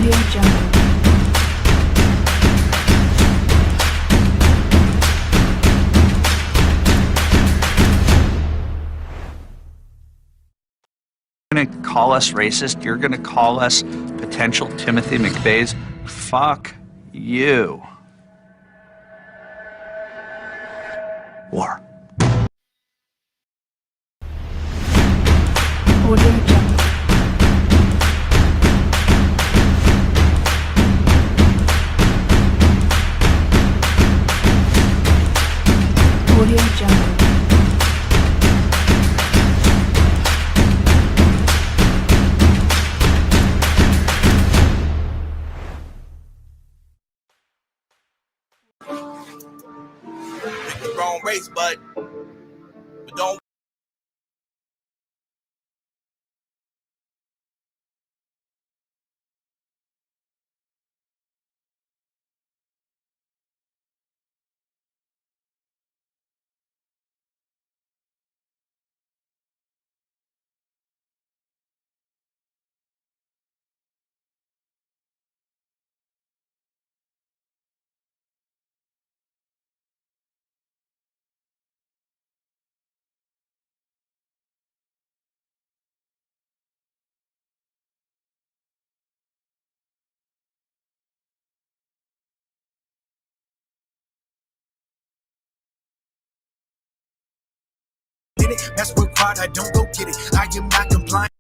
You're going to call us racist? You're going to call us potential Timothy McVeighs? Fuck you. War. Wrong race, but don't. That's what required, I don't go get it. I am not compliant.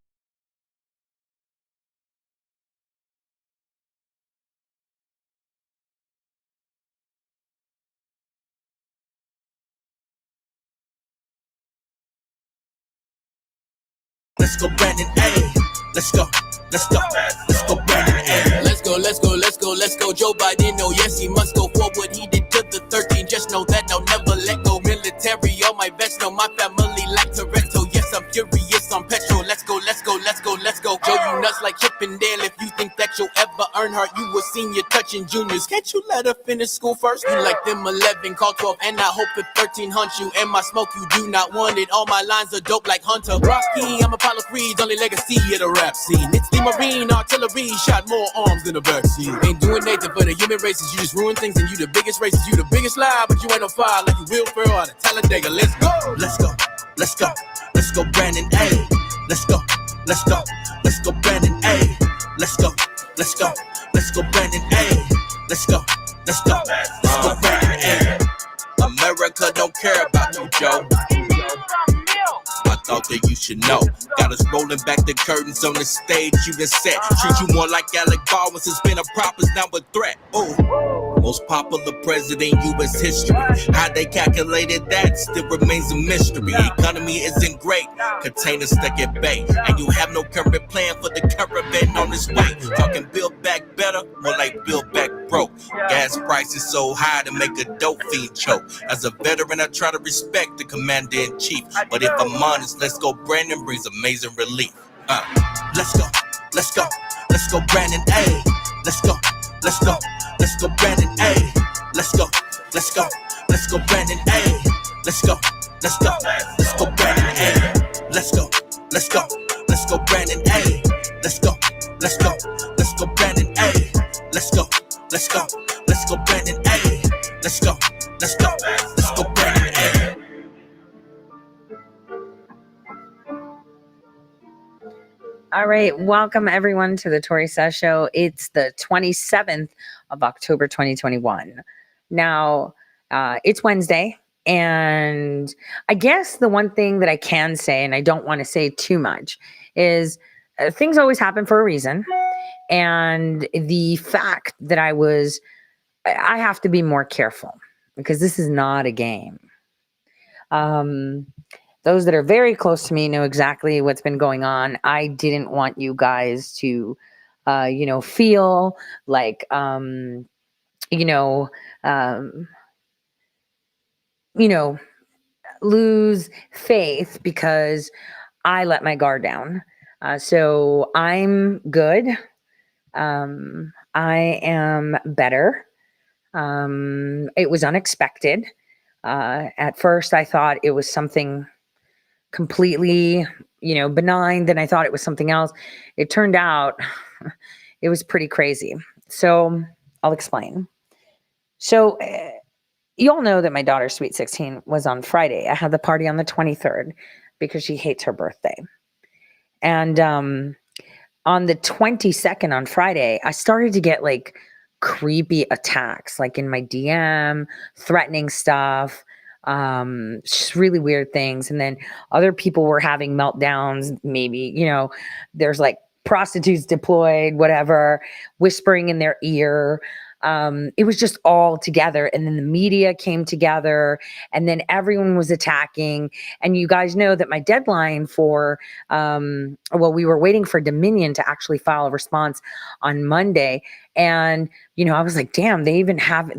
Let's go, Brandon A. Let's go, let's go, let's go, Brandon A. Let's go, let's go, let's go, let's go. Joe Biden, oh yes, he must go for what he did to the 13. Just know that I'll never let go. Military, all my vets know my family like Toretto. Yes, I'm furious on petrol. Let's go, let's go, let's go, let's go. Joe, you nuts like Chippendale. If you think that you'll ever earn her, you a senior touching juniors. Can't you let her finish school first? You like them 11, call 12, and I hope if 13 hunt you. And my smoke, you do not want it. All my lines are dope like Hunter. Broski, I'm Apollo Creed's only legacy of the rap scene. It's the Marine artillery, shot more arms than a vaccine. Ain't doing nothing for the human races. You just ruin things and you the biggest racist. You the biggest lie, but you ain't on fire like you Will Ferrell out of Talladega. Let's go, let's go, let's go, let's go, Brandon A. Let's go, let's go, let's go, Brandon A. Let's go, let's go, let's go, Brandon A. Let's go, let's go, let's go, Brandon A. America don't care about you, Joe. I thought that you should know. Got us rolling back the curtains on the stage you done set. Treat you more like Alec Baldwin since been a prop is now a threat. Ooh. Most popular president in U.S. history. How they calculated that still remains a mystery. Economy isn't great, containers stuck at bay, and you have no current plan for the caravan on its way. Talking build back better, more like build back broke. Gas prices so high to make a dope fiend choke. As a veteran, I try to respect the commander-in-chief, but if I'm honest, let's go Brandon brings amazing relief. Let's go, let's go, let's go Brandon A. Let's go, let's go, let's go Brandon A. Let's go, let's go, let's go Brandon A. Let's go, let's go, let's go Brandon A. Let's go, let's go, let's go Brandon A. Let's go, let's go, let's go Brandon A. Let's go, let's go, let's go Brandon A. Let's go, let's go, let's go Brandon A. All right, welcome everyone to the Tori Says Show. It's the 27th of October 2021. Now, it's Wednesday, and I guess the one thing that I can say, and I don't want to say too much, is things always happen for a reason. And the fact that I have to be more careful because this is not a game. Those that are very close to me know exactly what's been going on. I didn't want you guys to, feel like, lose faith because I let my guard down. So I'm good. I am better. It was unexpected. At first, I thought it was something completely, benign. Then I thought it was something else. It turned out It was pretty crazy. So I'll explain. So you all know that my daughter's Sweet 16 was on Friday. I had the party on the 23rd because she hates her birthday. And on the 22nd on Friday, I started to get like creepy attacks, like in my DM, threatening stuff, just really weird things. And then other people were having meltdowns. Maybe, there's like prostitutes deployed, whatever, whispering in their ear. It was just all together. And then the media came together and then everyone was attacking. And you guys know that my deadline for, we were waiting for Dominion to actually file a response on Monday. And, I was like, damn, they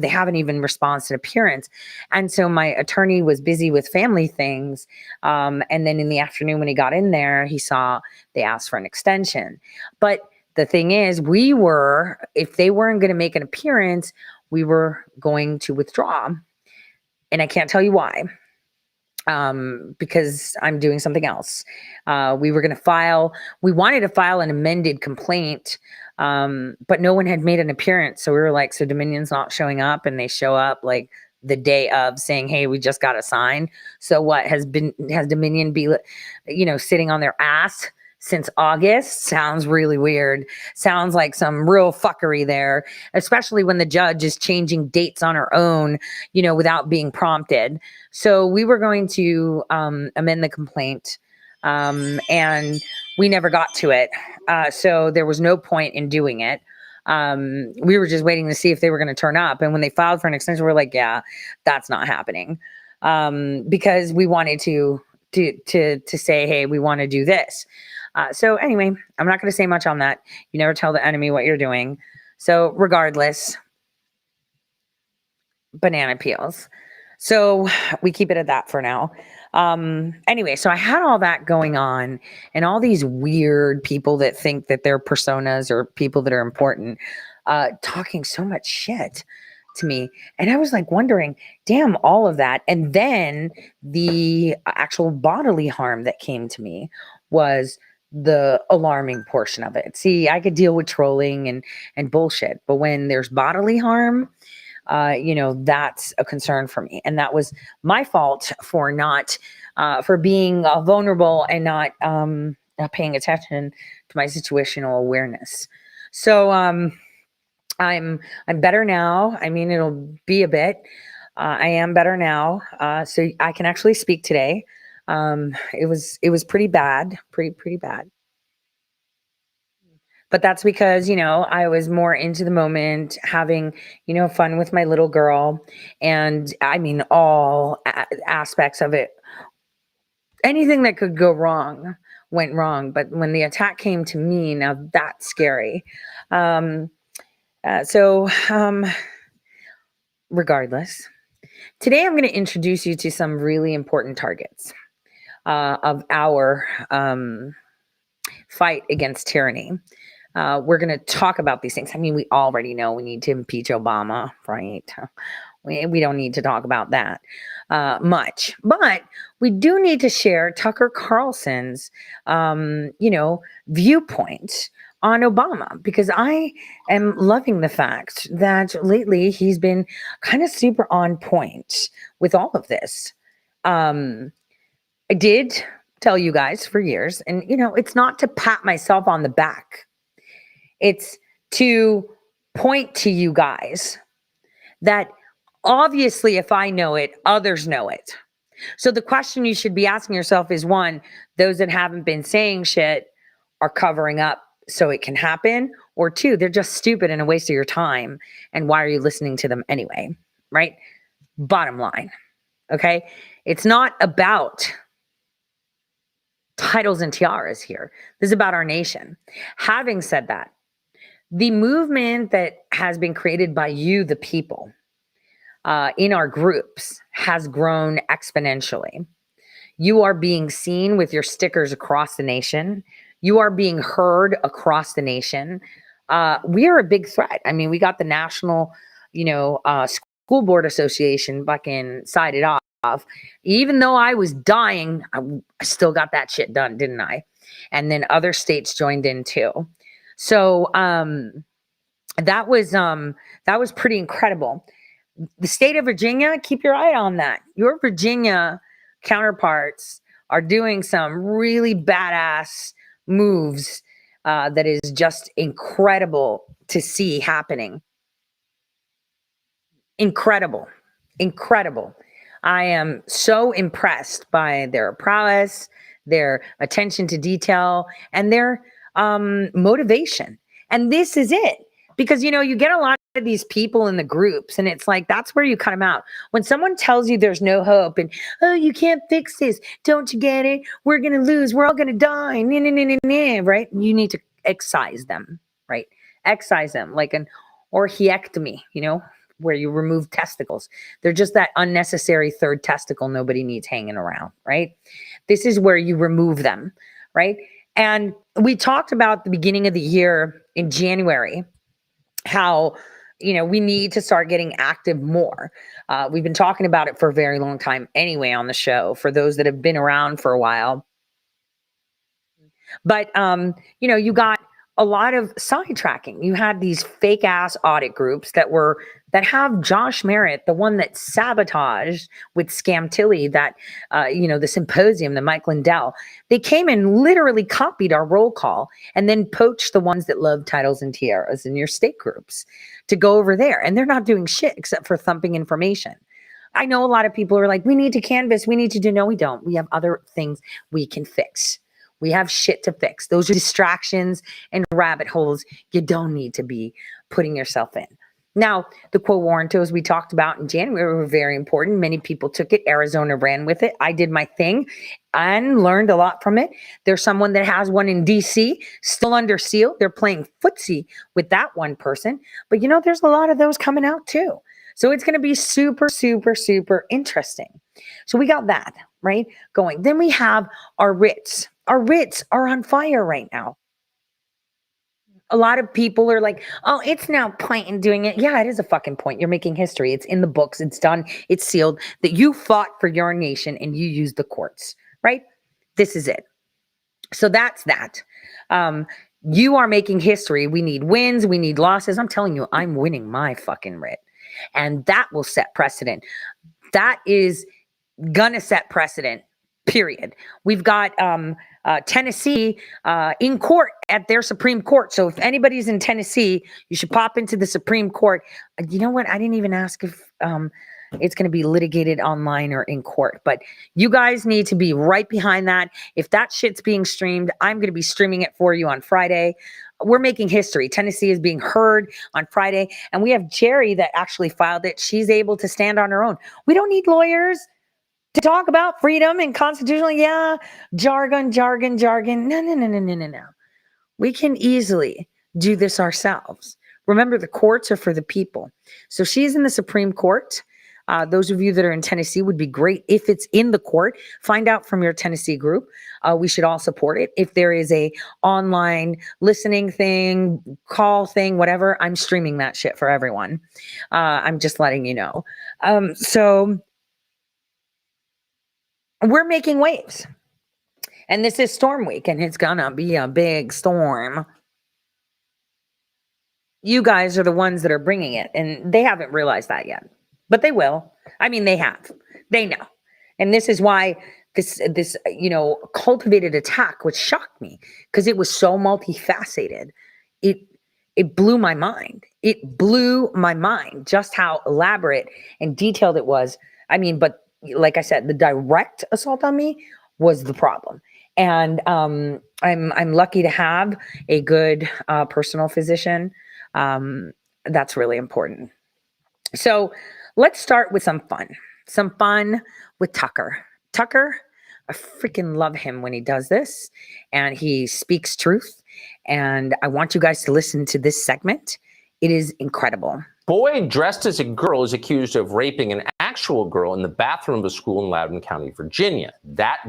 haven't even responded to appearance. And so my attorney was busy with family things. And then in the afternoon when he got in there, he saw they asked for an extension. But the thing is, if they weren't going to make an appearance, we were going to withdraw. And I can't tell you why, because I'm doing something else. We wanted to file an amended complaint, but no one had made an appearance. So we were like, so Dominion's not showing up, and they show up like the day of saying, hey, we just got a sign. So what has Dominion be, sitting on their ass since August? Sounds really weird. Sounds like some real fuckery there, especially when the judge is changing dates on her own, without being prompted. So we were going to amend the complaint, and we never got to it. So there was no point in doing it. We were just waiting to see if they were going to turn up. And when they filed for an extension, we're like, yeah, that's not happening. Because we wanted to say, hey, we want to do this. So anyway, I'm not going to say much on that. You never tell the enemy what you're doing. So regardless, banana peels. So we keep it at that for now. Anyway, so I had all that going on and all these weird people that think that they're personas or people that are important, talking so much shit to me. And I was like wondering, damn, all of that. And then the actual bodily harm that came to me was the alarming portion of it. See, I could deal with trolling and bullshit, but when there's bodily harm, that's a concern for me. And that was my fault for for being vulnerable and not paying attention to my situational awareness. So I'm better now. I mean, it'll be a bit. I am better now. So I can actually speak today. It was pretty bad, pretty bad. But that's because, I was more into the moment, having, fun with my little girl. And I mean, all aspects of it, anything that could go wrong went wrong. But when the attack came to me, now that's scary. Regardless, today I'm going to introduce you to some really important targets of our fight against tyranny. We're going to talk about these things. I mean, we already know we need to impeach Obama, right? We don't need to talk about that much, but we do need to share Tucker Carlson's, viewpoint on Obama, because I am loving the fact that lately he's been kind of super on point with all of this. I did tell you guys for years, and it's not to pat myself on the back. It's to point to you guys that obviously if I know it, others know it. So the question you should be asking yourself is, one, those that haven't been saying shit are covering up so it can happen, or two, they're just stupid and a waste of your time. And why are you listening to them anyway? Right? Bottom line. Okay. It's not about titles and tiaras here. This is about our nation. Having said that, the movement that has been created by you, the people, in our groups has grown exponentially. You are being seen with your stickers across the nation. You are being heard across the nation. We are a big threat. I mean, we got the National, School Board Association fucking sided off. Even though I was dying, I still got that shit done, didn't I? And then other states joined in too. So that was pretty incredible. The state of Virginia, keep your eye on that. Your Virginia counterparts are doing some really badass moves that is just incredible to see happening. Incredible. Incredible. I am so impressed by their prowess, their attention to detail, and their motivation. And this is it. Because, you get a lot of these people in the groups, and it's like, that's where you cut them out. When someone tells you there's no hope and, oh, you can't fix this. Don't you get it? We're going to lose. We're all going to die. Nah, nah, nah, nah, nah, right? You need to excise them, right? Excise them like an orchiectomy, where you remove testicles. They're just that unnecessary third testicle nobody needs hanging around, right? This is where you remove them, right? And we talked about the beginning of the year in January, how we need to start getting active more. We've been talking about it for a very long time anyway on the show, for those that have been around for a while. But you got a lot of sidetracking. You had these fake ass audit groups that have Josh Merritt, the one that sabotaged with Scamtilli, that the symposium, the Mike Lindell. They came and literally copied our roll call and then poached the ones that love titles and tiaras in your state groups to go over there. And they're not doing shit except for thumping information. I know a lot of people are like, we need to canvas, we need to do. No, we don't. We have other things we can fix. We have shit to fix. Those are distractions and rabbit holes you don't need to be putting yourself in. Now, the quo warrantos we talked about in January were very important. Many people took it. Arizona ran with it. I did my thing and learned a lot from it. There's someone that has one in DC, still under seal. They're playing footsie with that one person. But there's a lot of those coming out too. So it's going to be super, super, super interesting. So we got that, right, going. Then we have our writs. Our writs are on fire right now. A lot of people are like, oh, it's now point in doing it. Yeah, it is a fucking point. You're making history. It's in the books. It's done. It's sealed that you fought for your nation and you used the courts, right? This is it. So that's that. You are making history. We need wins. We need losses. I'm telling you, I'm winning my fucking writ. And that will set precedent. That is gonna set precedent, period. We've got Tennessee in court at their Supreme Court. So if anybody's in Tennessee, you should pop into the Supreme Court. You know what? I didn't even ask if it's going to be litigated online or in court, but you guys need to be right behind that. If that shit's being streamed, I'm going to be streaming it for you on Friday. We're making history. Tennessee is being heard on Friday, and we have Jerry that actually filed it. She's able to stand on her own. We don't need lawyers to talk about freedom and constitutional. Yeah, jargon. No. We can easily do this ourselves. Remember, the courts are for the people. So she's in the Supreme Court. Those of you that are in Tennessee would be great if it's in the court. Find out from your Tennessee group. We should all support it. If there is a online listening thing, call thing, whatever, I'm streaming that shit for everyone. I'm just letting you know. So we're making waves. And this is storm week, and it's gonna be a big storm. You guys are the ones that are bringing it, and they haven't realized that yet, but they will. I mean, they have. They know. And this is why this cultivated attack would shock me, because it was so multifaceted. It blew my mind. It blew my mind just how elaborate and detailed it was. I mean, but like I said, the direct assault on me was the problem. And I'm lucky to have a good personal physician. That's really important. So let's start with some fun. Some fun with Tucker. Tucker, I freaking love him when he does this, and he speaks truth. And I want you guys to listen to this segment. It is incredible. Boy dressed as a girl is accused of raping an actual girl in the bathroom of a school in Loudoun County, Virginia. That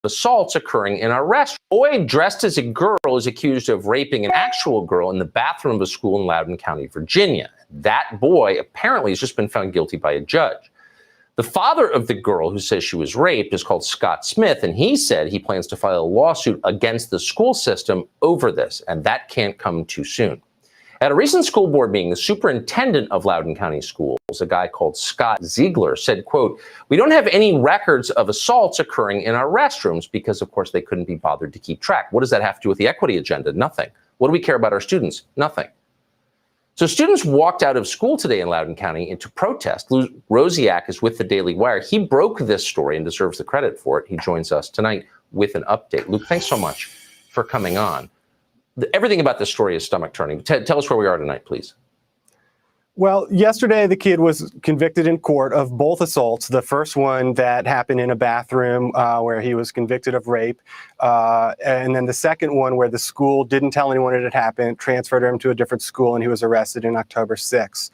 assaults occurring in our restaurant. A boy dressed as a girl is accused of raping an actual girl in the bathroom of a school in Loudoun County, Virginia. That boy apparently has just been found guilty by a judge. The father of the girl who says she was raped is called Scott Smith, and he said he plans to file a lawsuit against the school system over this, and that can't come too soon. At a recent school board meeting, the superintendent of Loudoun County Schools, a guy called Scott Ziegler, said, quote, "We don't have any records of assaults occurring in our restrooms because, of course, they couldn't be bothered to keep track." What does that have to do with the equity agenda? Nothing. What do we care about our students? Nothing. So students walked out of school today in Loudoun County into protest. Luke Rosiak is with the Daily Wire. He broke this story and deserves the credit for it. He joins us tonight with an update. Luke, thanks so much for coming on. Everything about this story is stomach turning. Tell us where we are tonight, please. Well, yesterday the kid was convicted in court of both assaults. The first one that happened in a bathroom where he was convicted of rape. And then the second one where the school didn't tell anyone it had happened, transferred him to a different school, and he was arrested in October 6th.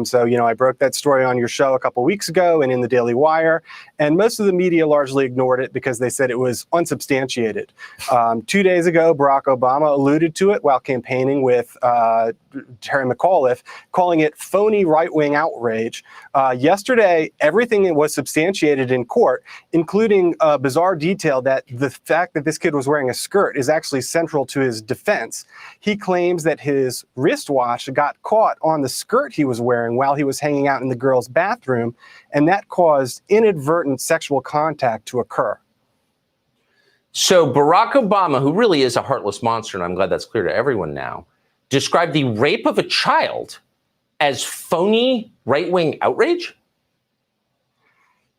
So, I broke that story on your show a couple weeks ago and in the Daily Wire. And most of the media largely ignored it because they said it was unsubstantiated. 2 days ago, Barack Obama alluded to it while campaigning with Terry McAuliffe, calling it phony right-wing outrage. Yesterday, everything was substantiated in court, including a bizarre detail that the fact that this kid was wearing a skirt is actually central to his defense. He claims that his wristwatch got caught on the skirt he was wearing while he was hanging out in the girls' bathroom, and that caused inadvertent sexual contact to occur. So Barack Obama, who really is a heartless monster, and I'm glad that's clear to everyone now, described the rape of a child as phony right-wing outrage?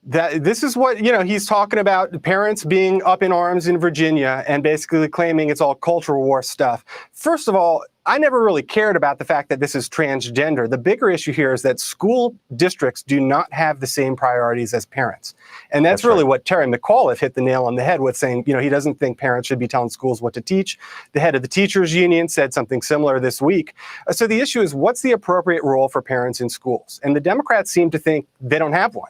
This is what, he's talking about, parents being up in arms in Virginia and basically claiming it's all cultural war stuff. First of all, I never really cared about the fact that this is transgender. The bigger issue here is that school districts do not have the same priorities as parents. And that's really right. What Terry McAuliffe hit the nail on the head with, saying, he doesn't think parents should be telling schools what to teach. The head of the teachers union said something similar this week. So the issue is, what's the appropriate role for parents in schools? And the Democrats seem to think they don't have one.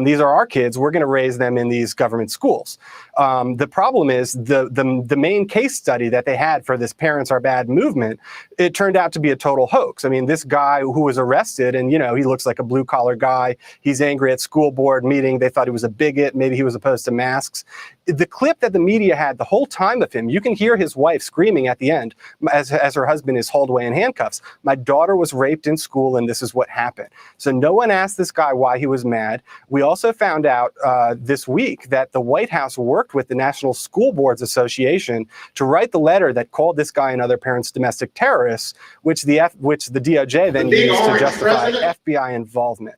These are our kids. We're going to raise them in these government schools. The problem is the main case study that they had for this Parents Are Bad movement, it turned out to be a total hoax. I mean, this guy who was arrested, and, he looks like a blue collar guy. He's angry at school board meeting. They thought he was a bigot. Maybe he was opposed to masks. The clip that the media had the whole time of him, you can hear his wife screaming at the end as her husband is hauled away in handcuffs. My daughter was raped in school, and this is what happened. So no one asked this guy why he was mad. We also found out this week that the White House worked with the National School Boards Association to write the letter that called this guy and other parents domestic terrorists, which the DOJ then used to justify FBI involvement.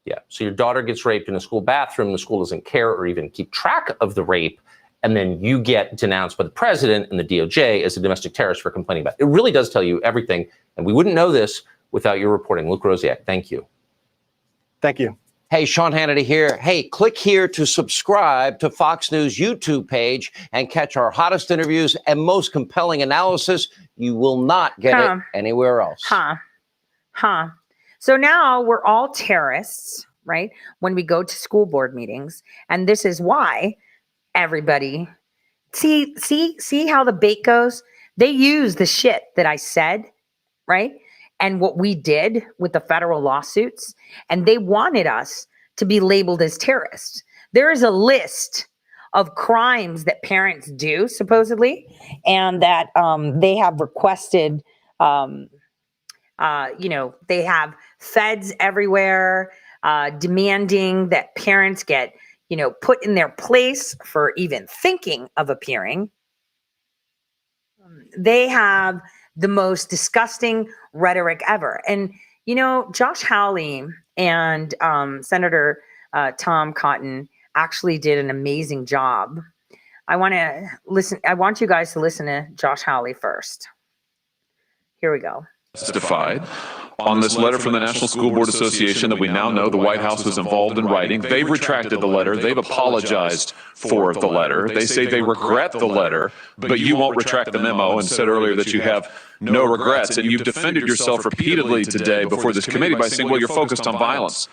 Yeah, so your daughter gets raped in a school bathroom, the school doesn't care or even keep track of the rape, and then you get denounced by the president and the DOJ as a domestic terrorist for complaining about it. It really does tell you everything, and we wouldn't know this without your reporting. Luke Rosiak, thank you. Thank you. Hey, Sean Hannity here. Hey, click here to subscribe to Fox News YouTube page and catch our hottest interviews and most compelling analysis. You will not get it anywhere else. So now we're all terrorists, right? When we go to school board meetings. And this is why everybody, see how the bait goes? They use the shit that I said, right? And what we did with the federal lawsuits, and they wanted us to be labeled as terrorists. There is a list of crimes that parents do, supposedly, and that they have requested, they have feds everywhere demanding that parents get, put in their place for even thinking of appearing. They have the most disgusting rhetoric ever. And, Josh Hawley and Senator Tom Cotton actually did an amazing job. I want you guys to listen to Josh Hawley first. Here we go. Justified on this letter from the National School Board Association that we now know the White House was involved in writing. They've retracted the letter. They've apologized for the letter. They say they regret the letter, but you won't retract the memo and said earlier that you have no regrets. And you've defended yourself repeatedly today before this committee by saying, well, you're focused on violence.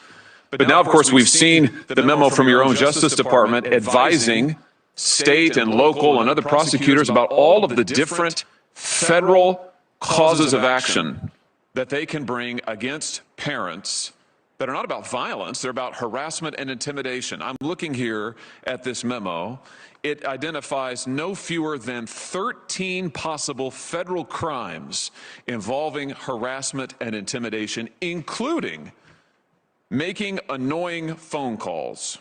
But now, of course, we've seen the memo from your own Justice Department advising state and local and other prosecutors about all of the different federal causes of action that they can bring against parents that are not about violence, they're about harassment and intimidation. I'm looking here at this memo. It identifies no fewer than 13 possible federal crimes involving harassment and intimidation, including making annoying phone calls.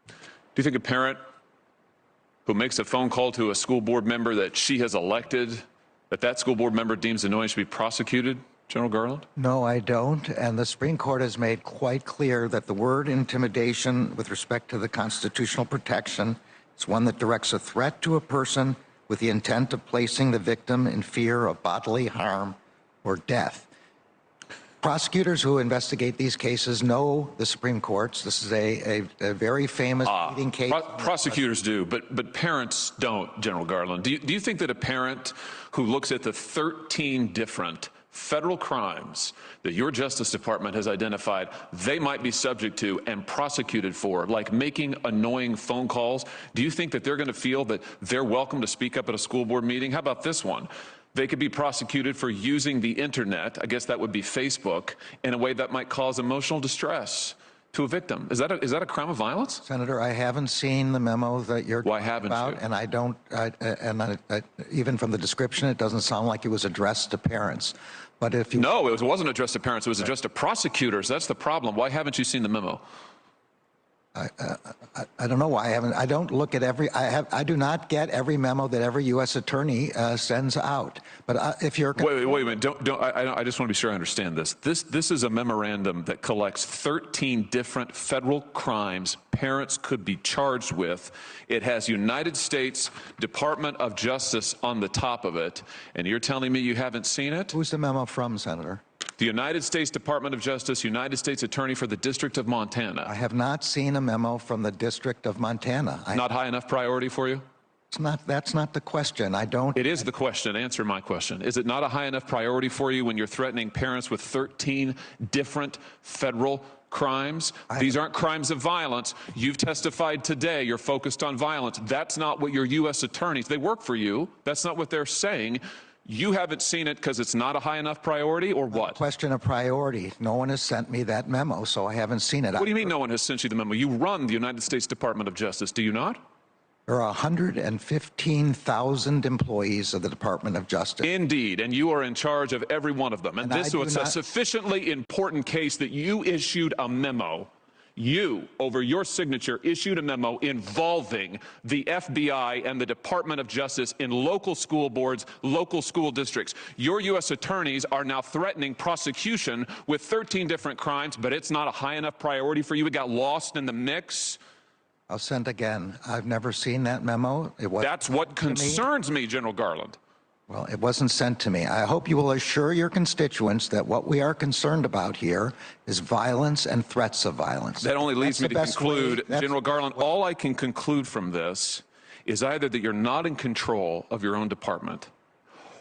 Do you think a parent who makes a phone call to a school board member that she has elected, that school board member deems annoying, should be prosecuted, General Garland? No, I don't. And the Supreme Court has made quite clear that the word intimidation with respect to the constitutional protection is one that directs a threat to a person with the intent of placing the victim in fear of bodily harm or death. Prosecutors who investigate these cases know the Supreme Court's. This is a very famous leading case. Prosecutors do, but parents don't, General Garland. Do you think that a parent who looks at the 13 different federal crimes that your Justice Department has identified they might be subject to and prosecuted for, like making annoying phone calls, do you think that they're going to feel that they're welcome to speak up at a school board meeting? How about this one? They could be prosecuted for using the internet, I guess that would be Facebook, in a way that might cause emotional distress to a victim. Is that a crime of violence? Senator, I haven't seen the memo that you're Why talking haven't about, you? and I don't, even from the description, it doesn't sound like it was addressed to parents. But if you... No, it wasn't addressed to parents. It was addressed to prosecutors. That's the problem. Why haven't you seen the memo? I don't know why I haven't. I don't look at every. I do not get every memo that every U.S. attorney sends out. But if you're wait a minute. I just want to be sure I understand this. This is a memorandum that collects 13 different federal crimes parents could be charged with. It has United States Department of Justice on the top of it, and you're telling me you haven't seen it? Who's the memo from, Senator? The United States Department of Justice, United States Attorney for the District of Montana. I have not seen a memo from the District of Montana. Not high enough priority for you? It's not. That's not the question. I don't. It is the question. Answer my question. Is it not a high enough priority for you when you're threatening parents with 13 different federal crimes? These aren't crimes of violence. You've testified today you're focused on violence. That's not what your U.S. attorneys, they work for you. That's not what they're saying. You haven't seen it because it's not a high enough priority, or what? Question of priority. No one has sent me that memo, so I haven't seen it. What do you mean no one has sent you the memo? You run the United States Department of Justice, do you not? There are 115,000 employees of the Department of Justice. Indeed, and you are in charge of every one of them. And this was a sufficiently important case that you issued a memo. You, over your signature, issued a memo involving the FBI and the Department of Justice in local school boards, local school districts. Your U.S. attorneys are now threatening prosecution with 13 different crimes, but it's not a high enough priority for you. It got lost in the mix. I'll send again. I've never seen that memo. That's what concerns me, General Garland. Well, it wasn't sent to me. I hope you will assure your constituents that what we are concerned about here is violence and threats of violence. That only leads me to conclude, General Garland, all I can conclude from this is either that you're not in control of your own department,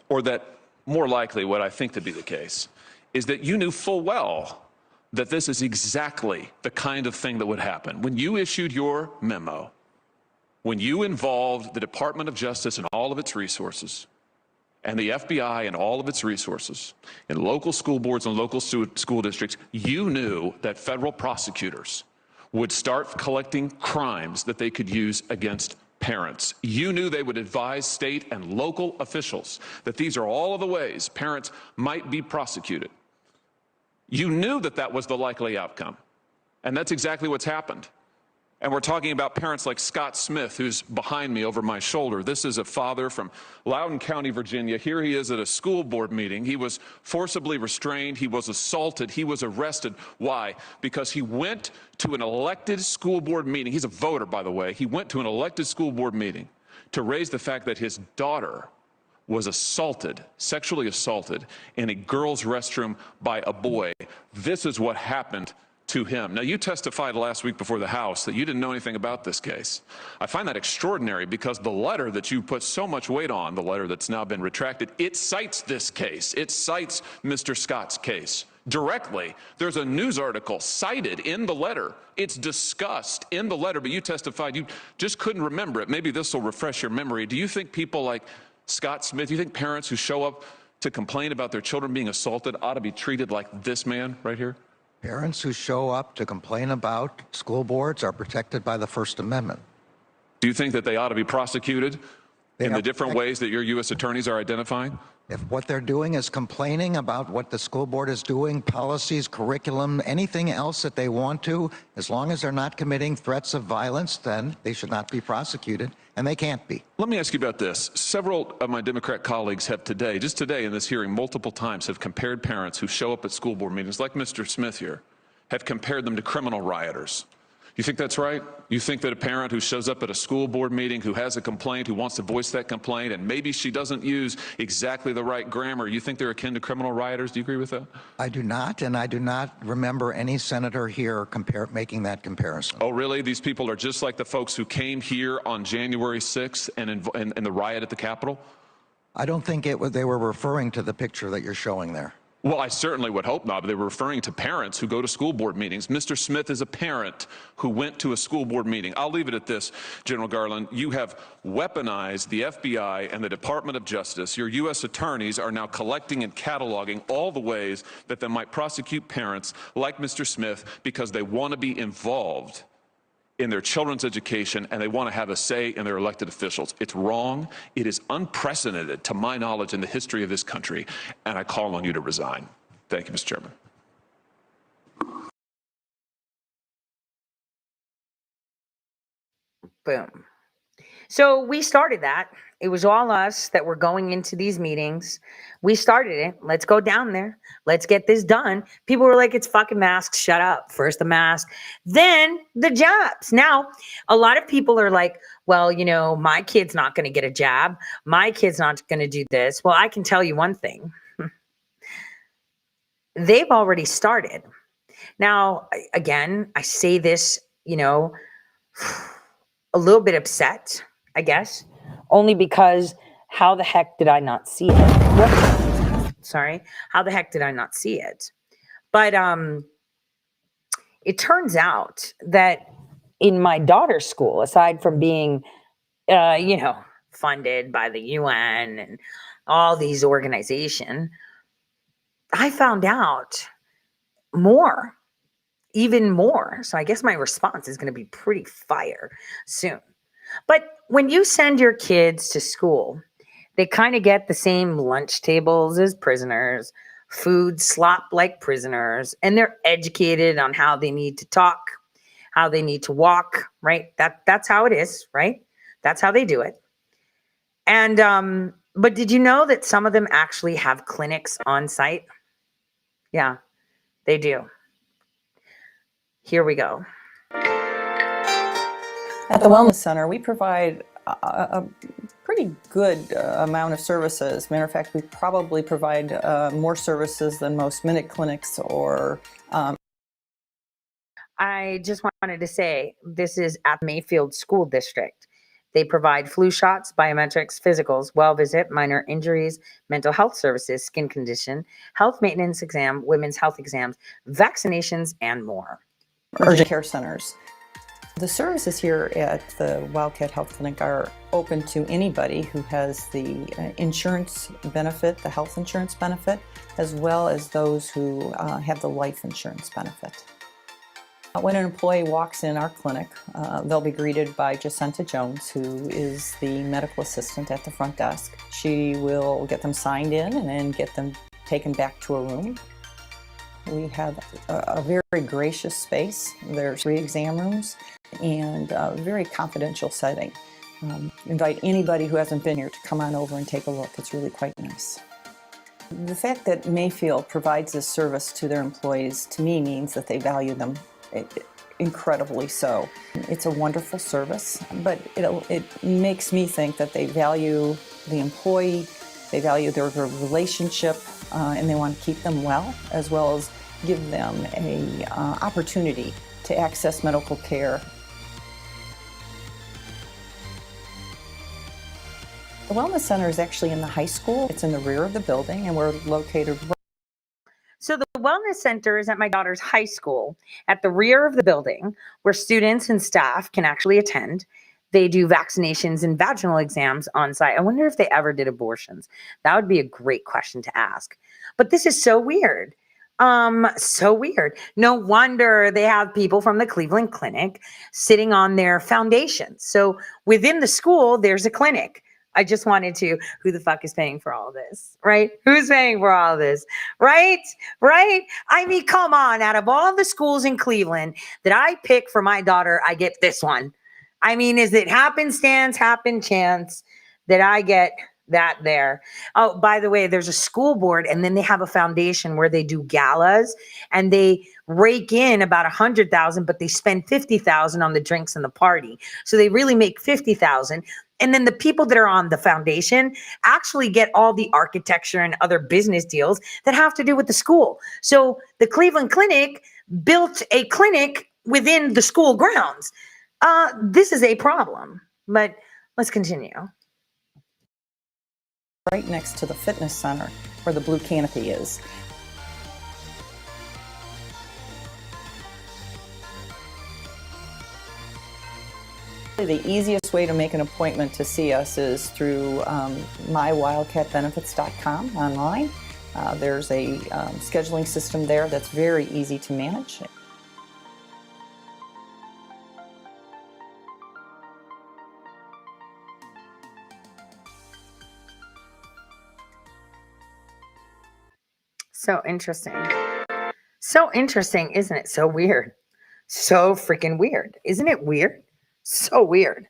or that, more likely, what I think to be the case, is that you knew full well that this is exactly the kind of thing that would happen. When you issued your memo, when you involved the Department of Justice and all of its resources, and the FBI and all of its resources in local school boards and local school districts, you knew that federal prosecutors would start collecting crimes that they could use against parents. You knew they would advise state and local officials that these are all of the ways parents might be prosecuted. You knew that that was the likely outcome. And that's exactly what's happened. And we're talking about parents like Scott Smith, who's behind me over my shoulder. This is a father from Loudoun County, Virginia. Here he is at a school board meeting. He was forcibly restrained. He was assaulted. He was arrested. Why? Because he went to an elected school board meeting. He's a voter, by the way. He went to an elected school board meeting to raise the fact that his daughter was assaulted, sexually assaulted, in a girl's restroom by a boy. This is what happened to him. Now, you testified last week before the House that you didn't know anything about this case. I find that extraordinary because the letter that you put so much weight on, the letter that's now been retracted, it cites this case. It cites Mr. Scott's case directly. There's a news article cited in the letter. It's discussed in the letter, but you testified you just couldn't remember it. Maybe this will refresh your memory. Do you think people like Scott Smith, do you think parents who show up to complain about their children being assaulted ought to be treated like this man right here? Parents who show up to complain about school boards are protected by the First Amendment. Do you think that they ought to be prosecuted in the different ways that your U.S. attorneys are identifying? If what they're doing is complaining about what the school board is doing, policies, curriculum, anything else that they want to, as long as they're not committing threats of violence, then they should not be prosecuted, and they can't be. Let me ask you about this. Several of my Democrat colleagues have today, just today in this hearing, multiple times have compared parents who show up at school board meetings, like Mr. Smith here, have compared them to criminal rioters. You think that's right? You think that a parent who shows up at a school board meeting, who has a complaint, who wants to voice that complaint, and maybe she doesn't use exactly the right grammar, you think they're akin to criminal rioters? Do you agree with that? I do not, and I do not remember any senator here making that comparison. Oh, really? These people are just like the folks who came here on January 6th and in the riot at the Capitol? I don't think they were referring to the picture that you're showing there. Well, I certainly would hope not, but they were referring to parents who go to school board meetings. Mr. Smith is a parent who went to a school board meeting. I'll leave it at this, General Garland. You have weaponized the FBI and the Department of Justice. Your U.S. attorneys are now collecting and cataloging all the ways that they might prosecute parents like Mr. Smith because they want to be involved in their children's education, and they want to have a say in their elected officials. It's wrong. It is unprecedented, to my knowledge, in the history of this country, and I call on you to resign. Thank you, Mr. Chairman. Boom. So we started that. It was all us that were going into these meetings. We started it. Let's go down there. Let's get this done. People were like, it's fucking masks. Shut up. First the mask, then the jabs. Now, a lot of people are like, well, you know, my kid's not going to get a jab. My kid's not going to do this. Well, I can tell you one thing. They've already started. Now, again, I say this, you know, a little bit upset, I guess, only because how the heck did I not see it? Sorry, how the heck did I not see it? But it turns out that in my daughter's school, aside from being, you know, funded by the UN and all these organizations, I found out more, even more. So I guess my response is going to be pretty fire soon. But when you send your kids to school, they kind of get the same lunch tables as prisoners, food slop like prisoners, and they're educated on how they need to talk, how they need to walk, right? That's how it is, right? That's how they do it. And but did you know that some of them actually have clinics on site? Yeah, they do. Here we go. At the Wellness Center, we provide a pretty good amount of services. Matter of fact, we probably provide more services than most minute clinics or... I just wanted to say, this is at Mayfield School District. They provide flu shots, biometrics, physicals, well visit, minor injuries, mental health services, skin condition, health maintenance exam, women's health exams, vaccinations, and more. Urgent care centers. The services here at the Wildcat Health Clinic are open to anybody who has the insurance benefit, the health insurance benefit, as well as those who have the life insurance benefit. When an employee walks in our clinic, they'll be greeted by Jacinta Jones, who is the medical assistant at the front desk. She will get them signed in and then get them taken back to a room. We have a very gracious space. There's 3 exam rooms and a very confidential setting. Invite anybody who hasn't been here to come on over and take a look. It's really quite nice. The fact that Mayfield provides this service to their employees, to me, means that they value them incredibly so. It's a wonderful service, but it makes me think that they value the employee, they value their relationship, and they want to keep them well as give them a opportunity to access medical care. The Wellness Center is actually in the high school. It's in the rear of the building, and we're located right. So the Wellness Center is at my daughter's high school at the rear of the building where students and staff can actually attend. They do vaccinations and vaginal exams on site. I wonder if they ever did abortions. That would be a great question to ask. But this is so weird. So weird. No wonder they have people from the Cleveland Clinic sitting on their foundations. So within the school, there's a clinic. I just wanted to, who the fuck is paying for all this, right? Who's paying for all this, right? Right? I mean, come on, out of all the schools in Cleveland that I pick for my daughter, I get this one. I mean, is it happenstance, happen chance that I get that there? Oh, by the way, there's a school board, and then they have a foundation where they do galas, and they rake in about 100,000, but they spend 50,000 on the drinks and the party. So they really make 50,000. And then the people that are on the foundation actually get all the architecture and other business deals that have to do with the school. So the Cleveland Clinic built a clinic within the school grounds. This is a problem, but let's continue. Right next to the fitness center where the blue canopy is. The easiest way to make an appointment to see us is through mywildcatbenefits.com online. There's a scheduling system there that's very easy to manage. So interesting. So interesting, isn't it? So weird. So freaking weird. Isn't it weird? So weird.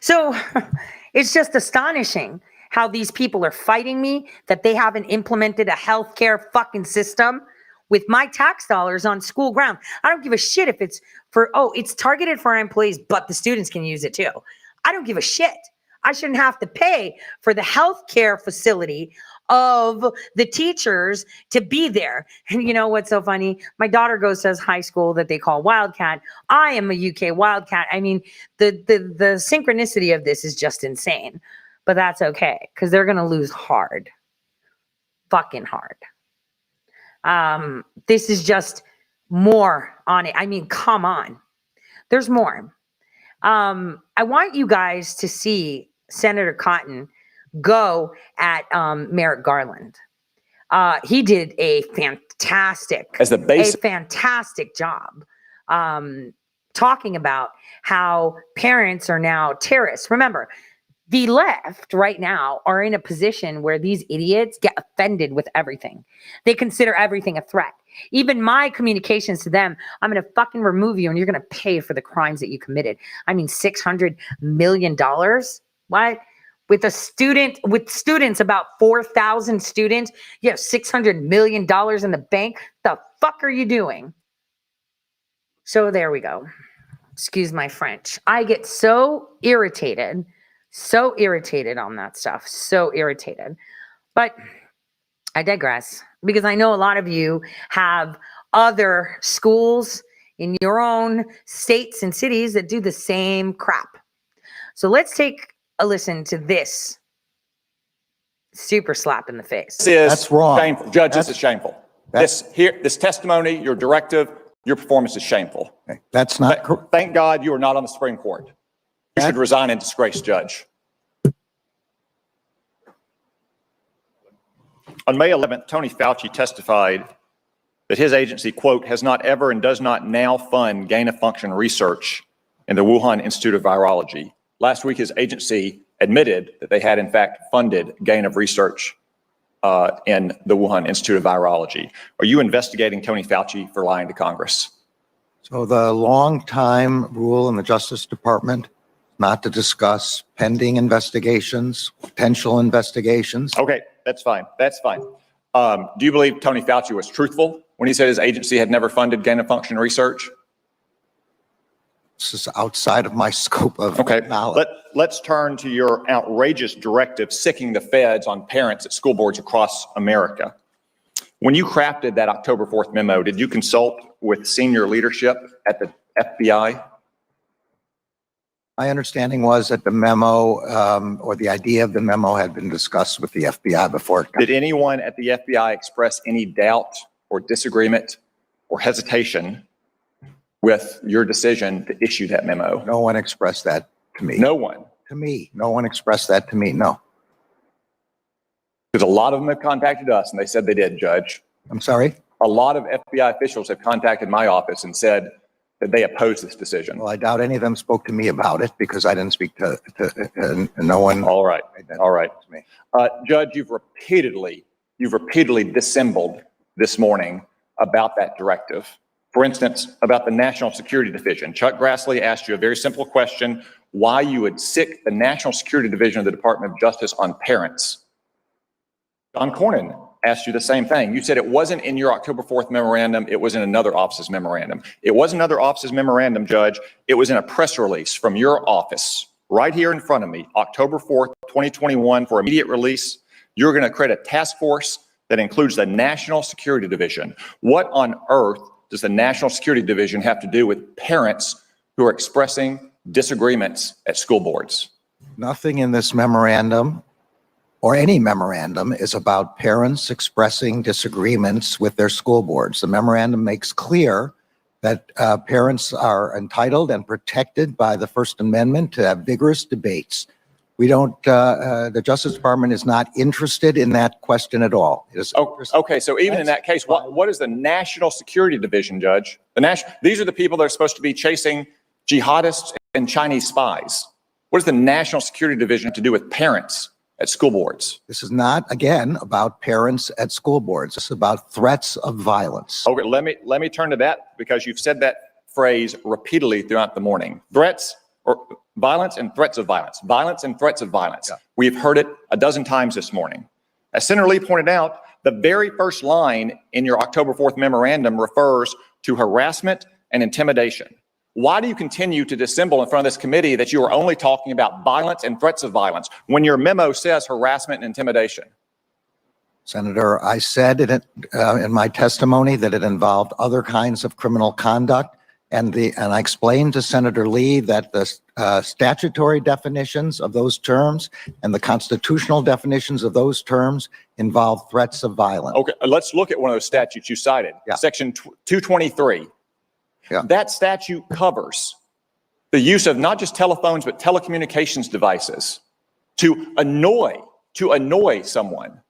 So it's just astonishing how these people are fighting me, that they haven't implemented a healthcare fucking system with my tax dollars on school ground. I don't give a shit if it's for, it's targeted for our employees, but the students can use it too. I don't give a shit. I shouldn't have to pay for the healthcare facility of the teachers to be there. And you know what's so funny? My daughter goes to high school that they call Wildcat. I am a UK Wildcat. I mean, the synchronicity of this is just insane, but that's okay because they're going to lose hard, fucking hard. This is just more on it. I mean, come on. There's more. I want you guys to see Senator Cotton go at Merrick Garland. He did a fantastic job talking about how parents are now terrorists. Remember, the left right now are in a position where these idiots get offended with everything. They consider everything a threat. Even my communications to them, I'm going to fucking remove you and you're going to pay for the crimes that you committed. I mean, $600 million? What? With students, about 4,000 students, you have $600 million in the bank. The fuck are you doing? So there we go. Excuse my French. I get so irritated on that stuff. So irritated. But I digress because I know a lot of you have other schools in your own states and cities that do the same crap. So let's take a listen to this super slap in the face. That's wrong. Shameful. Judge, this is shameful. This testimony, your directive, your performance is shameful. That's not. Thank God you are not on the Supreme Court. You should resign in disgrace, Judge. On May 11th, Tony Fauci testified that his agency, quote, has not ever and does not now fund gain-of-function research in the Wuhan Institute of Virology. Last week, his agency admitted that they had, in fact, funded gain of research in the Wuhan Institute of Virology. Are you investigating Tony Fauci for lying to Congress? So the long-time rule in the Justice Department not to discuss pending investigations, potential investigations. Okay, that's fine. That's fine. Do you believe Tony Fauci was truthful when he said his agency had never funded gain-of-function research? This is outside of my scope of knowledge. Let's turn to your outrageous directive sicking the feds on parents at school boards across America. When you crafted that October 4th memo, did you consult with senior leadership at the FBI? My understanding was that the memo or the idea of the memo had been discussed with the FBI before. Did anyone at the FBI express any doubt or disagreement or hesitation with your decision to issue that memo? No one expressed that to me. No one. To me. No one expressed that to me. No. Because a lot of them have contacted us and they said they did, Judge. I'm sorry? A lot of FBI officials have contacted my office and said that they oppose this decision. Well, I doubt any of them spoke to me about it because I didn't speak to no one. All right. All right. To me. Judge, you've repeatedly dissembled this morning about that directive. For instance, about the National Security Division. Chuck Grassley asked you a very simple question, why you would sick the National Security Division of the Department of Justice on parents. John Cornyn asked you the same thing. You said it wasn't in your October 4th memorandum, it was in another office's memorandum. It was another office's memorandum, Judge. It was in a press release from your office right here in front of me, October 4th, 2021, for immediate release. You're going to create a task force that includes the National Security Division. What on earth does the National Security Division have to do with parents who are expressing disagreements at school boards? Nothing in this memorandum or any memorandum is about parents expressing disagreements with their school boards. The memorandum makes clear that parents are entitled and protected by the First Amendment to have vigorous debates. We don't, the Justice Department is not interested in that question at all. It is Okay, so even in that case, what is the National Security Division, Judge? These are the people that are supposed to be chasing jihadists and Chinese spies. What does the National Security Division have to do with parents at school boards? This is not, again, about parents at school boards. It's about threats of violence. Okay, let me turn to that because you've said that phrase repeatedly throughout the morning. Threats or violence and threats of violence. Violence and threats of violence. Yeah. We've heard it a dozen times this morning. As Senator Lee pointed out, the very first line in your October 4th memorandum refers to harassment and intimidation. Why do you continue to dissemble in front of this committee that you are only talking about violence and threats of violence when your memo says harassment and intimidation? Senator, I said in my testimony that it involved other kinds of criminal conduct, and I explained to Senator Lee that the statutory definitions of those terms and the constitutional definitions of those terms involve threats of violence. Okay, let's look at one of those statutes you cited. Yeah. Section 223. Yeah. That statute covers the use of not just telephones, but telecommunications devices to annoy someone.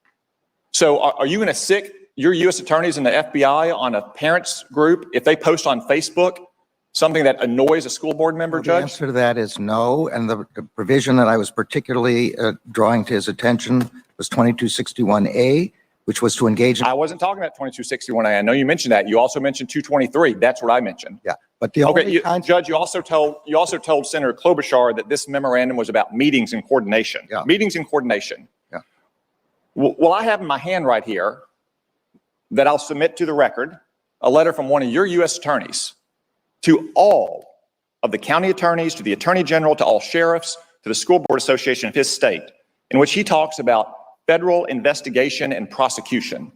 So are you going to sick your U.S. attorneys and the FBI on a parents group if they post on Facebook something that annoys a school board member, Judge? The answer to that is no. And the provision that I was particularly drawing to his attention was 2261A, which was to engage in— I wasn't talking about 2261A. I know you mentioned that. You also mentioned 223. That's what I mentioned. Yeah, but the only Judge, you also told Senator Klobuchar that this memorandum was about meetings and coordination. Yeah. Meetings and coordination. Yeah. Well, I have in my hand right here that I'll submit to the record a letter from one of your U.S. attorneys to all of the county attorneys, to the attorney general, to all sheriffs, to the school board association of his state, in which he talks about federal investigation and prosecution.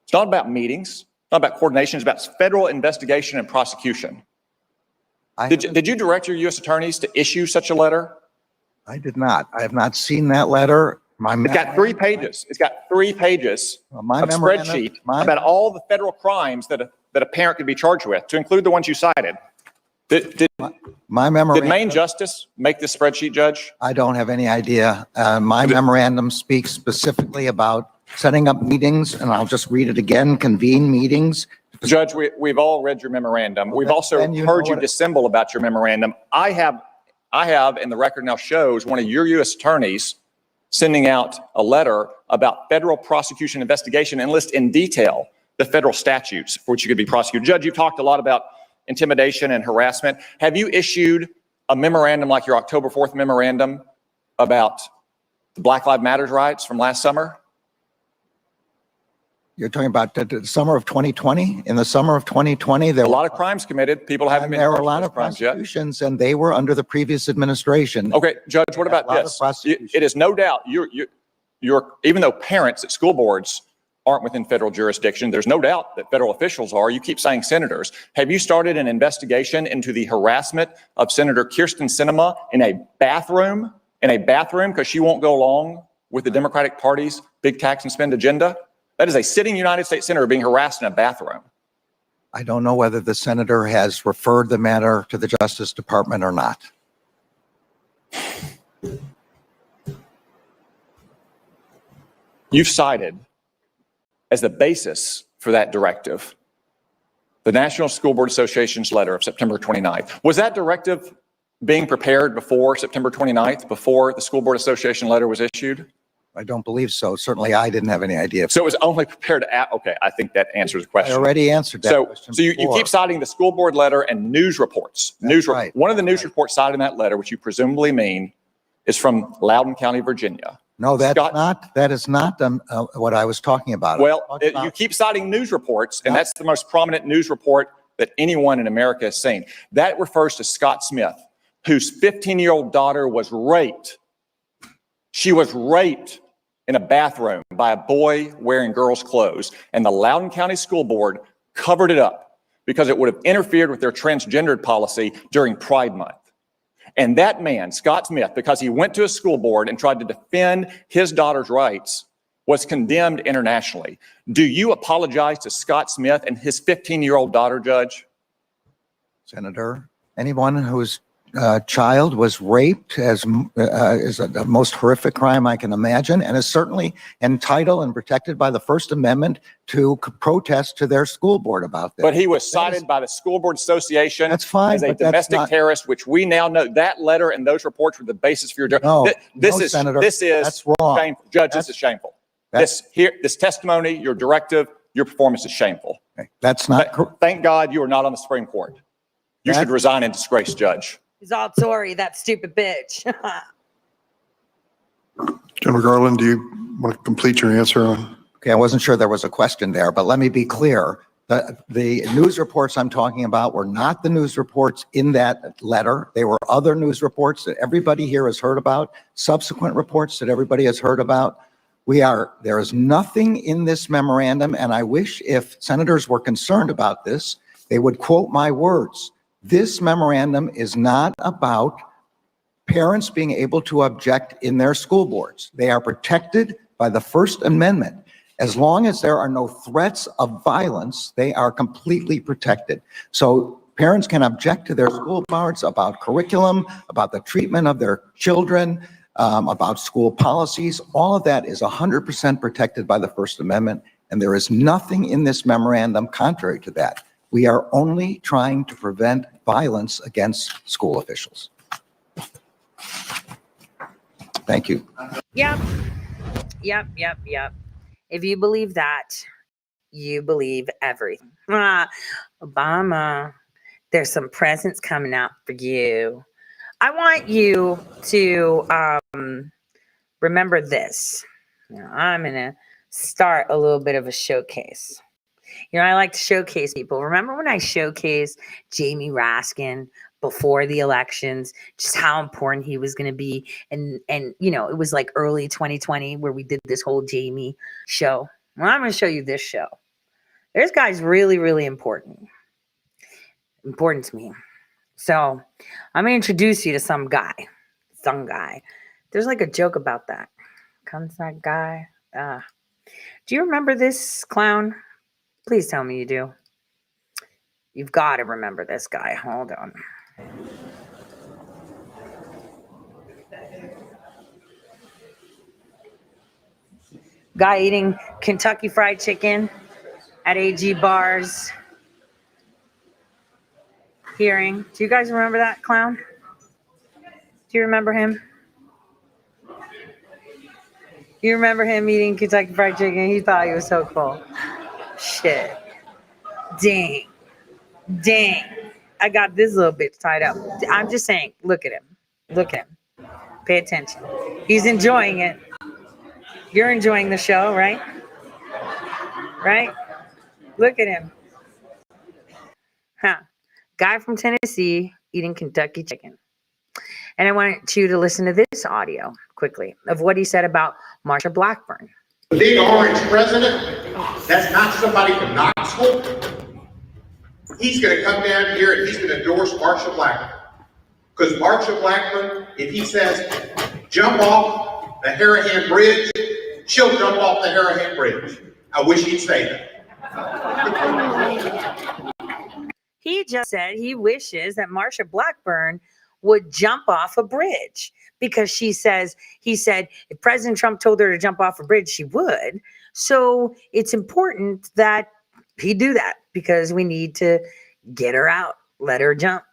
It's not about meetings, not about coordination, it's about federal investigation and prosecution. Did you direct your U.S. attorneys to issue such a letter? I did not. I have not seen that letter. It's got 3 pages. It's got 3 pages of spreadsheet about all the federal crimes that a parent could be charged with, to include the ones you cited. Did Maine Justice make this spreadsheet, Judge? I don't have any idea. My memorandum speaks specifically about setting up meetings, and I'll just read it again: convene meetings. Judge, we've all read your memorandum. We've also heard you dissemble about your memorandum. I have, and the record now shows, one of your U.S. attorneys sending out a letter about federal prosecution investigation and list in detail the federal statutes for which you could be prosecuted. Judge, you've talked a lot about intimidation and harassment. Have you issued a memorandum like your October 4th memorandum about the Black Lives Matter riots from last summer? You're talking about the summer of 2020? In the summer of 2020, there were a lot of crimes committed. People haven't been. There were a lot of prosecutions, and they were under the previous administration. Okay, Judge, what about this? It is no doubt you're even though parents at school boards aren't within federal jurisdiction. There's no doubt that federal officials are. You keep saying senators. Have you started an investigation into the harassment of Senator Kyrsten Sinema in a bathroom? Because she won't go along with the Democratic Party's big tax and spend agenda? That is a sitting United States senator being harassed in a bathroom. I don't know whether the senator has referred the matter to the Justice Department or not. You've cited as the basis for that directive the National School Board Association's letter of September 29th. Was that directive being prepared before September 29th, before the School Board Association letter was issued? I don't believe so. Certainly, I didn't have any idea. So it was only prepared okay, I think that answers the question. I already answered that question So you keep citing the school board letter and news reports. Right. One of the news reports cited in that letter, which you presumably mean, is from Loudoun County, Virginia. No, that is not what I was talking about. Well, you keep citing news reports, and that's the most prominent news report that anyone in America has seen. That refers to Scott Smith, whose 15-year-old daughter was raped. She was raped in a bathroom by a boy wearing girls' clothes, and the Loudoun County School Board covered it up because it would have interfered with their transgendered policy during Pride Month. And that man, Scott Smith, because he went to a school board and tried to defend his daughter's rights, was condemned internationally. Do you apologize to Scott Smith and his 15-year-old daughter, Judge? Senator, anyone whose child was raped is the most horrific crime I can imagine, and is certainly entitled and protected by the First Amendment to protest to their school board about this. But he was cited by the School Board Association as a domestic terrorist, which we now know that letter and those reports were the basis for your. Senator, this is that's wrong. Shameful. Judge, this is shameful. This testimony, your directive, your performance is shameful. That's not. Thank God you are not on the Supreme Court. You should resign in disgrace, Judge. He's all sorry, that stupid bitch. General Garland, do you want to complete your answer on? Okay, I wasn't sure there was a question there, but let me be clear. The news reports I'm talking about were not the news reports in that letter. They were other news reports that everybody here has heard about, subsequent reports that everybody has heard about. There is nothing in this memorandum, and I wish if senators were concerned about this, they would quote my words. This memorandum is not about parents being able to object in their school boards. They are protected by the First Amendment. As long as there are no threats of violence, they are completely protected. So parents can object to their school boards about curriculum, about the treatment of their children, about school policies. All of that is 100% protected by the First Amendment, and there is nothing in this memorandum contrary to that. We are only trying to prevent violence against school officials. Thank you. Yep. If you believe that, you believe everything. Obama, there's some presents coming out for you. I want you to remember this. I'm going to start a little bit of a showcase. I like to showcase people. Remember when I showcased Jamie Raskin before the elections, just how important he was going to be? And it was like early 2020 where we did this whole Jamie show. Well, I'm going to show you this show. This guy's really, really important to me. So I'm going to introduce you to some guy. There's like a joke about that. Comes that guy. Do you remember this clown? Please tell me you do. You've got to remember this guy. Hold on. Guy eating Kentucky Fried Chicken at AG bars. Hearing. Do you guys remember that clown? Do you remember him? You remember him eating Kentucky Fried Chicken? He thought he was so cool. Shit. Dang. I got this little bitch tied up. I'm just saying, look at him. Pay attention. He's enjoying it. You're enjoying the show, right? Right? Look at him. Guy from Tennessee eating Kentucky chicken. And I want you to listen to this audio quickly of what he said about Marsha Blackburn. The big orange president, that's not somebody from Knoxville. He's going to come down here and he's going to endorse Marsha Blackburn. Because Marsha Blackburn, if he says, jump off the Harahan Bridge, she'll jump off the Harahan Bridge. I wish he'd say that. He just said he wishes that Marsha Blackburn would jump off a bridge because he said if President Trump told her to jump off a bridge, she would. So it's important that he do that because we need to get her out, let her jump.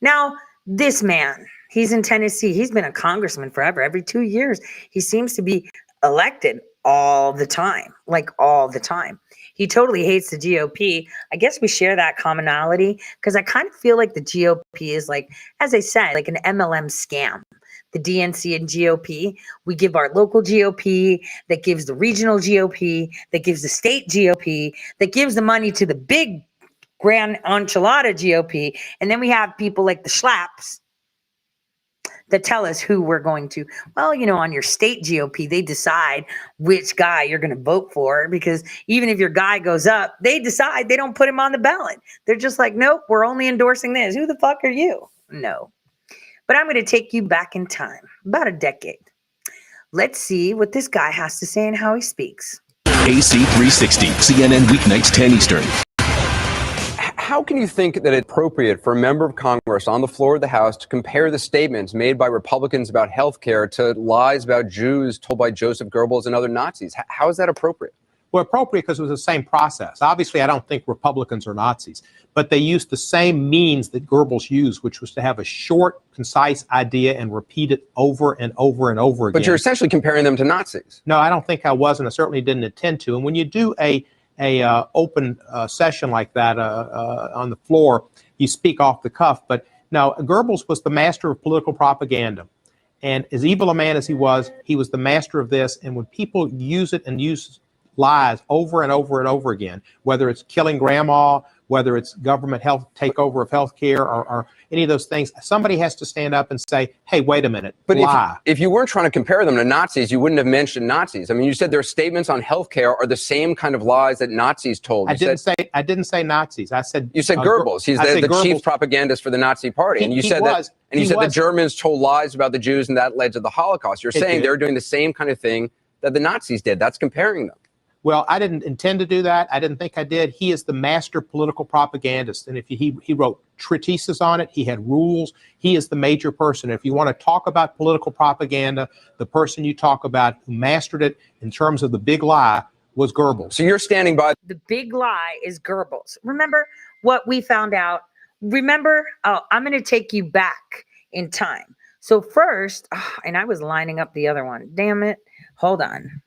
Now, this man, he's in Tennessee. He's been a congressman forever. Every 2 years, he seems to be elected all the time, like all the time. He totally hates the GOP. I guess we share that commonality because I kind of feel like the GOP is like, as I said, like an MLM scam. The DNC and GOP, we give our local GOP, that gives the regional GOP, that gives the state GOP, that gives the money to the big grand enchilada GOP. And then we have people like the schlaps that tell us who we're going to. Well, you know, on your state GOP, they decide which guy you're going to vote for because even if your guy goes up, they decide, they don't put him on the ballot. They're just like, nope, we're only endorsing this. Who the fuck are you? No. But I'm going to take you back in time, about a decade. Let's see what this guy has to say and how he speaks. AC 360, CNN weeknights 10 Eastern. How can you think that it's appropriate for a member of Congress on the floor of the House to compare the statements made by Republicans about health care to lies about Jews told by Joseph Goebbels and other Nazis? How is that appropriate? Well, appropriate because it was the same process. Obviously, I don't think Republicans are Nazis, but they used the same means that Goebbels used, which was to have a short, concise idea and repeat it over and over and over again. But you're essentially comparing them to Nazis. No, I don't think I was, and I certainly didn't intend to. And when you do a open session like that on the floor, you speak off the cuff. But no, Goebbels was the master of political propaganda. And as evil a man as he was the master of this. And when people use it and use lies over and over and over again, whether it's killing grandma, whether it's government health takeover of health care or any of those things, somebody has to stand up and say, hey, wait a minute, but lie. If you weren't trying to compare them to Nazis, you wouldn't have mentioned Nazis. I mean, you said their statements on health care are the same kind of lies that Nazis told. I didn't say Nazis. I said you said Goebbels. He's the chief propagandist for the Nazi party, and you said that. And you said the Germans told lies about the Jews, and that led to the Holocaust. You're saying they're doing the same kind of thing that the Nazis did. That's comparing them. Well, I didn't intend to do that. I didn't think I did. He is the master political propagandist. And if he wrote treatises on it, he had rules. He is the major person. If you want to talk about political propaganda, the person you talk about who mastered it in terms of the big lie was Goebbels. So you're standing by. The big lie is Goebbels. Remember what we found out? Remember, I'm going to take you back in time. So first, and I was lining up the other one. Damn it. Hold on.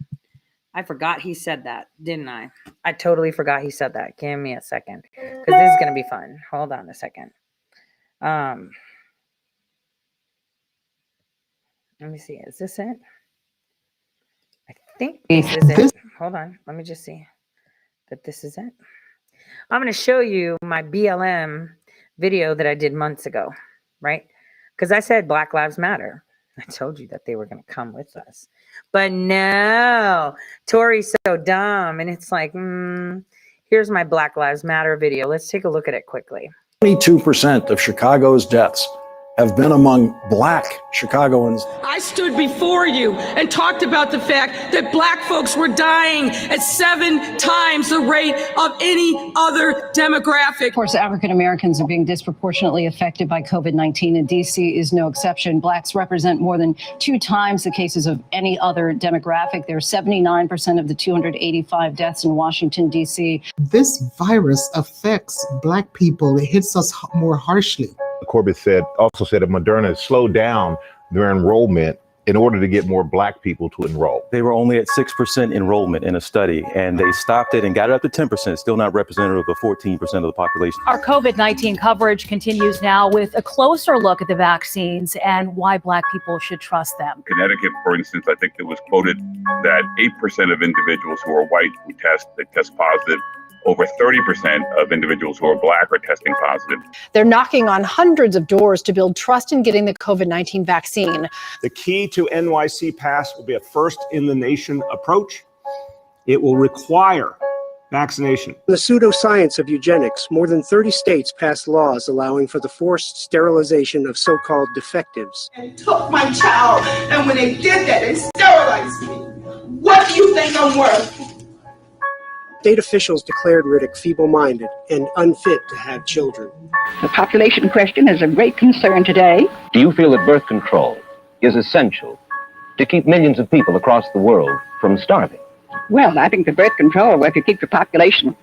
I forgot he said that, didn't I? I totally forgot he said that. Give me a second, because this is going to be fun. Hold on a second. Let me see. Is this it? I think this is it. Hold on. Let me just see that this is it. I'm going to show you my BLM video that I did months ago, right? Because I said Black Lives Matter. I told you that they were going to come with us. But no, Tory's so dumb. And it's like, here's my Black Lives Matter video. Let's take a look at it quickly. 22% of Chicago's deaths have been among Black Chicagoans. I stood before you and talked about the fact that Black folks were dying at 7 times the rate of any other demographic. Of course, African Americans are being disproportionately affected by COVID-19, and D.C. is no exception. Blacks represent more than 2 times the cases of any other demographic. They're 79% of the 285 deaths in Washington, D.C. This virus affects Black people. It hits us more harshly. Corbett also said that Moderna has slowed down their enrollment in order to get more Black people to enroll. They were only at 6% enrollment in a study, and they stopped it and got it up to 10%, still not representative of 14% of the population. Our COVID-19 coverage continues now with a closer look at the vaccines and why Black people should trust them. Connecticut, for instance, I think it was quoted that 8% of individuals who are white who test positive. Over 30% of individuals who are Black are testing positive. They're knocking on hundreds of doors to build trust in getting the COVID-19 vaccine. The key to NYC Pass will be a first-in-the-nation approach. It will require vaccination. The pseudoscience of eugenics, more than 30 states passed laws allowing for the forced sterilization of so-called defectives. And took my child, and when they did that, they sterilized me. What do you think I'm worth? State officials declared Riddick feeble-minded and unfit to have children. The population question is a great concern today. Do you feel that birth control is essential to keep millions of people across the world from starving? Well, I think the birth control will keep the population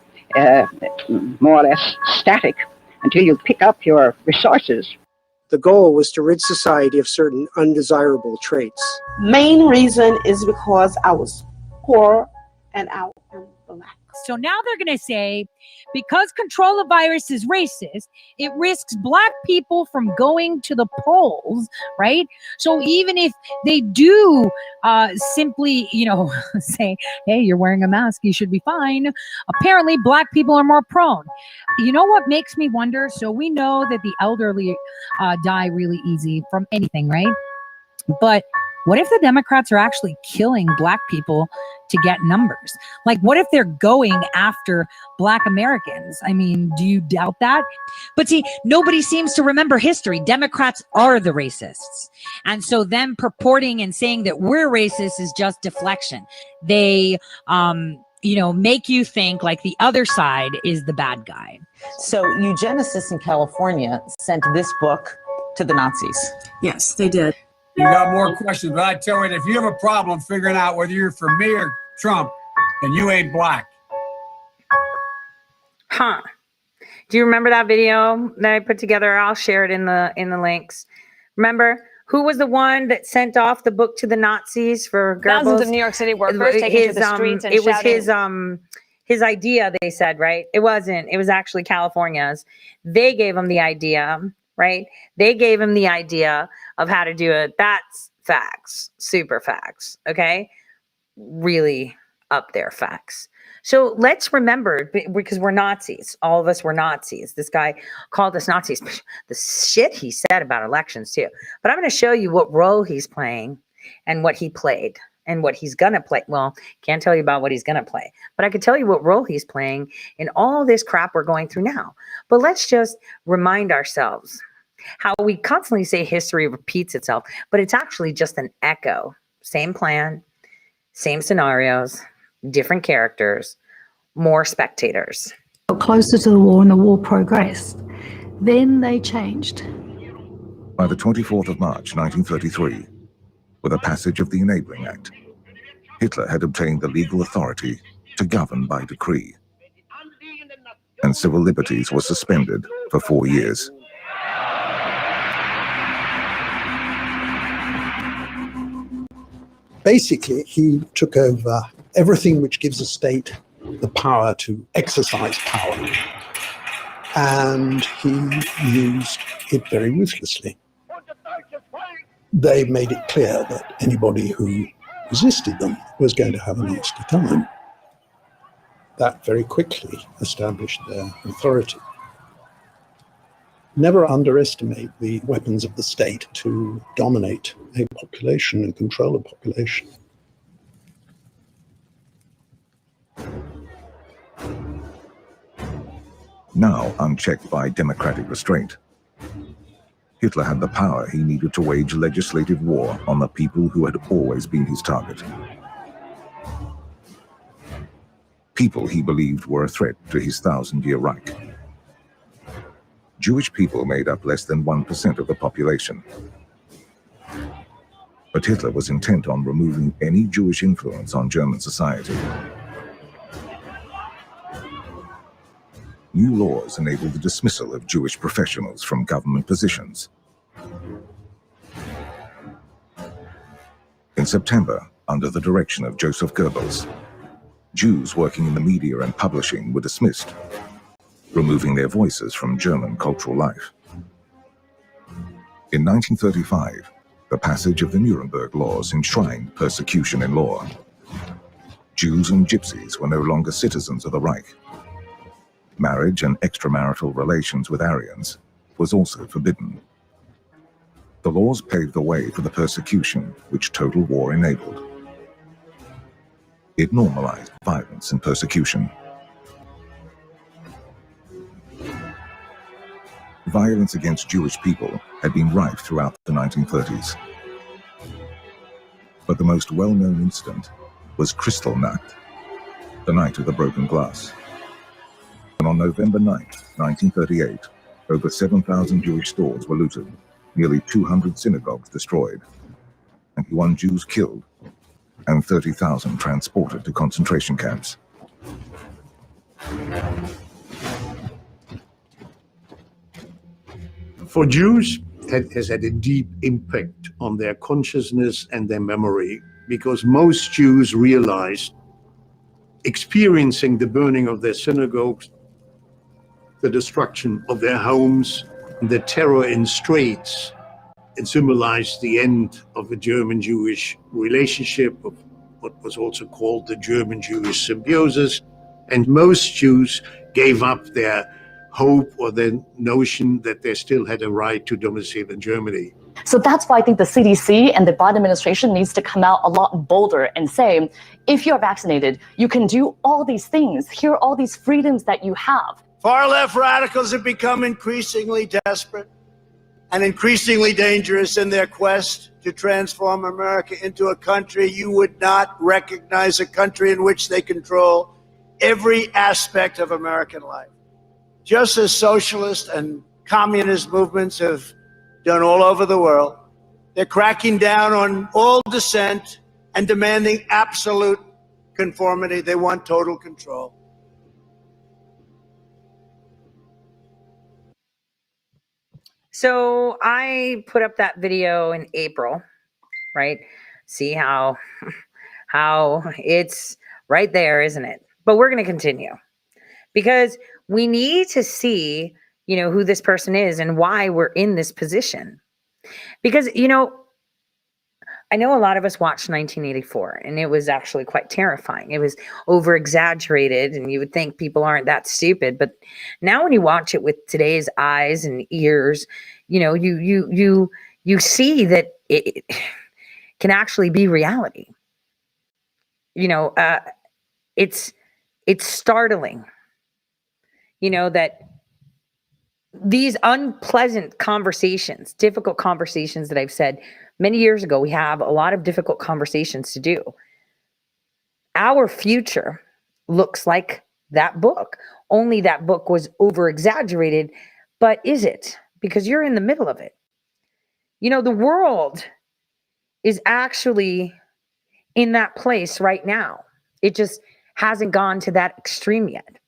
more or less static until you pick up your resources. The goal was to rid society of certain undesirable traits. Main reason is because I was poor and I am black. So now they're going to say, because control of virus is racist, it risks black people from going to the polls, right? So even if they do simply, say, hey, you're wearing a mask, you should be fine. Apparently, black people are more prone. You know what makes me wonder? So we know that the elderly die really easy from anything, right? But what if the Democrats are actually killing black people to get numbers? Like, what if they're going after black Americans? I mean, do you doubt that? But see, nobody seems to remember history. Democrats are the racists. And so them purporting and saying that we're racist is just deflection. They, make you think like the other side is the bad guy. So eugenicists in California sent this book to the Nazis. Yes, they did. You got more questions, but I tell you, if you have a problem figuring out whether you're for me or Trump, then you ain't black. Huh. Do you remember that video that I put together? I'll share it in the links. Remember who was the one that sent off the book to the Nazis for Goebbels? Thousands of New York City workers taking to the streets and shouting. It was his idea, they said, right? It wasn't. It was actually California's. They gave him the idea, right? They gave him the idea of how to do it. That's facts, super facts, okay? Really up there facts. So let's remember, because we're Nazis. All of us were Nazis. This guy called us Nazis. The shit he said about elections too. But I'm going to show you what role he's playing and what he played and what he's going to play. Well, can't tell you about what he's going to play, but I can tell you what role he's playing in all this crap we're going through now. But let's just remind ourselves how we constantly say history repeats itself, but it's actually just an echo. Same plan, same scenarios, different characters, more spectators. Closer to the war and the war progressed. Then they changed. By the 24th of March, 1933, with the passage of the Enabling Act, Hitler had obtained the legal authority to govern by decree, and civil liberties were suspended for 4 years. Basically, he took over everything which gives a state the power to exercise power, and he used it very ruthlessly. They made it clear that anybody who resisted them was going to have a nasty time. That very quickly established their authority. Never underestimate the weapons of the state to dominate a population and control a population. Now unchecked by democratic restraint, Hitler had the power he needed to wage legislative war on the people who had always been his target. People he believed were a threat to his 1,000-year Reich. Jewish people made up less than 1% of the population. But Hitler was intent on removing any Jewish influence on German society. New laws enabled the dismissal of Jewish professionals from government positions. In September, under the direction of Joseph Goebbels, Jews working in the media and publishing were dismissed, removing their voices from German cultural life. In 1935, the passage of the Nuremberg laws enshrined persecution in law. Jews and Gypsies were no longer citizens of the Reich. Marriage and extramarital relations with Aryans was also forbidden. The laws paved the way for the persecution which total war enabled. It normalized violence and persecution. Violence against Jewish people had been rife throughout the 1930s. But the most well-known incident was Kristallnacht, the night of the broken glass. And on November 9, 1938, over 7,000 Jewish stores were looted, nearly 200 synagogues destroyed, 91 Jews killed, and 30,000 transported to concentration camps. For Jews, it has had a deep impact on their consciousness and their memory, because most Jews realized, experiencing the burning of their synagogues, the destruction of their homes, the terror in streets, it symbolized the end of the German-Jewish relationship, of what was also called the German-Jewish symbiosis. And most Jews gave up their hope or their notion that they still had a right to domicile in Germany. So that's why I think the CDC and the Biden administration needs to come out a lot bolder and say, if you're vaccinated, you can do all these things. Here are all these freedoms that you have. Far-left radicals have become increasingly desperate and increasingly dangerous in their quest to transform America into a country you would not recognize, a country in which they control every aspect of American life. Just as socialist and communist movements have done all over the world, they're cracking down on all dissent and demanding absolute conformity. They want total control. So I put up that video in April, right? See how it's right there, isn't it? But we're going to continue because we need to see, who this person is and why we're in this position. Because, I know a lot of us watched 1984 and it was actually quite terrifying. It was over exaggerated and you would think people aren't that stupid. But now when you watch it with today's eyes and ears, you see that it can actually be reality. It's startling, that these unpleasant conversations, difficult conversations that I've said many years ago, we have a lot of difficult conversations to do. Our future looks like that book, only that book was over exaggerated. But is it? Because you're in the middle of it. The world is actually in that place right now. It just hasn't gone to that extreme yet.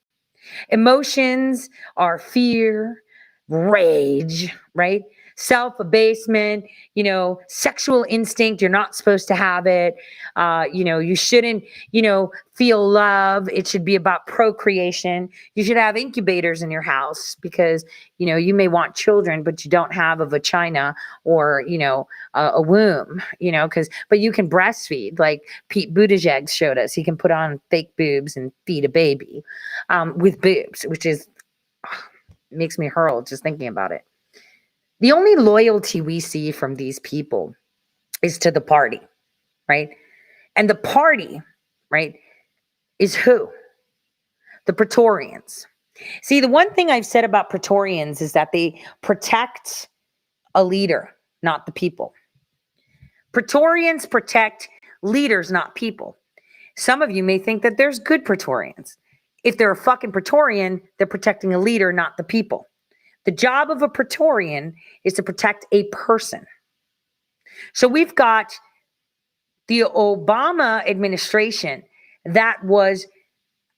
Emotions are fear, rage, right? Self-abasement, sexual instinct. You're not supposed to have it. You shouldn't, feel love. It should be about procreation. You should have incubators in your house because, you may want children, but you don't have a vagina or, a womb, but you can breastfeed like Pete Buttigieg showed us. He can put on fake boobs and feed a baby with boobs, which is makes me hurl just thinking about it. The only loyalty we see from these people is to the party, right? And the party, right, is who? The Praetorians. See, the one thing I've said about Praetorians is that they protect a leader, not the people. Praetorians protect leaders, not people. Some of you may think that there's good Praetorians. If they're a fucking Praetorian, they're protecting a leader, not the people. The job of a Praetorian is to protect a person. So we've got the Obama administration that was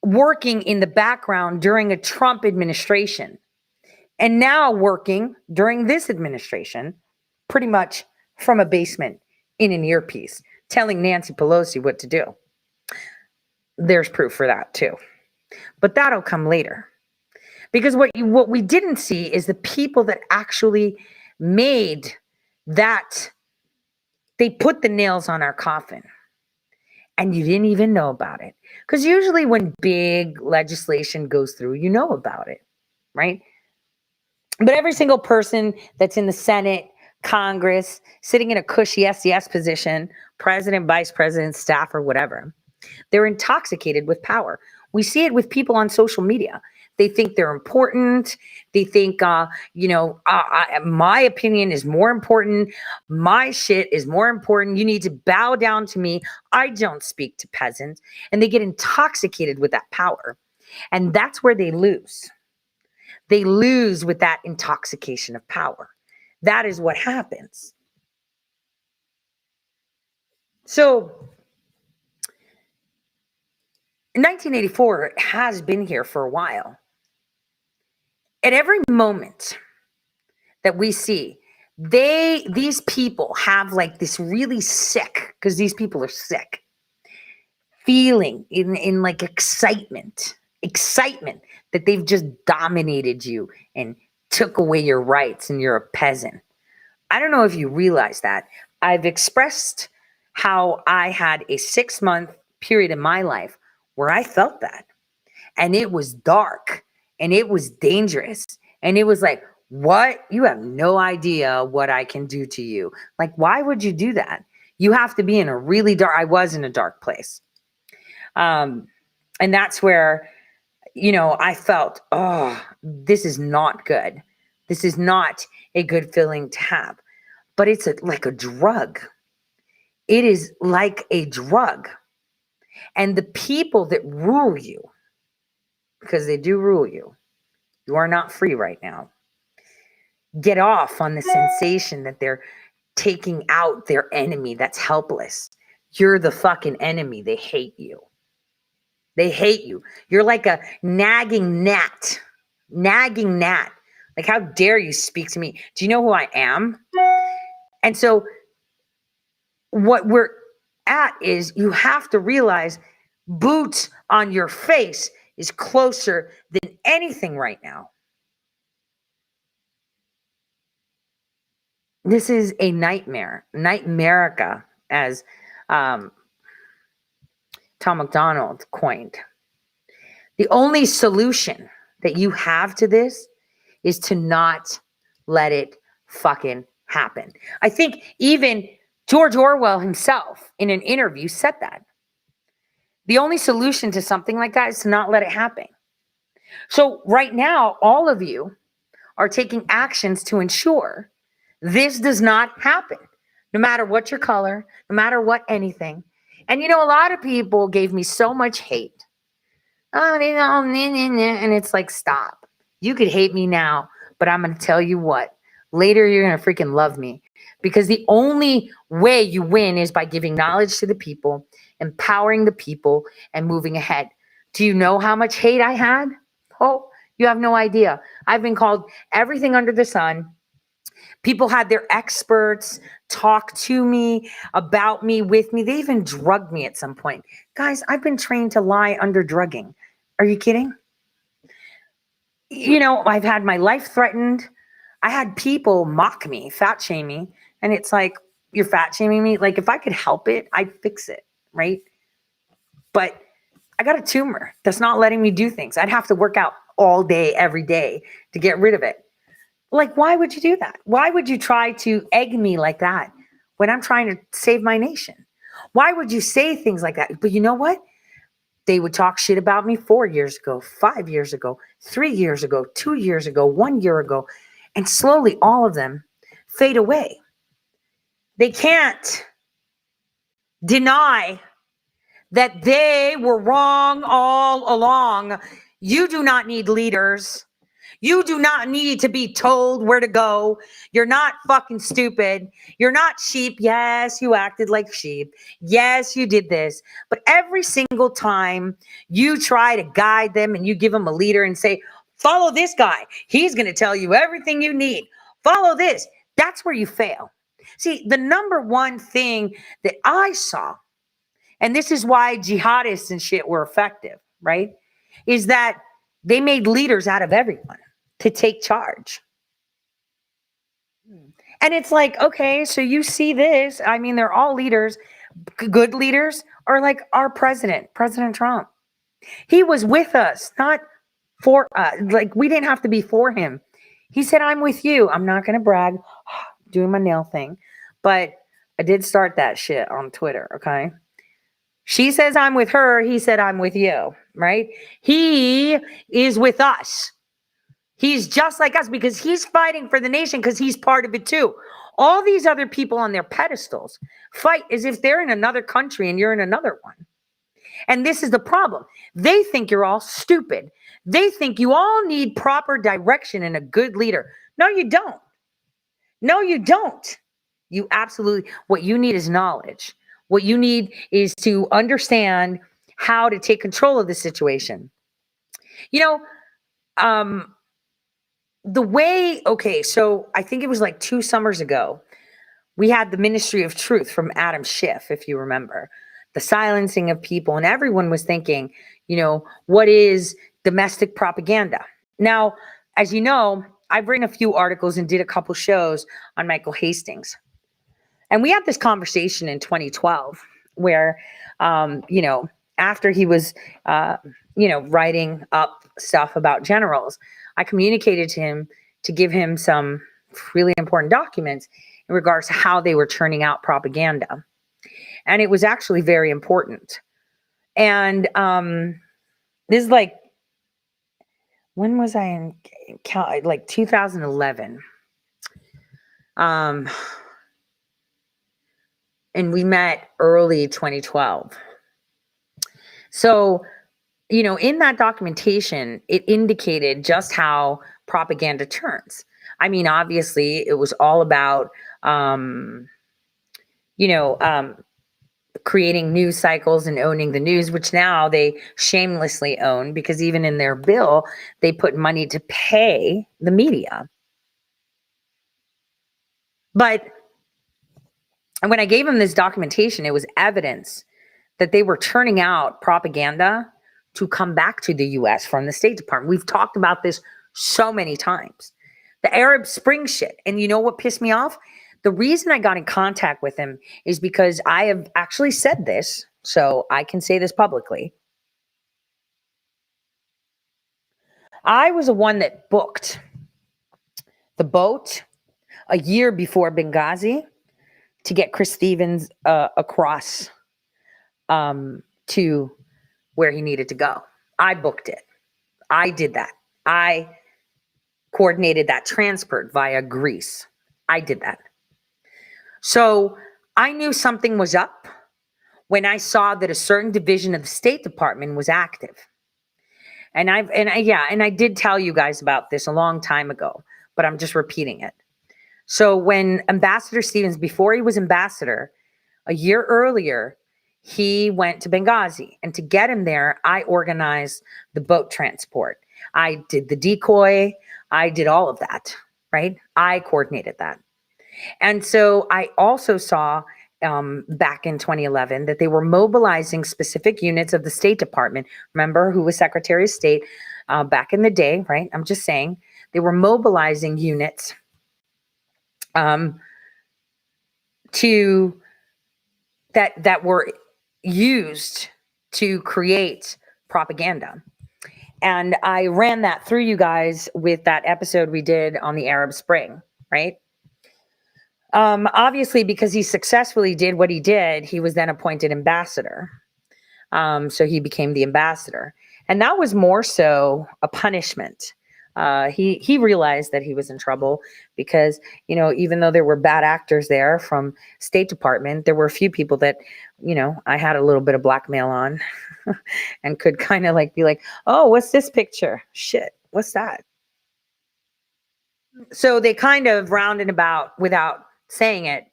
working in the background during a Trump administration, and now working during this administration, pretty much from a basement in an earpiece, telling Nancy Pelosi what to do. There's proof for that too. But that'll come later. Because what we didn't see is the people that actually made that, they put the nails on our coffin. And you didn't even know about it. Because usually when big legislation goes through, you know about it, right? But every single person that's in the Senate, Congress, sitting in a cushy SES position, president, vice president, staff, or whatever, They're intoxicated with power. We see it with people on social media. They think they're important. They think, my opinion is more important. My shit is more important. You need to bow down to me. I don't speak to peasants. And they get intoxicated with that power. And that's where they lose. They lose with that intoxication of power. That is what happens. So 1984 has been here for a while. At every moment that we see, these people have like this really sick, because these people are sick, feeling in like excitement that they've just dominated you and took away your rights and you're a peasant. I don't know if you realize that. I've expressed how I had a 6-month period in my life where I felt that. And it was dark and it was dangerous. And it was like, what? You have no idea what I can do to you. Like, why would you do that? You have to be in a really dark, I was in a dark place. And that's where, I felt, oh, this is not good. This is not a good feeling to have. But it's like a drug. It is like a drug. And the people that rule you, because they do rule you, you are not free right now, get off on the sensation that they're taking out their enemy that's helpless. You're the fucking enemy. They hate you. They hate you. You're like a nagging gnat. Nagging gnat. Like, how dare you speak to me? Do you know who I am? And so what we're at is you have to realize boots on your face is closer than anything right now. This is a nightmare. Nightmarica, as Tom MacDonald coined. The only solution that you have to this is to not let it fucking happen. I think even George Orwell himself in an interview said that. The only solution to something like that is to not let it happen. So right now, all of you are taking actions to ensure this does not happen, no matter what your color, no matter what anything. And a lot of people gave me so much hate. Oh, and it's like, stop. You could hate me now, but I'm going to tell you what. Later, you're going to freaking love me. Because the only way you win is by giving knowledge to the people, empowering the people, and moving ahead. Do you know how much hate I had? Oh, you have no idea. I've been called everything under the sun. People had their experts talk to me, about me, with me. They even drugged me at some point. Guys, I've been trained to lie under drugging. Are you kidding? I've had my life threatened. I had people mock me, fat shame me. And it's like, you're fat shaming me? Like, if I could help it, I'd fix it, right? But I got a tumor that's not letting me do things. I'd have to work out all day, every day to get rid of it. Like, why would you do that? Why would you try to egg me like that when I'm trying to save my nation? Why would you say things like that? But you know what? They would talk shit about me 4 years ago, 5 years ago, 3 years ago, 2 years ago, 1 year ago. And slowly all of them fade away. They can't deny that they were wrong all along. You do not need leaders. You do not need to be told where to go. You're not fucking stupid. You're not sheep. Yes, you acted like sheep. Yes, you did this. But every single time you try to guide them and you give them a leader and say, follow this guy. He's going to tell you everything you need. Follow this. That's where you fail. See, the number one thing that I saw, and this is why jihadists and shit were effective, right? Is that they made leaders out of everyone to take charge. And it's like, okay, so you see this. I mean, they're all leaders, good leaders, or like our president, President Trump. He was with us, not for us. Like, we didn't have to be for him. He said, I'm with you. I'm not going to brag, doing my nail thing. But I did start that shit on Twitter, okay? She says, I'm with her. He said, I'm with you, right? He is with us. He's just like us because he's fighting for the nation because he's part of it too. All these other people on their pedestals fight as if they're in another country and you're in another one. And this is the problem. They think you're all stupid. They think you all need proper direction and a good leader. No, you don't. No, you don't. You absolutely, what you need is knowledge. What you need is to understand how to take control of the situation. You know, the way, okay, so I think it was like 2 summers ago, we had the Ministry of Truth from Adam Schiff, if you remember, the silencing of people. And everyone was thinking, you know, what is domestic propaganda? Now, as you know, I've written a few articles and did a couple shows on Michael Hastings. And we had this conversation in 2012 where, you know, after he was, you know, writing up stuff about generals, I communicated to him to give him some really important documents in regards to how they were churning out propaganda. And it was actually very important. And this is like, when was I in, like 2011. And we met early 2012. So, you know, in that documentation, it indicated just how propaganda turns. I mean, obviously, it was all about, you know, creating news cycles and owning the news, which now they shamelessly own because even in their bill, they put money to pay the media. But when I gave them this documentation, it was evidence that they were churning out propaganda to come back to the US from the State Department. We've talked about this so many times. The Arab Spring shit. And you know what pissed me off? The reason I got in contact with him is because I have actually said this, so I can say this publicly. I was the one that booked the boat a year before Benghazi to get Chris Stevens across to where he needed to go. I booked it. I did that. I coordinated that transport via Greece. I did that. So I knew something was up when I saw that a certain division of the State Department was active. And I did tell you guys about this a long time ago, but I'm just repeating it. So when Ambassador Stevens, before he was ambassador, a year earlier, he went to Benghazi. And to get him there, I organized the boat transport. I did the decoy. I did all of that, right? I coordinated that. And so I also saw back in 2011 that they were mobilizing specific units of the State Department. Remember who was Secretary of State back in the day, right? I'm just saying they were mobilizing units to that were used to create propaganda. And I ran that through you guys with that episode we did on the Arab Spring, right? Obviously, because he successfully did what he did, he was then appointed ambassador. So he became the ambassador. And that was more so a punishment. He realized that he was in trouble because, you know, even though there were bad actors there from State Department, there were a few people that, you know, I had a little bit of blackmail on and could kind of like be like, oh, what's this picture? Shit, what's that? So they kind of rounded about without saying it,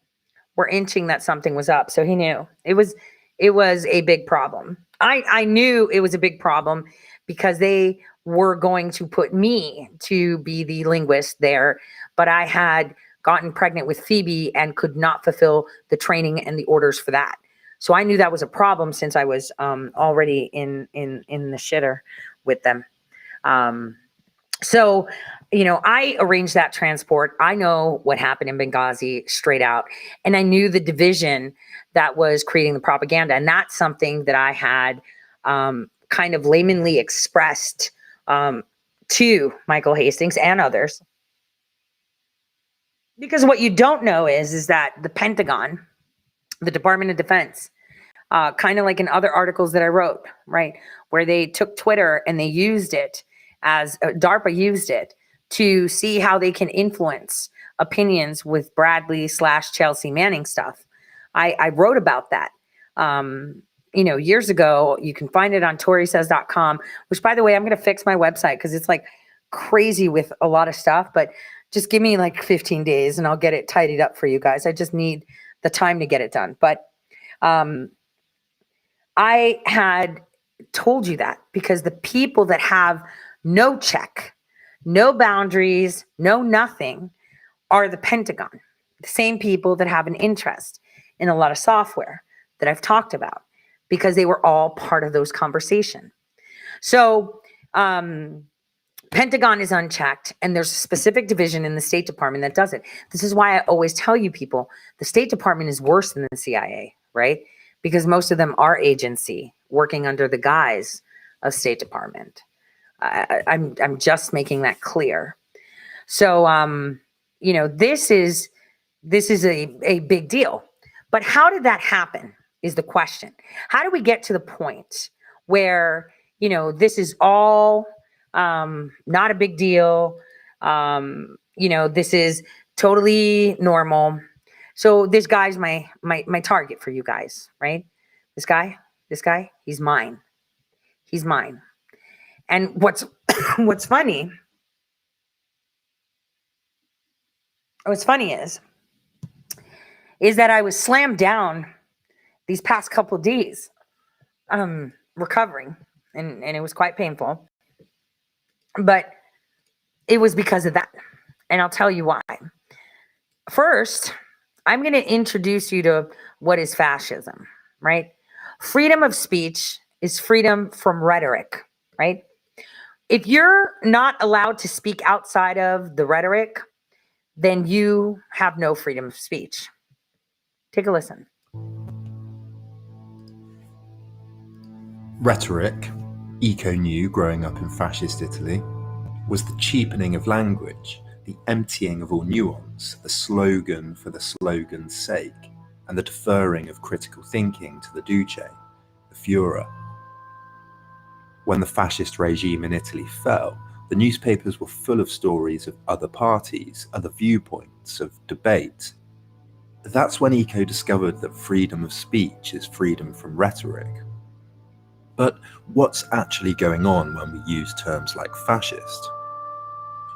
were inching that something was up. So he knew it was a big problem. I knew it was a big problem because they were going to put me to be the linguist there, but I had gotten pregnant with Phoebe and could not fulfill the training and the orders for that. So I knew that was a problem since I was already in the shitter with them. So, you know, I arranged that transport. I know what happened in Benghazi straight out. And I knew the division that was creating the propaganda. And that's something that I had kind of laymanly expressed to Michael Hastings and others. Because what you don't know is that the Pentagon, the Department of Defense, kind of like in other articles that I wrote, right? Where they took Twitter and they used it as DARPA used it to see how they can influence opinions with Bradley / Chelsea Manning stuff. I wrote about that. Years ago. You can find it on ToriSays.com, which, by the way, I'm going to fix my website because it's like crazy with a lot of stuff, but just give me like 15 days and I'll get it tidied up for you guys. I just need the time to get it done. But I had told you that because the people that have no check, no boundaries, no nothing are the Pentagon, the same people that have an interest in a lot of software that I've talked about because they were all part of those conversations. So Pentagon is unchecked, and there's a specific division in the State Department that does it. This is why I always tell you people, the State Department is worse than the CIA, right? Because most of them are agency working under the guise of State Department. I'm just making that clear. So, this is a big deal. But how did that happen is the question. How do we get to the point where, this is all not a big deal? This is totally normal. So this guy's my target for you guys, right? This guy, he's mine. He's mine. And what's funny is that I was slammed down these past couple of days, recovering, and it was quite painful. But it was because of that. And I'll tell you why. First, I'm going to introduce you to what is fascism, right? Freedom of speech is freedom from rhetoric, right? If you're not allowed to speak outside of the rhetoric, then you have no freedom of speech. Take a listen. Rhetoric, Eco knew growing up in fascist Italy, was the cheapening of language, the emptying of all nuance, the slogan for the slogan's sake, and the deferring of critical thinking to the Duce, the Führer. When the fascist regime in Italy fell, the newspapers were full of stories of other parties, other viewpoints, of debate. That's when Eco discovered that freedom of speech is freedom from rhetoric. But what's actually going on when we use terms like fascist?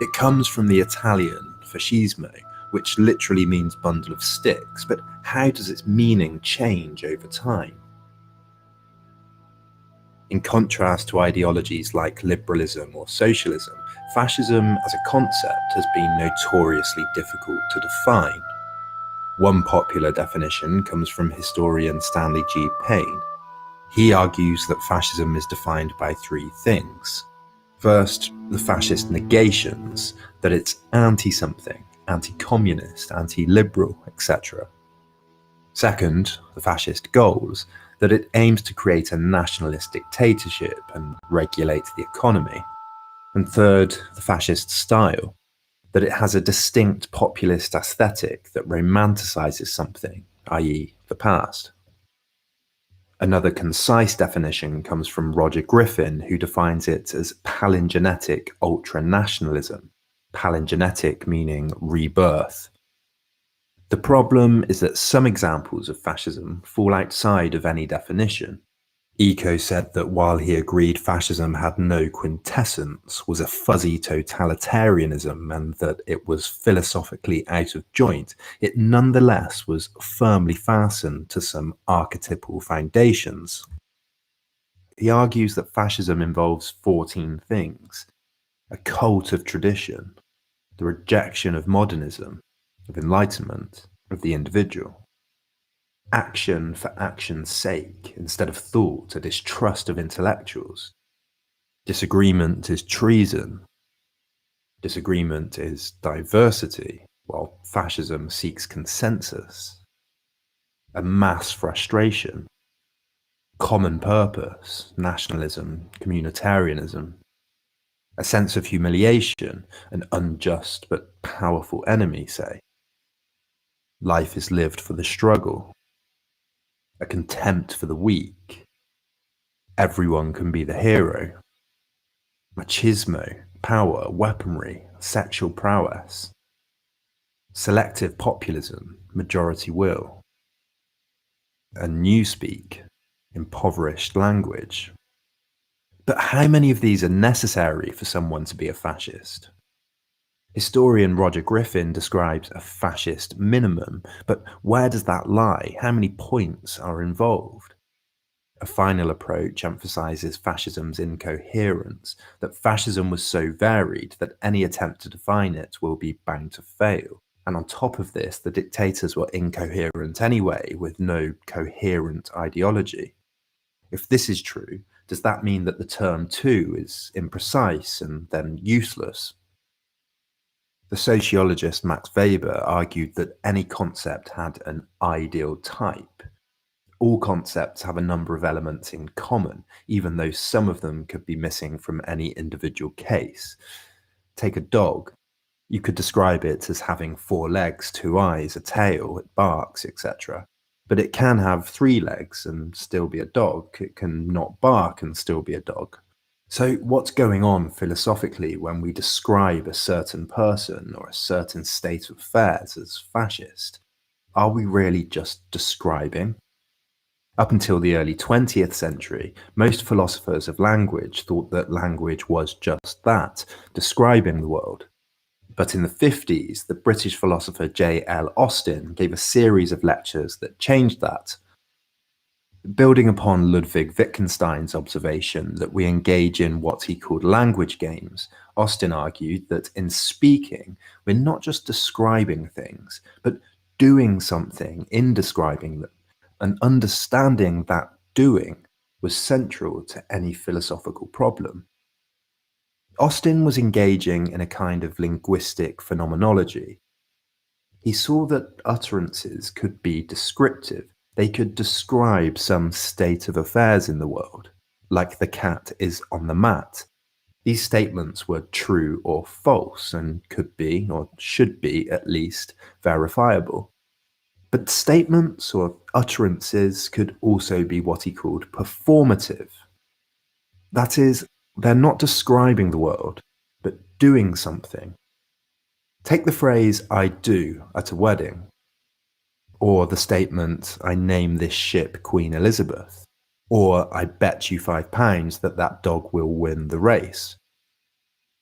It comes from the Italian fascismo, which literally means bundle of sticks, but how does its meaning change over time? In contrast to ideologies like liberalism or socialism, fascism as a concept has been notoriously difficult to define. One popular definition comes from historian Stanley G. Payne. He argues that fascism is defined by three things. First, the fascist negations, that it's anti-something, anti-communist, anti-liberal, etc. Second, the fascist goals, that it aims to create a nationalist dictatorship and regulate the economy. And third, the fascist style, that it has a distinct populist aesthetic that romanticizes something, i.e. the past. Another concise definition comes from Roger Griffin, who defines it as palingenetic ultranationalism, palingenetic meaning rebirth. The problem is that some examples of fascism fall outside of any definition. Eco said that while he agreed fascism had no quintessence, was a fuzzy totalitarianism, and that it was philosophically out of joint, it nonetheless was firmly fastened to some archetypal foundations. He argues that fascism involves 14 things: a cult of tradition, the rejection of modernism, of enlightenment, of the individual. Action for action's sake instead of thought, a distrust of intellectuals. Disagreement is treason. Disagreement is diversity, while fascism seeks consensus. A mass frustration. Common purpose, nationalism, communitarianism. A sense of humiliation, an unjust but powerful enemy, say. Life is lived for the struggle. a contempt for the weak. Everyone can be the hero. Machismo, power, weaponry, sexual prowess. Selective populism, majority will. And newspeak, impoverished language. But how many of these are necessary for someone to be a fascist? Historian Roger Griffin describes a fascist minimum, but where does that lie? How many points are involved? A final approach emphasizes fascism's incoherence, that fascism was so varied that any attempt to define it will be bound to fail. And on top of this, the dictators were incoherent anyway, with no coherent ideology. If this is true, does that mean that the term too is imprecise and then useless? The sociologist Max Weber argued that any concept had an ideal type. All concepts have a number of elements in common, even though some of them could be missing from any individual case. Take a dog. You could describe it as having 4 legs, 2 eyes, a tail, it barks, etc. But it can have 3 legs and still be a dog. It can not bark and still be a dog. So what's going on philosophically when we describe a certain person or a certain state of affairs as fascist? Are we really just describing? Up until the early 20th century, most philosophers of language thought that language was just that, describing the world. But in the 50s, the British philosopher J.L. Austin gave a series of lectures that changed that. Building upon Ludwig Wittgenstein's observation that we engage in what he called language games, Austin argued that in speaking, we're not just describing things, but doing something in describing them, and understanding that doing was central to any philosophical problem. Austin was engaging in a kind of linguistic phenomenology. He saw that utterances could be descriptive. They could describe some state of affairs in the world, like the cat is on the mat. These statements were true or false and could be, or should be at least, verifiable. But statements or utterances could also be what he called performative. That is, they're not describing the world, but doing something. Take the phrase, I do, at a wedding. Or the statement, I name this ship Queen Elizabeth. Or I bet you £5 that that dog will win the race.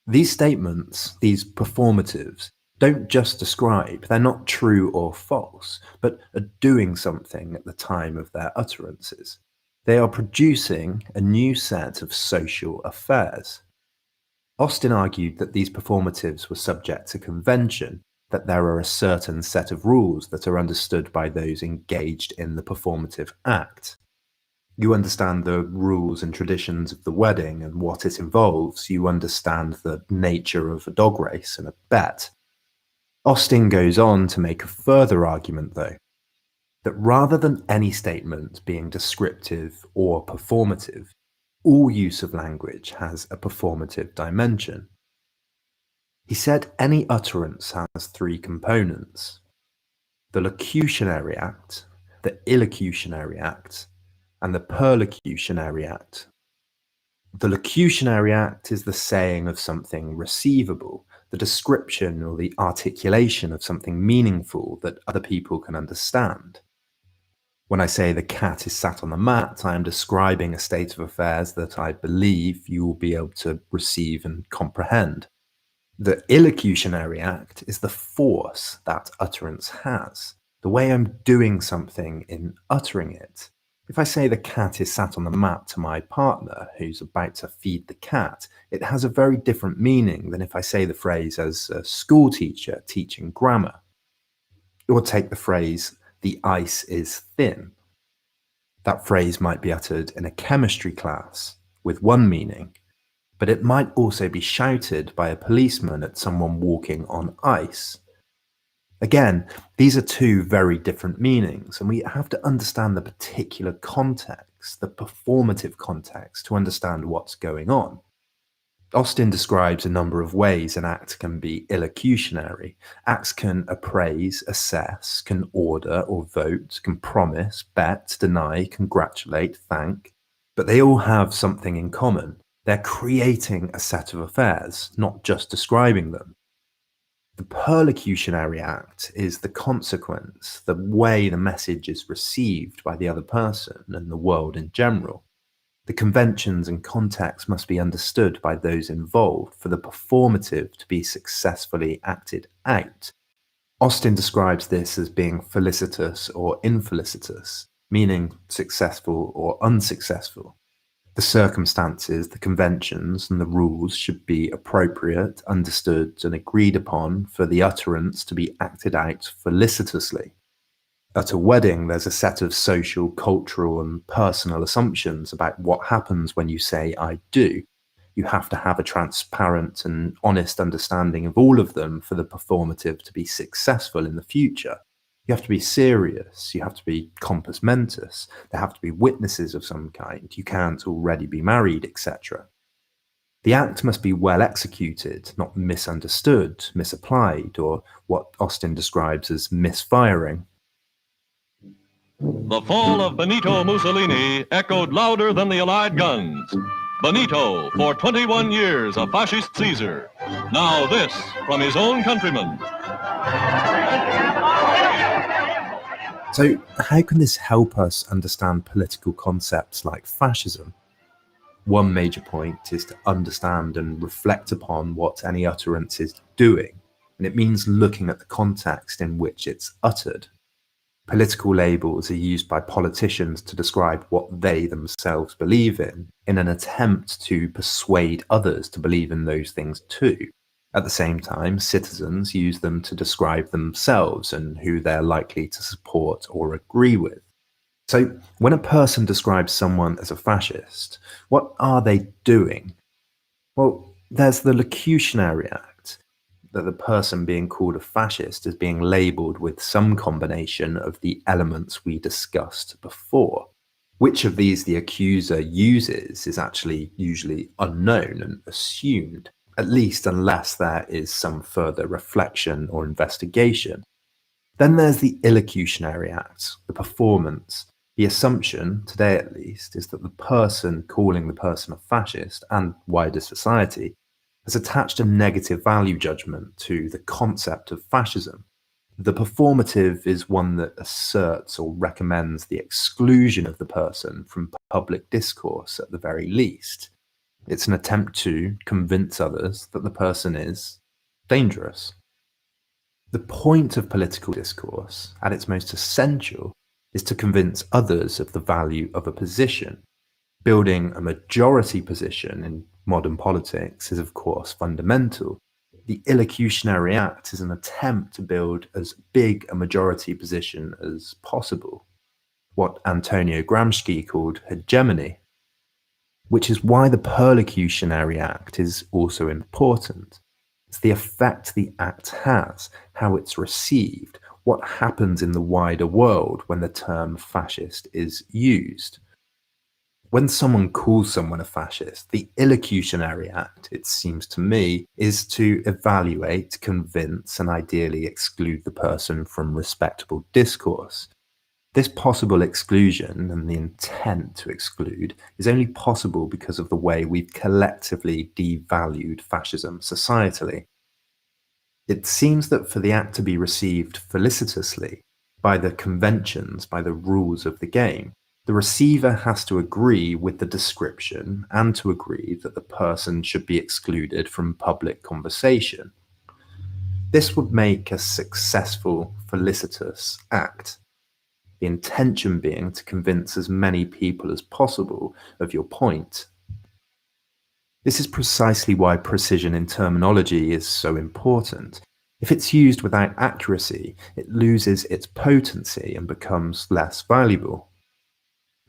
These statements, these performatives, don't just describe, they're not true or false, but are doing something at the time of their utterances. They are producing a new set of social affairs. Austin argued that these performatives were subject to convention, that there are a certain set of rules that are understood by those engaged in the performative act. You understand the rules and traditions of the wedding and what it involves. You understand the nature of a dog race and a bet. Austin goes on to make a further argument, though, that rather than any statement being descriptive or performative, all use of language has a performative dimension. He said any utterance has 3 components: the locutionary act, the illocutionary act, and the perlocutionary act. The locutionary act is the saying of something receivable, the description or the articulation of something meaningful that other people can understand. When I say the cat is sat on the mat, I am describing a state of affairs that I believe you will be able to receive and comprehend. The illocutionary act is the force that utterance has, the way I'm doing something in uttering it. If I say the cat is sat on the mat to my partner who's about to feed the cat, it has a very different meaning than if I say the phrase as a school teacher teaching grammar. Or take the phrase, the ice is thin. That phrase might be uttered in a chemistry class with one meaning, but it might also be shouted by a policeman at someone walking on ice. Again, these are 2 very different meanings, and we have to understand the particular context, the performative context, to understand what's going on. Austin describes a number of ways an act can be illocutionary. Acts can appraise, assess, can order or vote, can promise, bet, deny, congratulate, thank. But they all have something in common. They're creating a set of affairs, not just describing them. The perlocutionary act is the consequence, the way the message is received by the other person and the world in general. The conventions and context must be understood by those involved for the performative to be successfully acted out. Austin describes this as being felicitous or infelicitous, meaning successful or unsuccessful. The circumstances, the conventions, and the rules should be appropriate, understood, and agreed upon for the utterance to be acted out felicitously. At a wedding, there's a set of social, cultural, and personal assumptions about what happens when you say, I do. You have to have a transparent and honest understanding of all of them for the performative to be successful in the future. You have to be serious, you have to be compos mentis, there have to be witnesses of some kind, you can't already be married, etc. The act must be well executed, not misunderstood, misapplied, or what Austin describes as misfiring. The fall of Benito Mussolini echoed louder than the Allied guns. Benito, for 21 years a fascist Caesar. Now this from his own countrymen. So how can this help us understand political concepts like fascism? One major point is to understand and reflect upon what any utterance is doing, and it means looking at the context in which it's uttered. Political labels are used by politicians to describe what they themselves believe in an attempt to persuade others to believe in those things too. At the same time, citizens use them to describe themselves and who they're likely to support or agree with. So when a person describes someone as a fascist, what are they doing? Well, there's the locutionary act, that the person being called a fascist is being labelled with some combination of the elements we discussed before. Which of these the accuser uses is actually usually unknown and assumed, at least unless there is some further reflection or investigation. Then there's the illocutionary act, the performance. The assumption, today at least, is that the person calling the person a fascist, and wider society, has attached a negative value judgment to the concept of fascism. The performative is one that asserts or recommends the exclusion of the person from public discourse at the very least. It's an attempt to convince others that the person is dangerous. The point of political discourse, at its most essential, is to convince others of the value of a position. Building a majority position in modern politics is, of course, fundamental. The illocutionary act is an attempt to build as big a majority position as possible, what Antonio Gramsci called hegemony, which is why the perlocutionary act is also important. It's the effect the act has, how it's received, what happens in the wider world when the term fascist is used. When someone calls someone a fascist, the illocutionary act, it seems to me, is to evaluate, convince, and ideally exclude the person from respectable discourse. This possible exclusion and the intent to exclude is only possible because of the way we've collectively devalued fascism societally. It seems that for the act to be received felicitously by the conventions, by the rules of the game, the receiver has to agree with the description and to agree that the person should be excluded from public conversation. This would make a successful felicitous act. The intention being to convince as many people as possible of your point. This is precisely why precision in terminology is so important. If it's used without accuracy, it loses its potency and becomes less valuable.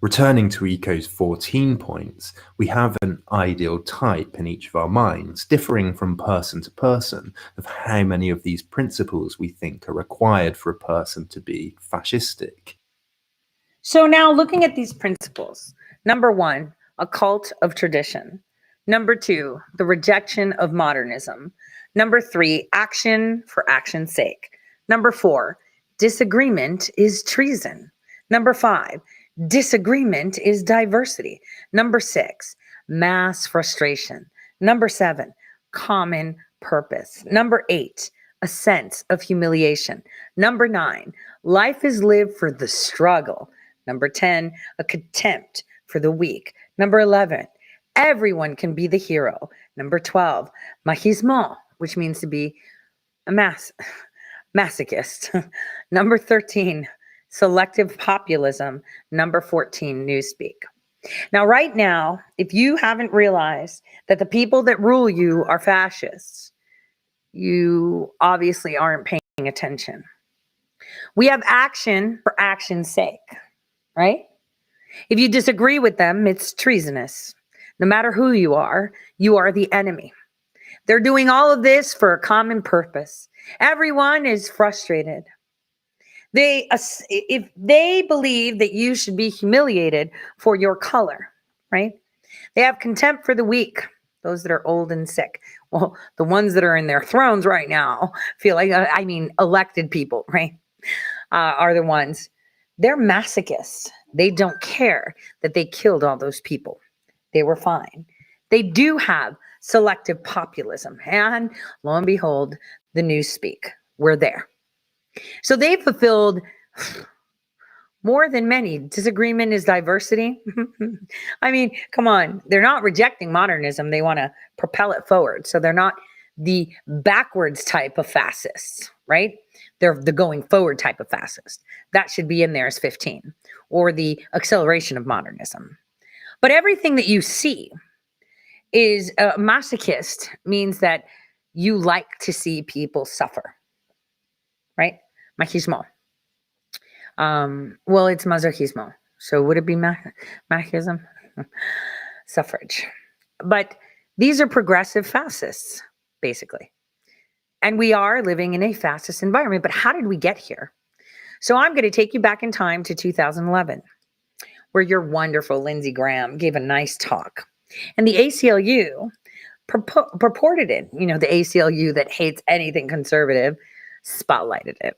Returning to Eco's 14 points, we have an ideal type in each of our minds, differing from person to person, of how many of these principles we think are required for a person to be fascistic. So now looking at these principles, number one, a cult of tradition. Number 2, the rejection of modernism. Number 3, action for action's sake. Number 4, disagreement is treason. Number 5, disagreement is diversity. Number 6, mass frustration. Number 7, common purpose. Number 8, a sense of humiliation. Number 9, life is lived for the struggle. Number 10, a contempt for the weak. Number 11, everyone can be the hero. Number 12, machismo, which means to be a masochist. Number 13, selective populism. Number 14, newspeak. Now, right now, if you haven't realized that the people that rule you are fascists, you obviously aren't paying attention. We have action for action's sake, right? If you disagree with them, it's treasonous. No matter who you are the enemy. They're doing all of this for a common purpose. Everyone is frustrated. If they believe that you should be humiliated for your color, right? They have contempt for the weak, those that are old and sick. Well, the ones that are in their thrones right now feel like, elected people, right? Are the ones. They're masochists. They don't care that they killed all those people. They were fine. They do have selective populism. And lo and behold, the newspeak. We're there. So they fulfilled more than many. Disagreement is diversity. Come on. They're not rejecting modernism. They want to propel it forward. So they're not the backwards type of fascists, right? They're the going forward type of fascist. That should be in there as 15, or the acceleration of modernism. But everything that you see is masochist, means that you like to see people suffer, right? Machismo. Well, it's masochismo. So would it be machism? Suffrage. But these are progressive fascists, basically. And we are living in a fascist environment. But how did we get here? So I'm going to take you back in time to 2011, where your wonderful Lindsey Graham gave a nice talk. And the ACLU purported it. The ACLU that hates anything conservative spotlighted it.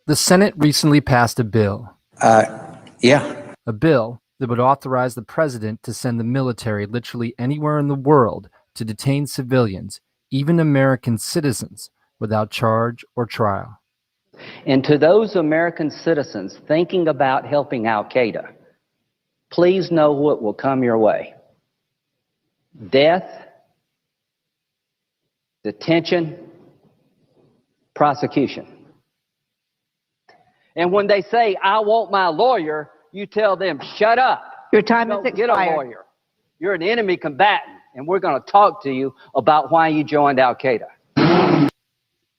The Senate recently passed a bill. A bill that would authorize the president to send the military literally anywhere in the world to detain civilians, even American citizens, without charge or trial. And to those American citizens thinking about helping Al-Qaeda, please know what will come your way. Death, detention, prosecution. And when they say, I want my lawyer, you tell them, shut up. Your time is Don't get a expired. lawyer. You're an enemy combatant, and we're going to talk to you about why you joined Al-Qaeda.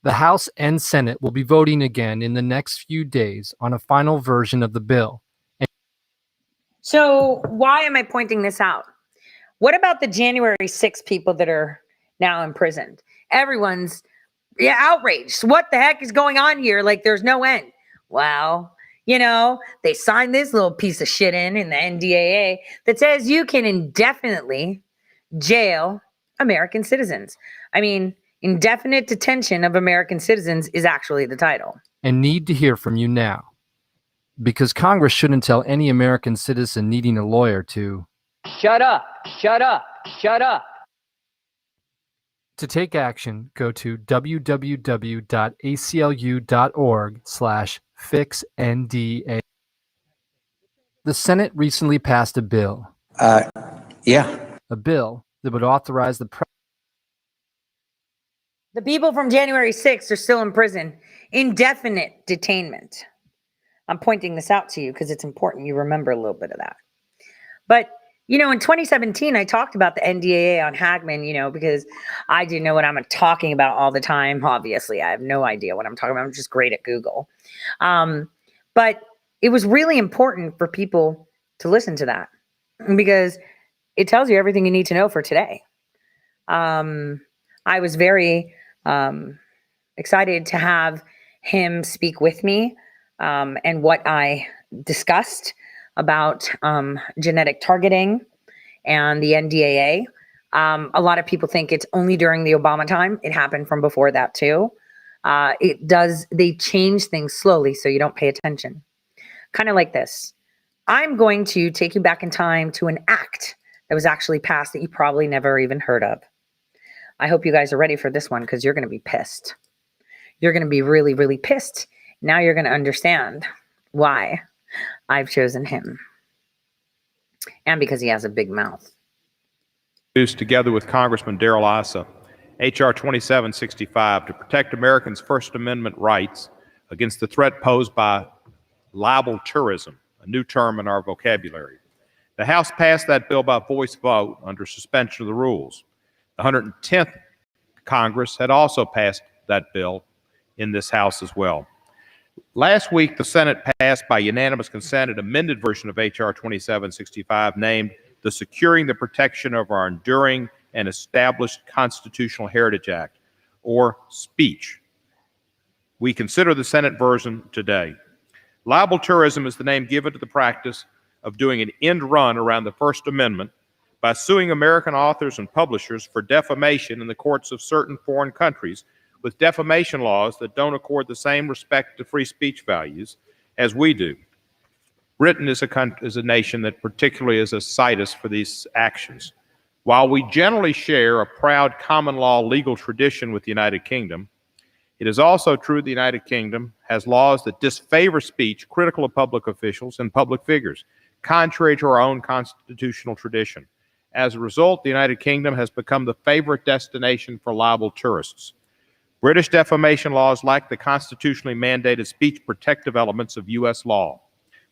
The House and Senate will be voting again in the next few days on a final version of the bill. So why am I pointing this out? What about the January 6 people that are now imprisoned? Everyone's outraged. What the heck is going on here? Like, there's no end. Well, they signed this little piece of shit in the NDAA that says you can indefinitely jail American citizens. Indefinite detention of American citizens is actually the title. And need to hear from you now. Because Congress shouldn't tell any American citizen needing a lawyer to shut up, shut up, shut up. To take action, go to www.aclu.org/fixnda. The Senate recently passed a bill. A bill that would authorize the The people from January 6th are still in prison. Indefinite detainment. I'm pointing this out to you because it's important you remember a little bit of that. But, in 2017, I talked about the NDAA on Hagman, because I do know what I'm talking about all the time. Obviously, I have no idea what I'm talking about. I'm just great at Google. But it was really important for people to listen to that because it tells you everything you need to know for today. I was very excited to have him speak with me and what I discussed about genetic targeting and the NDAA. A lot of people think it's only during the Obama time. It happened from before that too. They change things slowly so you don't pay attention. Kind of like this. I'm going to take you back in time to an act that was actually passed that you probably never even heard of. I hope you guys are ready for this one because you're going to be pissed. You're going to be really, really pissed. Now you're going to understand why I've chosen him. And because he has a big mouth. Together with Congressman Darrell Issa, H.R. 2765 to protect Americans' First Amendment rights against the threat posed by libel tourism, a new term in our vocabulary. The House passed that bill by voice vote under suspension of the rules. The 110th Congress had also passed that bill in this House as well. Last week, the Senate passed by unanimous consent an amended version of H.R. 2765 named the Securing the Protection of Our Enduring and Established Constitutional Heritage Act, or SPEECH. We consider the Senate version today. Libel tourism is the name given to the practice of doing an end run around the First Amendment by suing American authors and publishers for defamation in the courts of certain foreign countries with defamation laws that don't accord the same respect to free speech values as we do. Britain is a nation that particularly is a situs for these actions. While we generally share a proud common law legal tradition with the United Kingdom, it is also true the United Kingdom has laws that disfavor speech critical of public officials and public figures, contrary to our own constitutional tradition. As a result, the United Kingdom has become the favorite destination for libel tourists. British defamation laws lack the constitutionally mandated speech protective elements of U.S. law.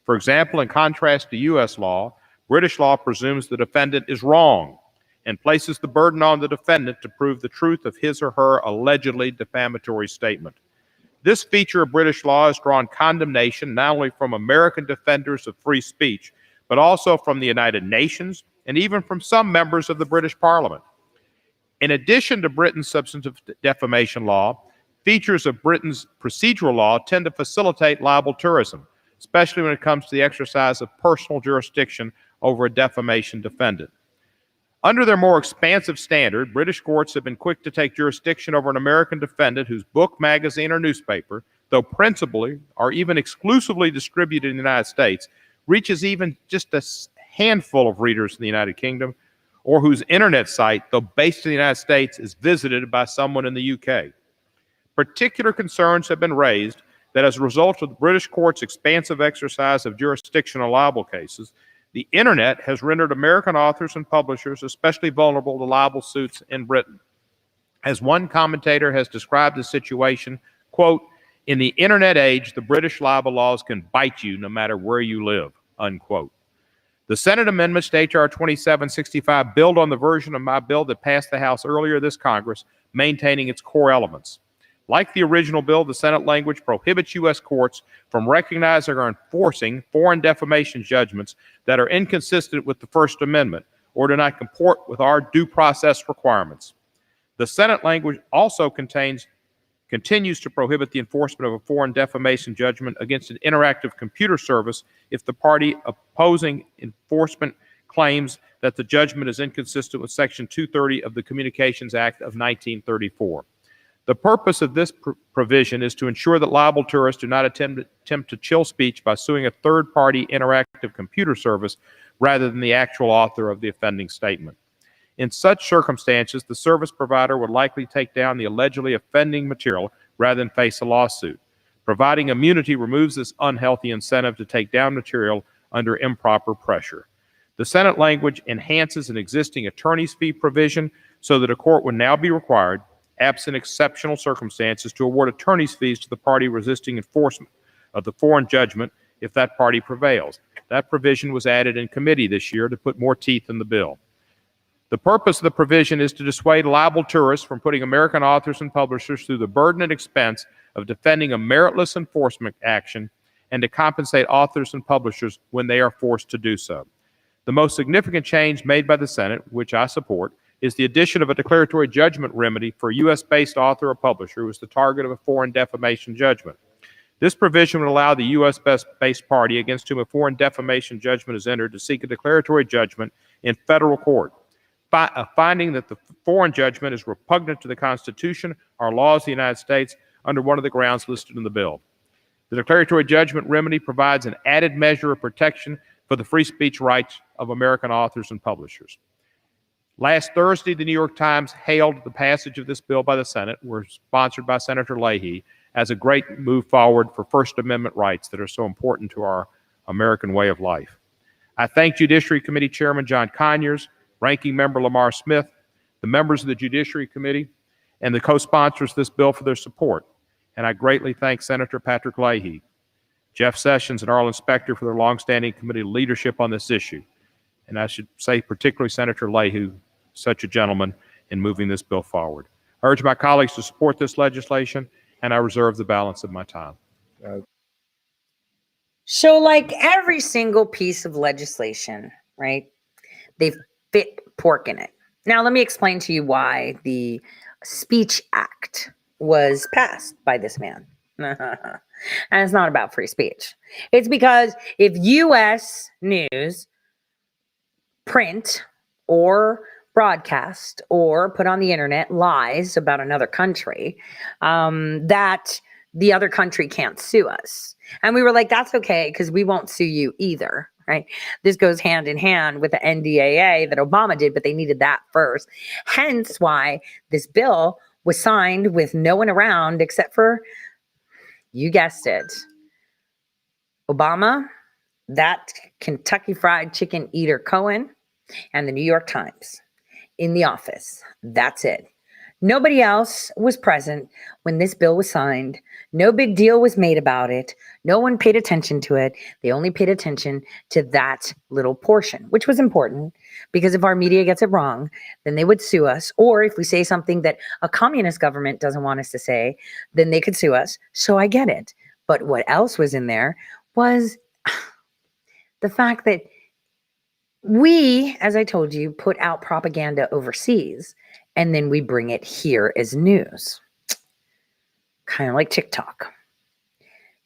For example, in contrast to U.S. law, British law presumes the defendant is wrong and places the burden on the defendant to prove the truth of his or her allegedly defamatory statement. This feature of British law has drawn condemnation not only from American defenders of free speech, but also from the United Nations and even from some members of the British Parliament. In addition to Britain's substantive defamation law, features of Britain's procedural law tend to facilitate libel tourism, especially when it comes to the exercise of personal jurisdiction over a defamation defendant. Under their more expansive standard, British courts have been quick to take jurisdiction over an American defendant whose book, magazine, or newspaper, though principally or even exclusively distributed in the United States, reaches even just a handful of readers in the United Kingdom, or whose internet site, though based in the United States, is visited by someone in the UK. Particular concerns have been raised that as a result of the British court's expansive exercise of jurisdictional libel cases, the internet has rendered American authors and publishers especially vulnerable to libel suits in Britain. As one commentator has described the situation, quote, "In the internet age, the British libel laws can bite you no matter where you live," unquote. The Senate amendments to H.R. 2765 build on the version of my bill that passed the House earlier this Congress, maintaining its core elements. Like the original bill, the Senate language prohibits U.S. courts from recognizing or enforcing foreign defamation judgments that are inconsistent with the First Amendment or do not comport with our due process requirements. The Senate language also continues to prohibit the enforcement of a foreign defamation judgment against an interactive computer service if the party opposing enforcement claims that the judgment is inconsistent with Section 230 of the Communications Act of 1934. The purpose of this provision is to ensure that libel tourists do not attempt to chill speech by suing a third-party interactive computer service rather than the actual author of the offending statement. In such circumstances, the service provider would likely take down the allegedly offending material rather than face a lawsuit. Providing immunity removes this unhealthy incentive to take down material under improper pressure. The Senate language enhances an existing attorney's fee provision so that a court would now be required, absent exceptional circumstances, to award attorney's fees to the party resisting enforcement of the foreign judgment if that party prevails. That provision was added in committee this year to put more teeth in the bill. The purpose of the provision is to dissuade libel tourists from putting American authors and publishers through the burden and expense of defending a meritless enforcement action and to compensate authors and publishers when they are forced to do so. The most significant change made by the Senate, which I support, is the addition of a declaratory judgment remedy for a U.S.-based author or publisher who is the target of a foreign defamation judgment. This provision would allow the U.S.-based party against whom a foreign defamation judgment is entered to seek a declaratory judgment in federal court, finding that the foreign judgment is repugnant to the Constitution or laws of the United States under one of the grounds listed in the bill. The declaratory judgment remedy provides an added measure of protection for the free speech rights of American authors and publishers. Last Thursday, the New York Times hailed the passage of this bill by the Senate, sponsored by Senator Leahy, as a great move forward for First Amendment rights that are so important to our American way of life. I thank Judiciary Committee Chairman John Conyers, Ranking Member Lamar Smith, the members of the Judiciary Committee, and the co-sponsors of this bill for their support. And I greatly thank Senator Patrick Leahy, Jeff Sessions, and Arlen Specter for their longstanding committee leadership on this issue. And I should say particularly Senator Leahy, such a gentleman, in moving this bill forward. I urge my colleagues to support this legislation, and I reserve the balance of my time. So like every single piece of legislation, right, they fit pork in it. Now, let me explain to you why the Speech Act was passed by this man. And it's not about free speech. It's because if U.S. news, print, or broadcast, or put on the internet lies about another country, that the other country can't sue us. And we were like, that's okay, because we won't sue you either, right? This goes hand in hand with the NDAA that Obama did, but they needed that first. Hence why this bill was signed with no one around except for, you guessed it, Obama, that Kentucky Fried Chicken eater Cohen, and the New York Times in the office. That's it. Nobody else was present when this bill was signed. No big deal was made about it. No one paid attention to it. They only paid attention to that little portion, which was important because if our media gets it wrong, then they would sue us. Or if we say something that a communist government doesn't want us to say, then they could sue us. So I get it. But what else was in there was the fact that we, as I told you, put out propaganda overseas and then we bring it here as news. Kind of like TikTok.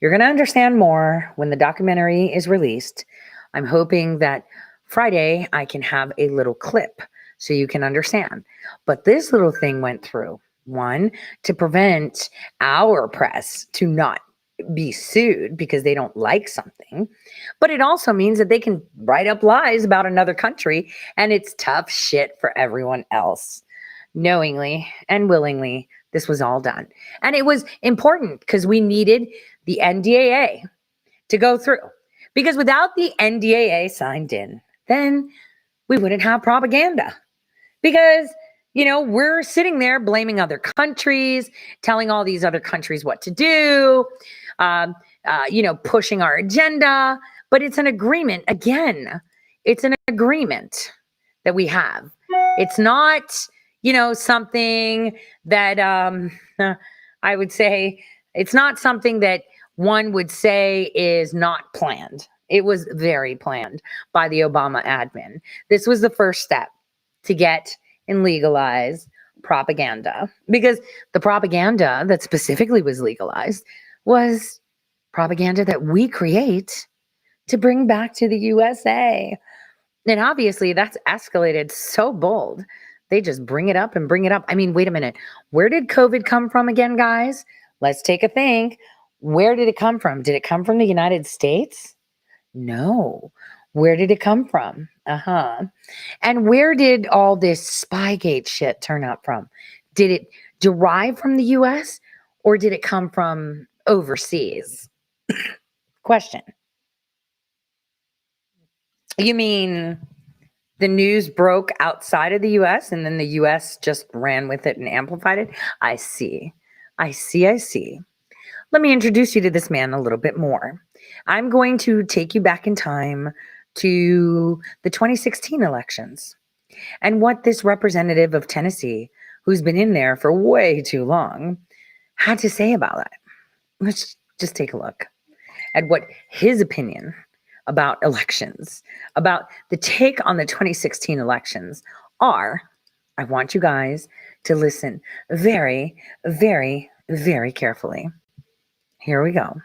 You're going to understand more when the documentary is released. I'm hoping that Friday I can have a little clip so you can understand. But this little thing went through. One, to prevent our press to not be sued because they don't like something. But it also means that they can write up lies about another country and it's tough shit for everyone else. Knowingly and willingly, this was all done. And it was important because we needed the NDAA to go through. Because without the NDAA signed in, then we wouldn't have propaganda. Because, you know, we're sitting there blaming other countries, telling all these other countries what to do, you know, pushing our agenda. But it's an agreement. Again, it's an agreement that we have. It's not, you know, something that I would say, it's not something that one would say is not planned. It was very planned by the Obama admin. This was the first step to get and legalize propaganda, because the propaganda that specifically was legalized was propaganda that we create to bring back to the USA. And obviously that's escalated so bold. They just bring it up and bring it up. I mean, wait a minute. Where did COVID come from again, guys? Let's take a think. Where did it come from? Did it come from the United States? No. Where did it come from? And where did all this Spygate shit turn up from? Did it derive from the US or did it come from overseas? Question. You mean the news broke outside of the US and then the US just ran with it and amplified it? I see. Let me introduce you to this man a little bit more. I'm going to take you back in time to the 2016 elections and what this representative of Tennessee, who's been in there for way too long, had to say about that. Let's just take a look at what his opinion about elections, about the take on the 2016 elections are. I want you guys to listen very, very, very carefully. Here we go.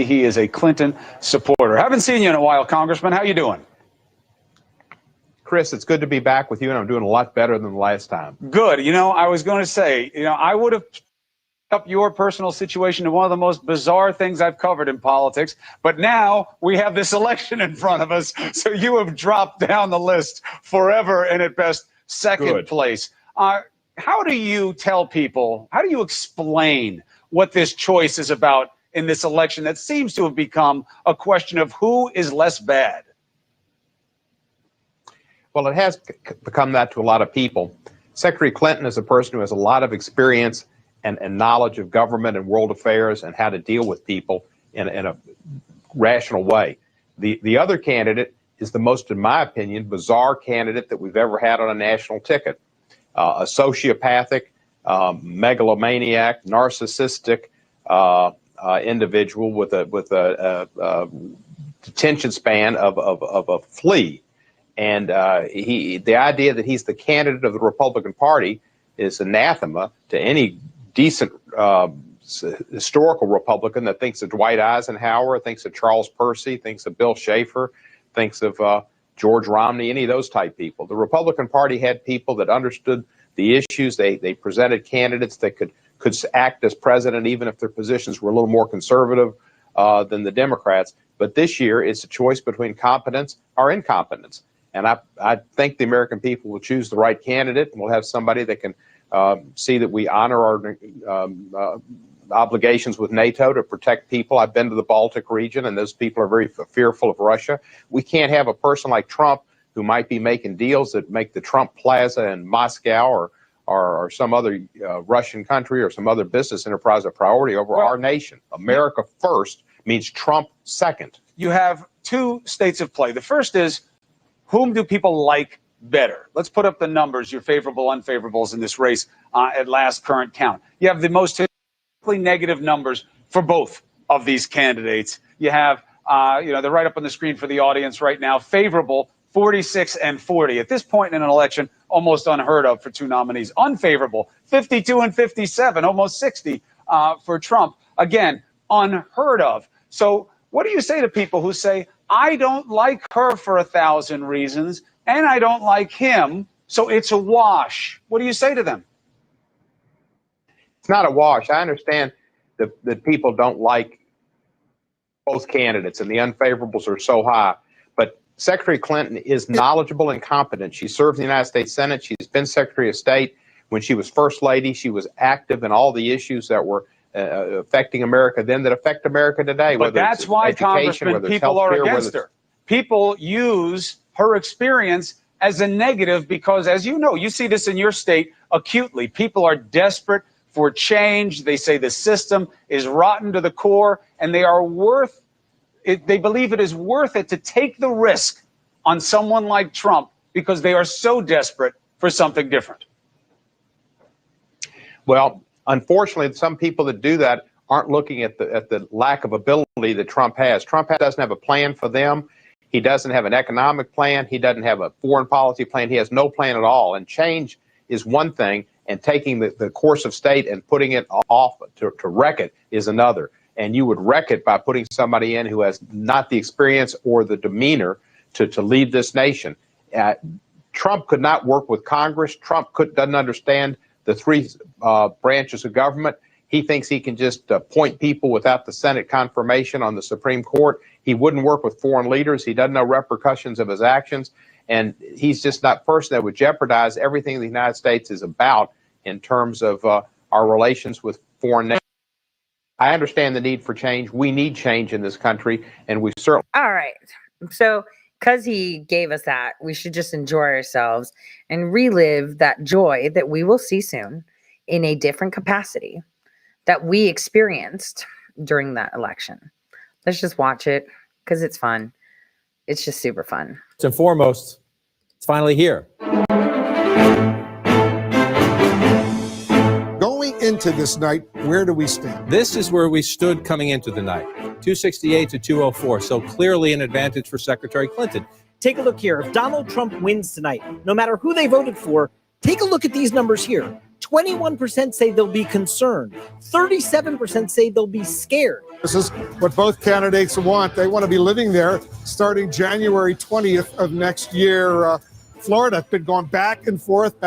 he is a Clinton supporter. Haven't seen you in a while, Congressman. How you doing? Chris, it's good to be back with you, and I'm doing a lot better than the last time. Good. You know, I was going to say, I would have up your personal situation to one of the most bizarre things I've covered in politics, but now we have this election in front of us, so you have dropped down the list forever and at best second place. How do you tell people, how do you explain what this choice is about in this election that seems to have become a question of who is less bad? Well, it has become that to a lot of people. Secretary Clinton is a person who has a lot of experience and knowledge of government and world affairs and how to deal with people in a rational way. The other candidate is the most, in my opinion, bizarre candidate that we've ever had on a national ticket. A sociopathic, megalomaniac, narcissistic individual with a detention span of a flea. And the idea that he's the candidate of the Republican Party is anathema to any decent historical Republican that thinks of Dwight Eisenhower, thinks of Charles Percy, thinks of Bill Schaefer, thinks of George Romney, any of those type people. The Republican Party had people that understood the issues. They presented candidates that could act as president even if their positions were a little more conservative than the Democrats. But this year, it's a choice between competence or incompetence. And I think the American people will choose the right candidate, and we'll have somebody that can see that we honor our obligations with NATO to protect people. I've been to the Baltic region, and those people are very fearful of Russia. We can't have a person like Trump who might be making deals that make the Trump Plaza in Moscow or some other Russian country or some other business enterprise a priority over our nation. America first means Trump second. You have two states of play. The first is, whom do people like better? Let's put up the numbers, your favorable, unfavorables in this race at last current count. You have the most historically negative numbers for both of these candidates. You have, they're right up on the screen for the audience right now. Favorable, 46 and 40. At this point in an election, almost unheard of for two nominees. Unfavorable, 52 and 57, almost 60 for Trump. Again, unheard of. So what do you say to people who say, I don't like her for 1,000 reasons, and I don't like him, so it's a wash? What do you say to them? It's not a wash. I understand that people don't like both candidates, and the unfavorables are so high. But Secretary Clinton is knowledgeable and competent. She served in the United States Senate. She's been Secretary of State. When she was First Lady, she was active in all the issues that were affecting America then that affect America today. But that's why, Congressman, people are against her. People use her experience as a negative because, as you know, you see this in your state acutely. People are desperate for change. They say the system is rotten to the core, and they are worth it. They believe it is worth it to take the risk on someone like Trump because they are so desperate for something different. Well, unfortunately, some people that do that aren't looking at the lack of ability that Trump has. Trump doesn't have a plan for them. He doesn't have an economic plan. He doesn't have a foreign policy plan. He has no plan at all. And change is one thing, and taking the course of state and putting it off to wreck it is another. And you would wreck it by putting somebody in who has not the experience or the demeanor to lead this nation. Trump could not work with Congress. Trump doesn't understand the three branches of government. He thinks he can just appoint people without the Senate confirmation on the Supreme Court. He wouldn't work with foreign leaders. He doesn't know repercussions of his actions. And he's just not a person that would jeopardize everything the United States is about in terms of our relations with foreign nations. I understand the need for change. We need change in this country, and we certainly... All right. So because he gave us that, we should just enjoy ourselves and relive that joy that we will see soon in a different capacity that we experienced during that election. Let's just watch it because it's fun. It's just super fun. First and foremost, it's finally here. Going into this night, where do we stand? This is where we stood coming into the night. 268 to 204. So clearly an advantage for Secretary Clinton. Take a look here. If Donald Trump wins tonight, no matter who they voted for, Take a look at these numbers here. 21% say they'll be concerned. 37% say they'll be scared. This is what both candidates want. They want to be living there starting January 20th of next year. Florida been going back and forth.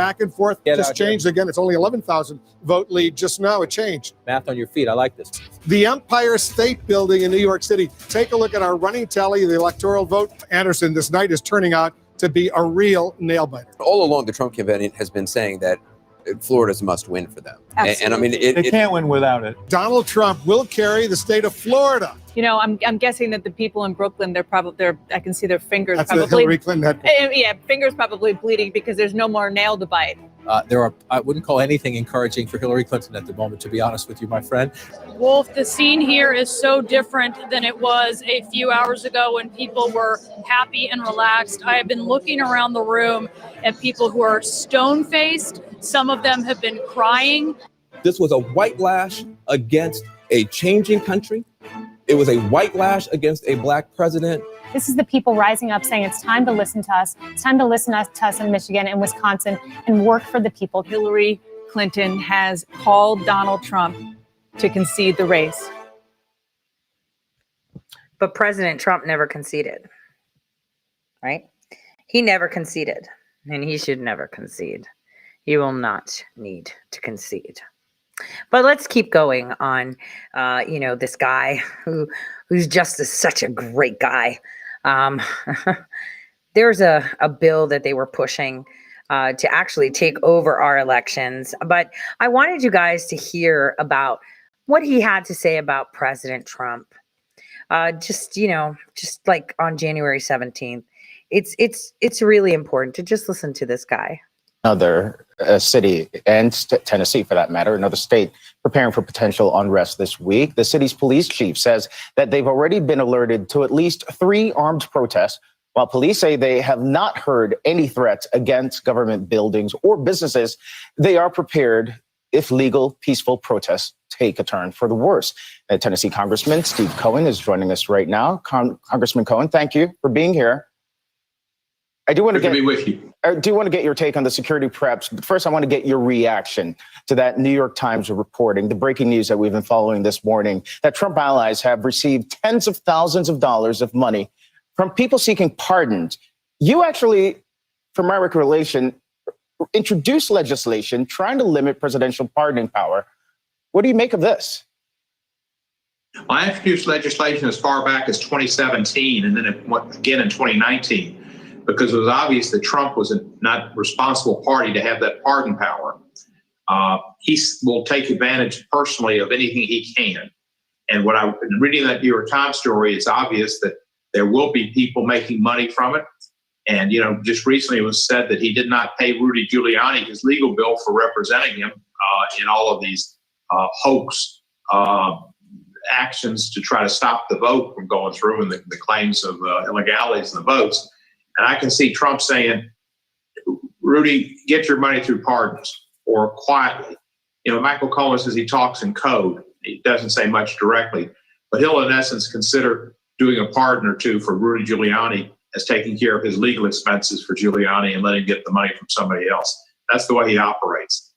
Just changed again. It's only 11,000 vote lead. Just now it changed. Math on your feet. I like this. The Empire State Building in New York City. Take a look at our running tally, the electoral vote. Anderson, this night is turning out to be a real nail biter. All along, the Trump campaign has been saying that Florida's a must win for them. And I mean, they can't win without it. Donald Trump will carry the state of Florida. You know, I'm guessing that the people in Brooklyn, I can see their fingers That's probably. the Hillary Clinton headquarters. Yeah, fingers probably bleeding because there's no more nail to bite. I wouldn't call anything encouraging for Hillary Clinton at the moment, to be honest with you, my friend. Wolf, the scene here is so different than it was a few hours ago when people were happy and relaxed. I have been looking around the room at people who are stone-faced. Some of them have been crying. This was a white lash against a changing country. It was a white lash against a black president. This is the people rising up saying it's time to listen to us. It's time to listen to us in Michigan and Wisconsin and work for the people. Hillary Clinton has called Donald Trump to concede the race. But President Trump never conceded, right? He never conceded, and he should never concede. He will not need to concede. But let's keep going on, this guy who's just such a great guy. There's a bill that they were pushing to actually take over our elections. But I wanted you guys to hear about what he had to say about President Trump. Just like on January 17th. It's really important to just listen to this guy. Another city, and Tennessee for that matter, another state preparing for potential unrest this week. The city's police chief says that they've already been alerted to at least 3 armed protests, while police say they have not heard any threats against government buildings or businesses. They are prepared if legal, peaceful protests take a turn for the worse. Tennessee Congressman Steve Cohen is joining us right now. Congressman Cohen, thank you for being here. I do want to be with you. I do want to get your take on the security preps. But first, I want to get your reaction to that New York Times reporting, the breaking news that we've been following this morning, that Trump allies have received tens of thousands of dollars of money from people seeking pardons. You actually, for my recollection, introduced legislation trying to limit presidential pardoning power. What do you make of this? I introduced legislation as far back as 2017 and then again in 2019. Because it was obvious that Trump was a not responsible party to have that pardon power. He will take advantage personally of anything he can. And what I've been reading that New York Times story, it's obvious that there will be people making money from it. And, just recently it was said that he did not pay Rudy Giuliani his legal bill for representing him in all of these hoax actions to try to stop the vote from going through and the claims of illegalities in the votes. And I can see Trump saying, Rudy, get your money through pardons or quietly. Michael Cohen says he talks in code. He doesn't say much directly, but he'll in essence consider doing a pardon or two for Rudy Giuliani as taking care of his legal expenses for Giuliani and letting him get the money from somebody else. That's the way he operates.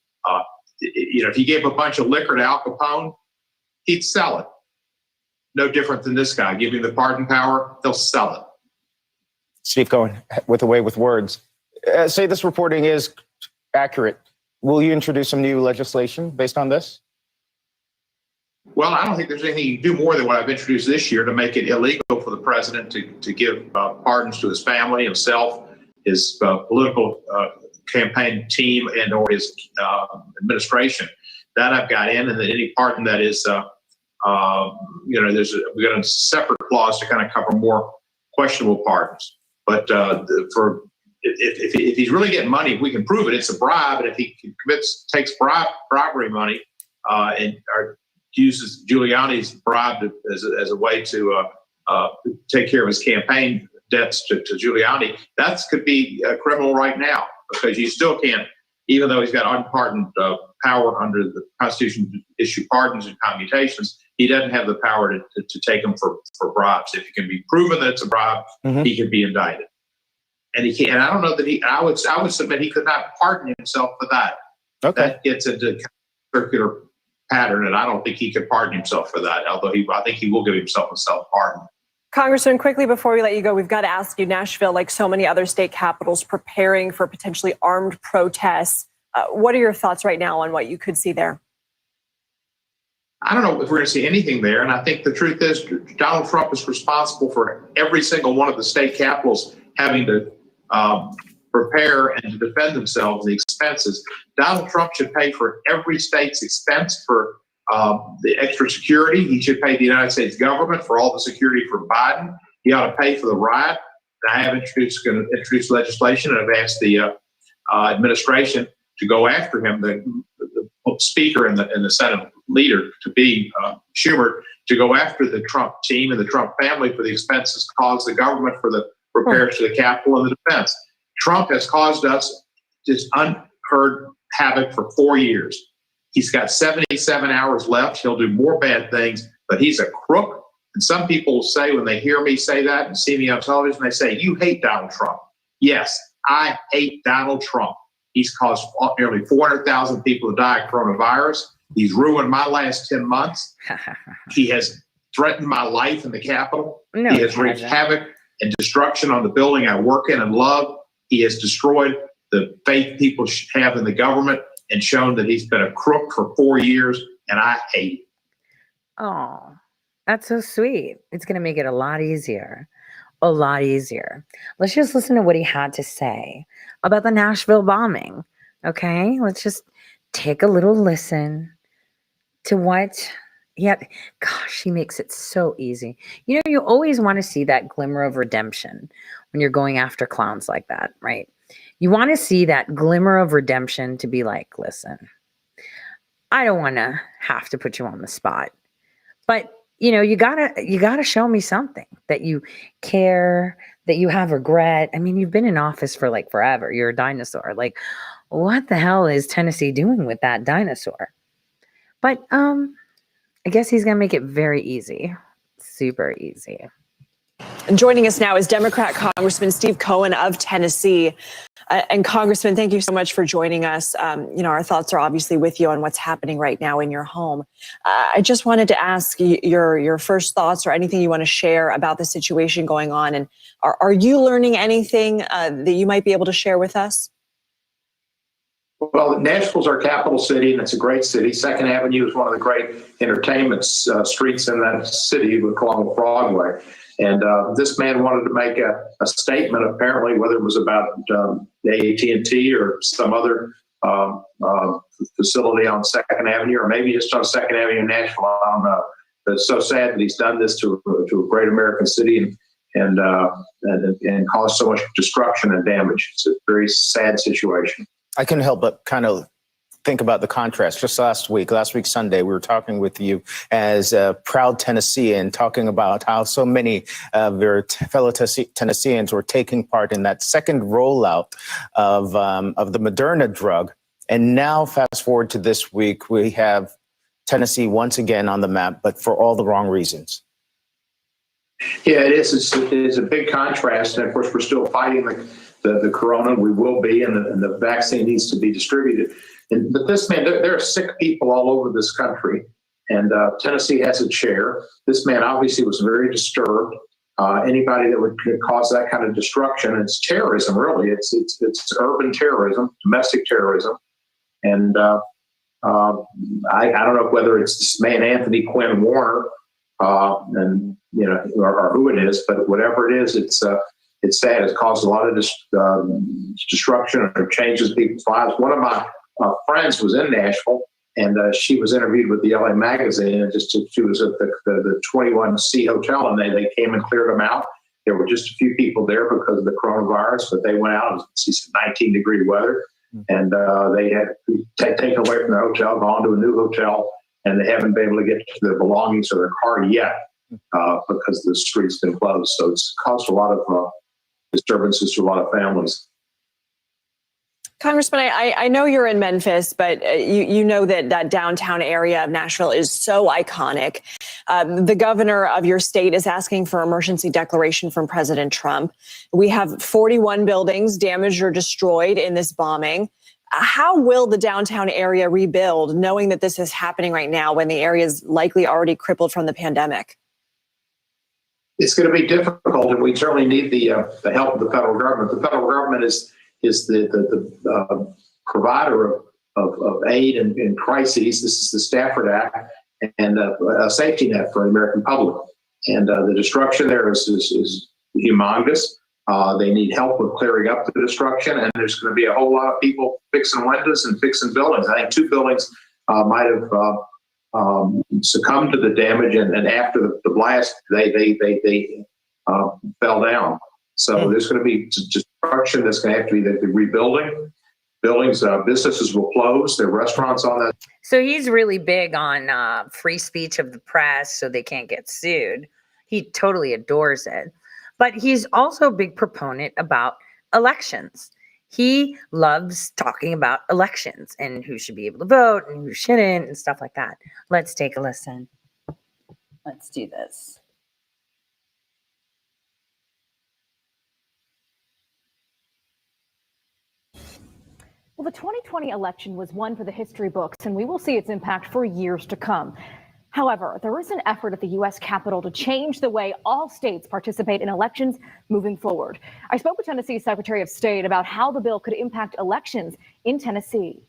If he gave a bunch of liquor to Al Capone, he'd sell it. No different than this guy. Give him the pardon power, he'll sell it. Steve Cohen, with a way with words. Say this reporting is accurate. Will you introduce some new legislation based on this? Well, I don't think there's anything you can do more than what I've introduced this year to make it illegal for the president to give pardons to his family, himself, his political campaign team, and or his administration. That I've got in, and that any pardon that is, we've got a separate clause to kind of cover more questionable pardons. But if he's really getting money, if we can prove it, it's a bribe. And if he takes bribery money and uses Giuliani's bribe as a way to take care of his campaign debts to Giuliani, that could be criminal right now, because you still can't, even though he's got unpardoned power under the Constitution to issue pardons and commutations, he doesn't have the power to take them for bribes. If it can be proven that it's a bribe, he can be indicted. and he can't. And I don't know that he. I would submit he could not pardon himself for that. Okay. That gets into circular pattern, and I don't think he could pardon himself for that. Although I think he will give himself a self-pardon. Congressman, quickly before we let you go, we've got to ask you, Nashville, like so many other state capitals, preparing for potentially armed protests. What are your thoughts right now on what you could see there? I don't know if we're going to see anything there. And I think the truth is Donald Trump is responsible for every single one of the state capitals having to prepare and to defend themselves, the expenses. Donald Trump should pay for every state's expense for the extra security. He should pay the United States government for all the security for Biden. He ought to pay for the riot. And I have going to introduce legislation, and I've asked the administration to go after him, the speaker and the Senate leader to be Schumer, to go after the Trump team and the Trump family for the expenses caused the government for the repairs to the Capitol and the defense. Trump has caused us just unheard havoc for 4 years. He's got 77 hours left. He'll do more bad things, but he's a crook. And some people say, when they hear me say that and see me on television, they say, "You hate Donald Trump." Yes, I hate Donald Trump. He's caused nearly 400,000 people to die of coronavirus. He's ruined my last 10 months. He has threatened my life in the Capitol. No, he has wreaked havoc and destruction on the building I work in and love. He has destroyed the faith people should have in the government and shown that he's been a crook for 4 years, and I hate it. Oh, that's so sweet. It's going to make it a lot easier. A lot easier. Let's just listen to what he had to say about the Nashville bombing. Okay, let's just take a little listen to what he had. Gosh, he makes it so easy. You know, you always want to see that glimmer of redemption when you're going after clowns like that, right? You want to see that glimmer of redemption to be like, listen, I don't want to have to put you on the spot, but you know, you gotta show me something that you care, that you have regret. I mean, you've been in office for like forever. You're a dinosaur. Like, what the hell is Tennessee doing with that dinosaur? But I guess he's gonna make it very easy, super easy. And joining us now is Democrat Congressman Steve Cohen of Tennessee. And Congressman, thank you so much for joining us. You know, our thoughts are obviously with you on what's happening right now in your home. I just wanted to ask your first thoughts or anything you want to share about the situation going on. And are you learning anything that you might be able to share with us? Well, Nashville's our capital city, and it's a great city. Second Avenue is one of the great entertainment streets in that city, along with Broadway. And this man wanted to make a statement, apparently, whether it was about AT&T or some other facility on Second Avenue, or maybe just on Second Avenue in Nashville. I don't know. But it's so sad that he's done this to a great American city and caused so much destruction and damage. It's a very sad situation. I couldn't help but kind of think about the contrast. Just last week Sunday, we were talking with you as a proud Tennessean, talking about how so many of your fellow Tennesseans were taking part in that second rollout of the Moderna drug. And now fast forward to this week, we have Tennessee once again on the map, but for all the wrong reasons. Yeah, it is. It's a big contrast. And of course, we're still fighting the corona. We will be, and the vaccine needs to be distributed. But this man, there are sick people all over this country, and Tennessee has its share. This man obviously was very disturbed. Anybody that would cause that kind of destruction, it's terrorism, really. It's urban terrorism, domestic terrorism. And I don't know whether it's this man, Anthony Quinn Warner, and you know, or who it is, but whatever it is, it's sad. It's caused a lot of destruction and changes people's lives. One of my friends was in Nashville, and she was interviewed with the LA Magazine, and she was at the 21C hotel, and they came and cleared them out. There were just a few people there because of the coronavirus, but they went out. She said 19-degree weather, and they had taken away from their hotel, gone to a new hotel, and they haven't been able to get to their belongings or their car yet because the street's been closed. So it's caused a lot of disturbances to a lot of families. Congressman, I know you're in Memphis, but you know that downtown area of Nashville is so iconic. The governor of your state is asking for emergency declaration from President Trump. We have 41 buildings damaged or destroyed in this bombing. How will the downtown area rebuild, knowing that this is happening right now when the area is likely already crippled from the pandemic? It's going to be difficult, and we certainly need the help of the federal government. The federal government is the provider of aid in crises. This is the Stafford Act and a safety net for the American public. And the destruction there is humongous. They need help with clearing up the destruction, and there's going to be a whole lot of people fixing windows and fixing buildings. I think 2 buildings might have succumbed to the damage, and after the blast, they fell down. So there's going to be destruction. That's going to have to be the rebuilding. Buildings, businesses will close. There are restaurants on that. So he's really big on free speech of the press so they can't get sued. He totally adores it. But he's also a big proponent about elections. He loves talking about elections and who should be able to vote and who shouldn't and stuff like that. Let's take a listen. Let's do this. Well, the 2020 election was one for the history books, and we will see its impact for years to come. However, there is an effort at the U.S. Capitol to change the way all states participate in elections moving forward. I spoke with Tennessee's Secretary of State about how the bill could impact elections in Tennessee.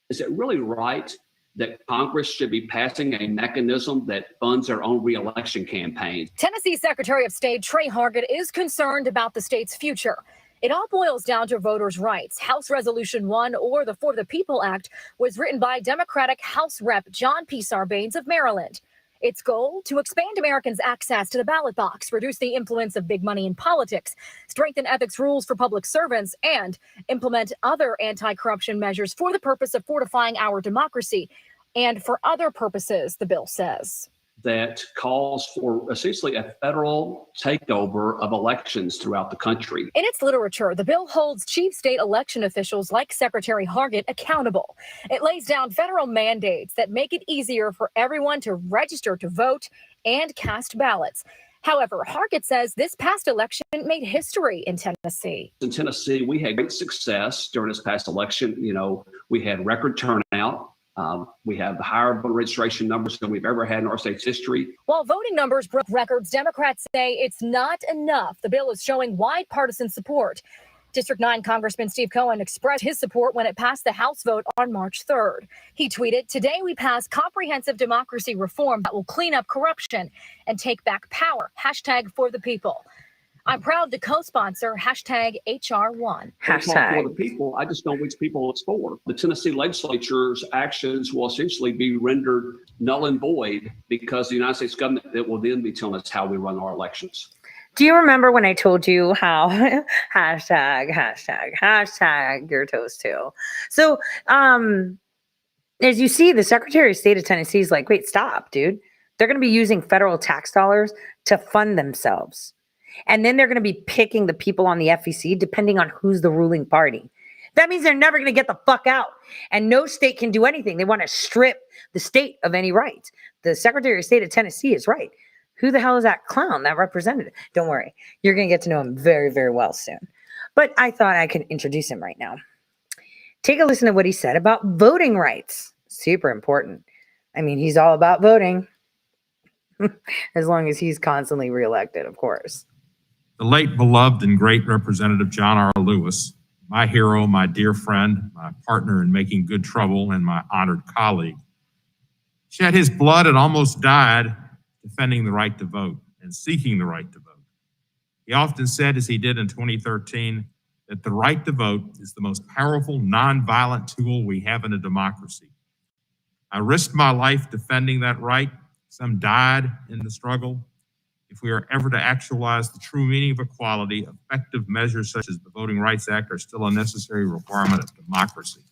Is it really right that Congress should be passing a mechanism that funds their own re-election campaigns? Tennessee Secretary of State Trey Hargett is concerned about the state's future. It all boils down to voters' rights. House Resolution 1, or the For the People Act, was written by Democratic House Rep. John P. Sarbanes of Maryland. Its goal, to expand Americans' access to the ballot box, reduce the influence of big money in politics, strengthen ethics rules for public servants, and implement other anti-corruption measures for the purpose of fortifying our democracy and for other purposes, the bill says. That calls for essentially a federal takeover of elections throughout the country. In its literature, the bill holds chief state election officials like Secretary Hargett accountable. It lays down federal mandates that make it easier for everyone to register to vote and cast ballots. However, Hargett says this past election made history in Tennessee. In Tennessee, we had great success during this past election. You know, we had record turnout. We have higher voter registration numbers than we've ever had in our state's history. While voting numbers broke records, Democrats say it's not enough. The bill is showing wide partisan support. District 9 Congressman Steve Cohen expressed his support when it passed the House vote on March 3rd. He tweeted, "Today we pass comprehensive democracy reform that will clean up corruption and take back power. #ForThePeople. I'm proud to co-sponsor #HR1. For the people, I just don't know which people it's for. The Tennessee legislature's actions will essentially be rendered null and void because the United States government it will then be telling us how we run our elections. Do you remember when I told you how hashtag your toast too? So as you see, the Secretary of State of Tennessee is like, wait, stop, dude. They're going to be using federal tax dollars to fund themselves. And then they're going to be picking the people on the FEC depending on who's the ruling party. That means they're never going to get the fuck out. And no state can do anything. They want to strip the state of any rights. The Secretary of State of Tennessee is right. Who the hell is that clown, that representative? Don't worry. You're going to get to know him very, very well soon. But I thought I could introduce him right now. Take a listen to what he said about voting rights. Super important. I mean, he's all about voting. As long as he's constantly reelected, of course. The late beloved and great Representative John R. Lewis, my hero, my dear friend, my partner in making good trouble, and my honored colleague, shed his blood and almost died defending the right to vote and seeking the right to vote. He often said, as he did in 2013, that the right to vote is the most powerful nonviolent tool we have in a democracy. I risked my life defending that right. Some died in the struggle. If we are ever to actualize the true meaning of equality, effective measures such as the Voting Rights Act are still a necessary requirement of democracy.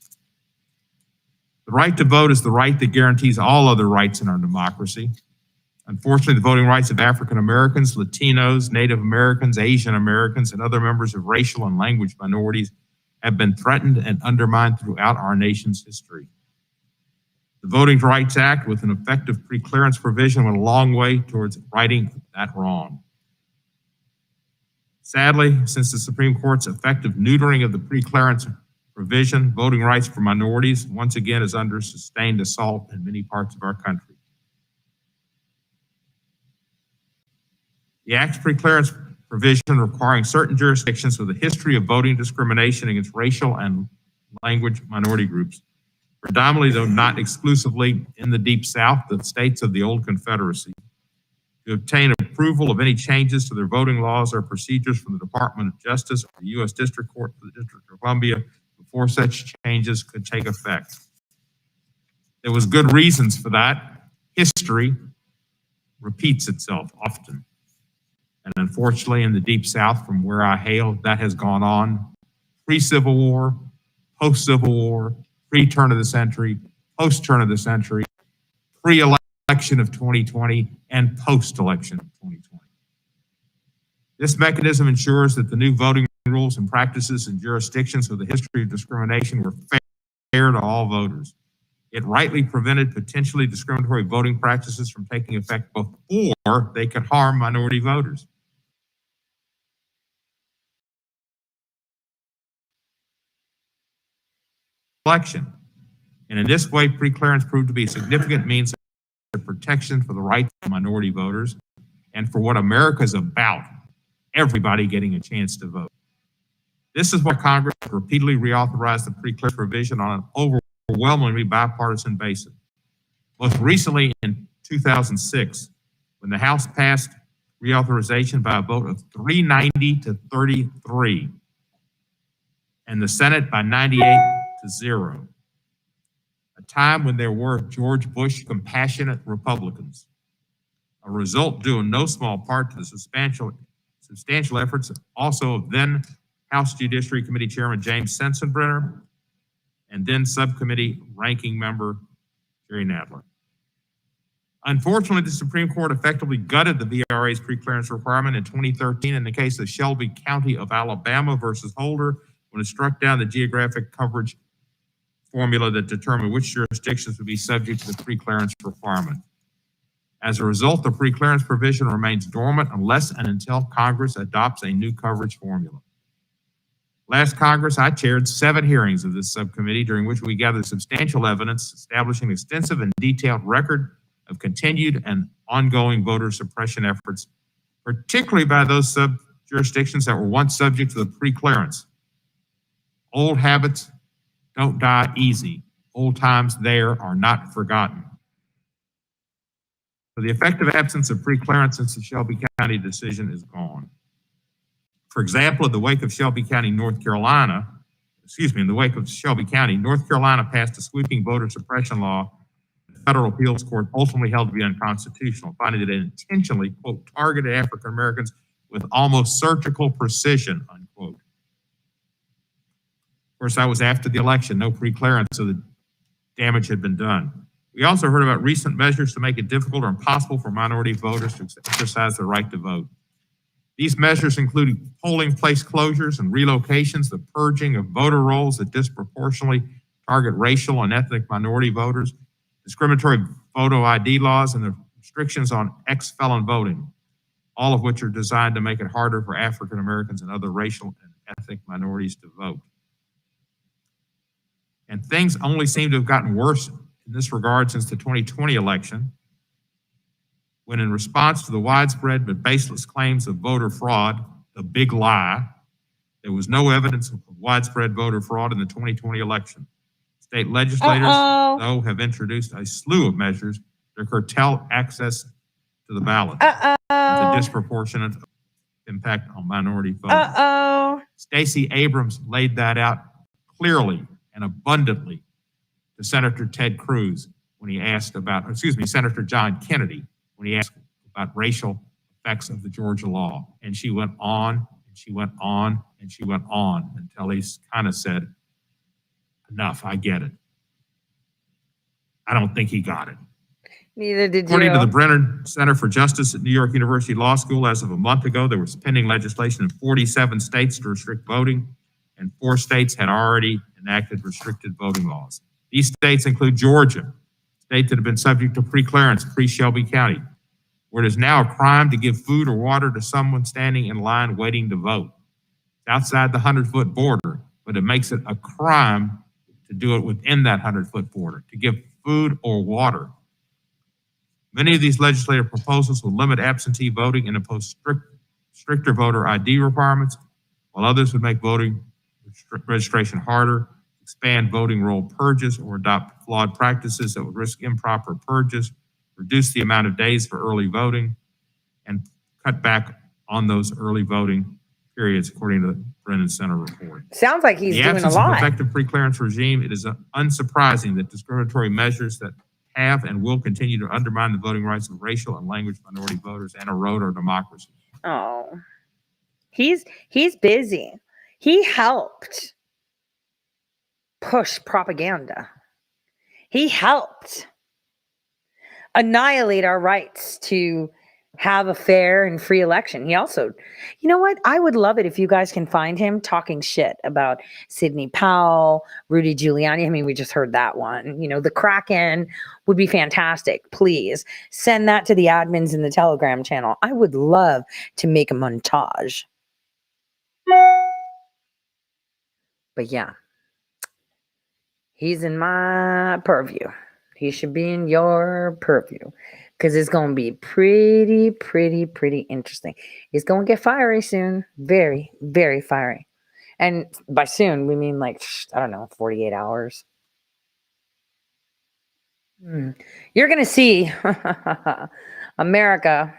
The right to vote is the right that guarantees all other rights in our democracy. Unfortunately, the voting rights of African Americans, Latinos, Native Americans, Asian Americans, and other members of racial and language minorities have been threatened and undermined throughout our nation's history. The Voting Rights Act, with an effective pre-clearance provision, went a long way towards righting that wrong. Sadly, since the Supreme Court's effective neutering of the pre-clearance provision, voting rights for minorities once again is under sustained assault in many parts of our country. The Act's pre-clearance provision requiring certain jurisdictions with a history of voting discrimination against racial and language minority groups, predominantly though not exclusively in the Deep South, the states of the old Confederacy, to obtain approval of any changes to their voting laws or procedures from the Department of Justice or the U.S. District Court for the District of Columbia before such changes could take effect. There was good reasons for that. History repeats itself often. And unfortunately, in the Deep South, from where I hail, that has gone on pre-Civil War, post-Civil War, pre-turn of the century, post-turn of the century, pre-election of 2020, and post-election of 2020. This mechanism ensures that the new voting rules and practices in jurisdictions with a history of discrimination were fair to all voters. It rightly prevented potentially discriminatory voting practices from taking effect before they could harm minority voters. Election. And in this way, pre-clearance proved to be a significant means of protection for the rights of minority voters and for what America is about, everybody getting a chance to vote. This is why Congress repeatedly reauthorized the pre-clearance provision on an overwhelmingly bipartisan basis. Most recently in 2006, when the House passed reauthorization by a vote of 390 to 33, and the Senate by 98-0. A time when there were George Bush compassionate Republicans. A result due in no small part to the substantial efforts also of then House Judiciary Committee Chairman James Sensenbrenner and then subcommittee ranking member Jerry Nadler. Unfortunately, the Supreme Court effectively gutted the VRA's pre-clearance requirement in 2013 in the case of Shelby County of Alabama versus Holder, when it struck down the geographic coverage formula that determined which jurisdictions would be subject to the pre-clearance requirement. As a result, the pre-clearance provision remains dormant unless and until Congress adopts a new coverage formula. Last Congress, I chaired 7 hearings of this subcommittee during which we gathered substantial evidence establishing an extensive and detailed record of continued and ongoing voter suppression efforts, particularly by those sub-jurisdictions that were once subject to the pre-clearance. Old habits don't die easy. Old times there are not forgotten. So the effective absence of pre-clearance since the Shelby County decision is gone. For example, in the wake of Shelby County, North Carolina passed a sweeping voter suppression law the Federal Appeals Court ultimately held to be unconstitutional, finding that it intentionally, quote, targeted African Americans with almost surgical precision, unquote. Of course, that was after the election, no pre-clearance, so the damage had been done. We also heard about recent measures to make it difficult or impossible for minority voters to exercise their right to vote. These measures include polling place closures and relocations, the purging of voter rolls that disproportionately target racial and ethnic minority voters, discriminatory photo ID laws, and the restrictions on ex-felon voting, all of which are designed to make it harder for African Americans and other racial and ethnic minorities to vote. And things only seem to have gotten worse in this regard since the 2020 election, when in response to the widespread but baseless claims of voter fraud, the big lie, there was no evidence of widespread voter fraud in the 2020 election. State legislators, though, have introduced a slew of measures to curtail access to the ballot, with a disproportionate impact on minority voters. Stacey Abrams laid that out clearly and abundantly to Senator Ted Cruz when he asked about, Senator John Kennedy, when he asked about racial effects of the Georgia law. And she went on, and she went on, and she went on until he kind of said, enough, I get it. I don't think he got it. Neither did According you. to the Brennan Center for Justice at New York University Law School, as of a month ago, there was pending legislation in 47 states to restrict voting and 4 states had already enacted restricted voting laws. These states include Georgia, a state that had been subject to pre-clearance, pre-Shelby County, where it is now a crime to give food or water to someone standing in line waiting to vote. It's outside the 100-foot border, but it makes it a crime to do it within that 100-foot border, to give food or water. Many of these legislative proposals will limit absentee voting and impose stricter voter ID requirements, while others would make voting registration harder, expand voting roll purges, or adopt flawed practices that would risk improper purges, reduce the amount of days for early voting, and cut back on those early voting periods, according to the Brennan Center report. Sounds like he's In the doing a absence of an lot. effective pre-clearance regime, it is unsurprising that discriminatory measures that have and will continue to undermine the voting rights of racial and language minority voters and erode our democracy. Oh, he's busy. He helped push propaganda. He helped annihilate our rights to have a fair and free election. He also, you know what? I would love it if you guys can find him talking shit about Sidney Powell, Rudy Giuliani. I mean, we just heard that one. You know, the Kraken would be fantastic. Please send that to the admins in the Telegram channel. I would love to make a montage. But yeah, he's in my purview. He should be in your purview because it's going to be pretty interesting. It's going to get fiery soon. Very, very fiery. And by soon, we mean like, I don't know, 48 hours. You're going to see America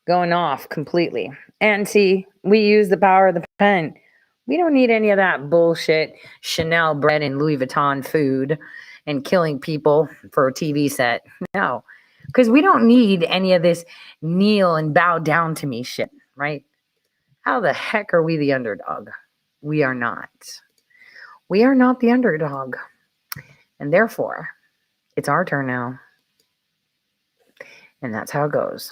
going off completely. And see, we use the power of the pen. We don't need any of that bullshit Chanel bread and Louis Vuitton food and killing people for a TV set. No, because we don't need any of this kneel and bow down to me shit, right? How the heck are we the underdog? We are not. We are not the underdog. And therefore, it's our turn now. And that's how it goes.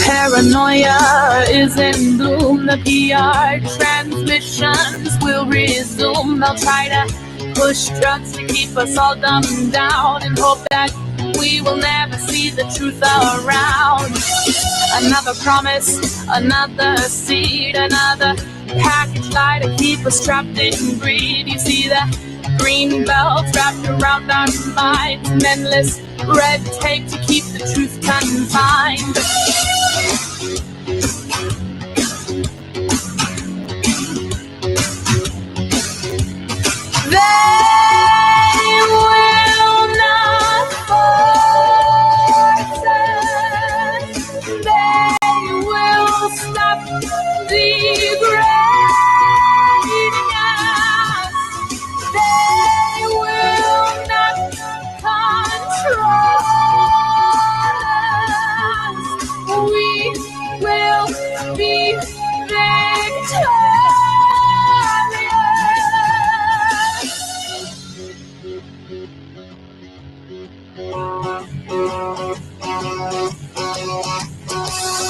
Paranoia is in bloom. The PR transmissions will resume. They'll try to push drugs to keep us all dumbed down and hope that we will never see the truth around. Another promise, another seed, another package lie to keep us trapped in greed. You see the green belt wrapped around our minds, and endless red tape to keep the truth confined. They will not force us. They will stop degrading us. They will not control us. We will be victorious.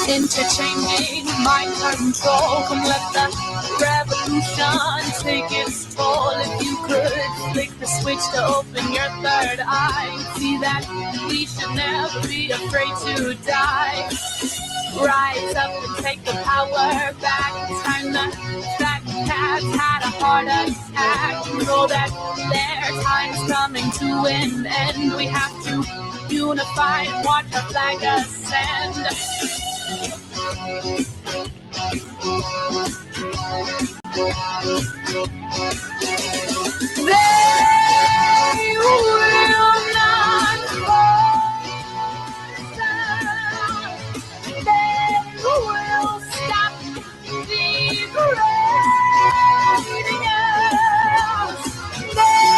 Interchanging mind control. Come let the revolution take its toll. If you could flick the switch to open your third eye, see that we should never be afraid to die. Rise up and take the power back. It's time the fat cats had a heart attack. Know that their time's coming to an end. We have to unify and watch our flag ascend. They will not force us. They will stop degrading us. They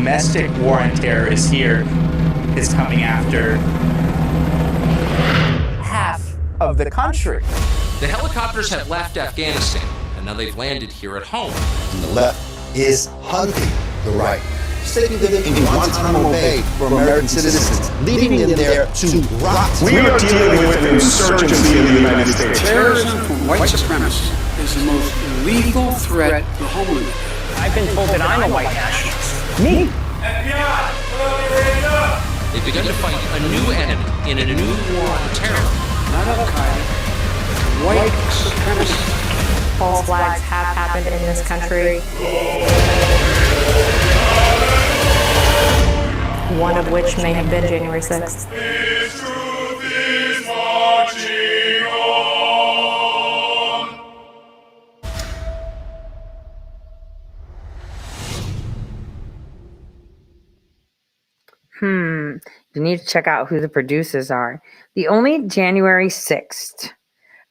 domestic war on terror is here, is coming after half of the country. The helicopters have left Afghanistan, and now they've landed here at home. And the left is hunting the right, sticking them in Guantanamo Bay for American citizens, leaving them there to rot. We are dealing with an insurgency in the United States. Terrorism from white supremacists is the most lethal threat to the homeland. I've been told that I'm a white nationalist. Me? They've begun to fight a new enemy in a new war on terror. Not Al-Qaeda, white supremacists. False flags have happened in this country. One of which may have been January 6th. This truth is marching on. You need to check out who the producers are. The only January 6th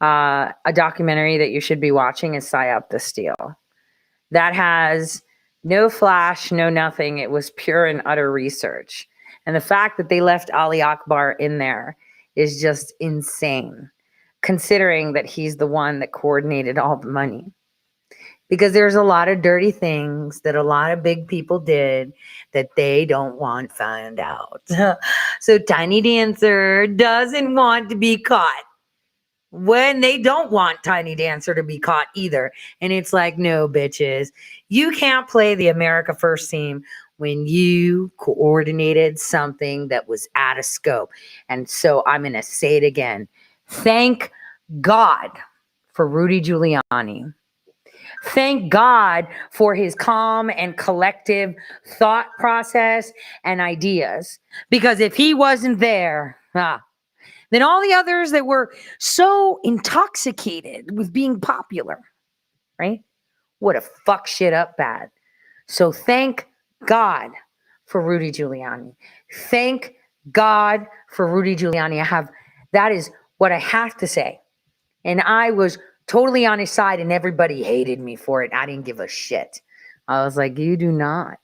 a documentary that you should be watching is Psyop the Steel. That has no flash, no nothing. It was pure and utter research. And the fact that they left Ali Akbar in there is just insane, considering that he's the one that coordinated all the money. Because there's a lot of dirty things that a lot of big people did that they don't want found out. So Tiny Dancer doesn't want to be caught when they don't want Tiny Dancer to be caught either. And it's like, no, bitches, you can't play the America First team when you coordinated something that was out of scope. And so I'm going to say it again. Thank God for Rudy Giuliani. Thank God for his calm and collective thought process and ideas. Because if he wasn't there, then all the others that were so intoxicated with being popular, right, would have fucked shit up bad. So thank God for Rudy Giuliani. Thank God for Rudy Giuliani. That is what I have to say. And I was totally on his side and everybody hated me for it. I didn't give a shit. I was like, you do not.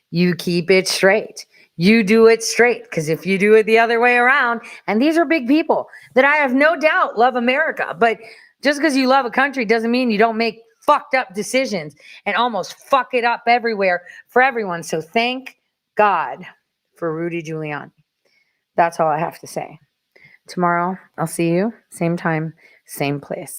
You keep it straight. You do it straight. Because if you do it the other way around, and these are big people that I have no doubt love America, but just because you love a country doesn't mean you don't make fucked up decisions and almost fuck it up everywhere for everyone. So thank God for Rudy Giuliani. That's all I have to say. Tomorrow, I'll see you. Same time, same place.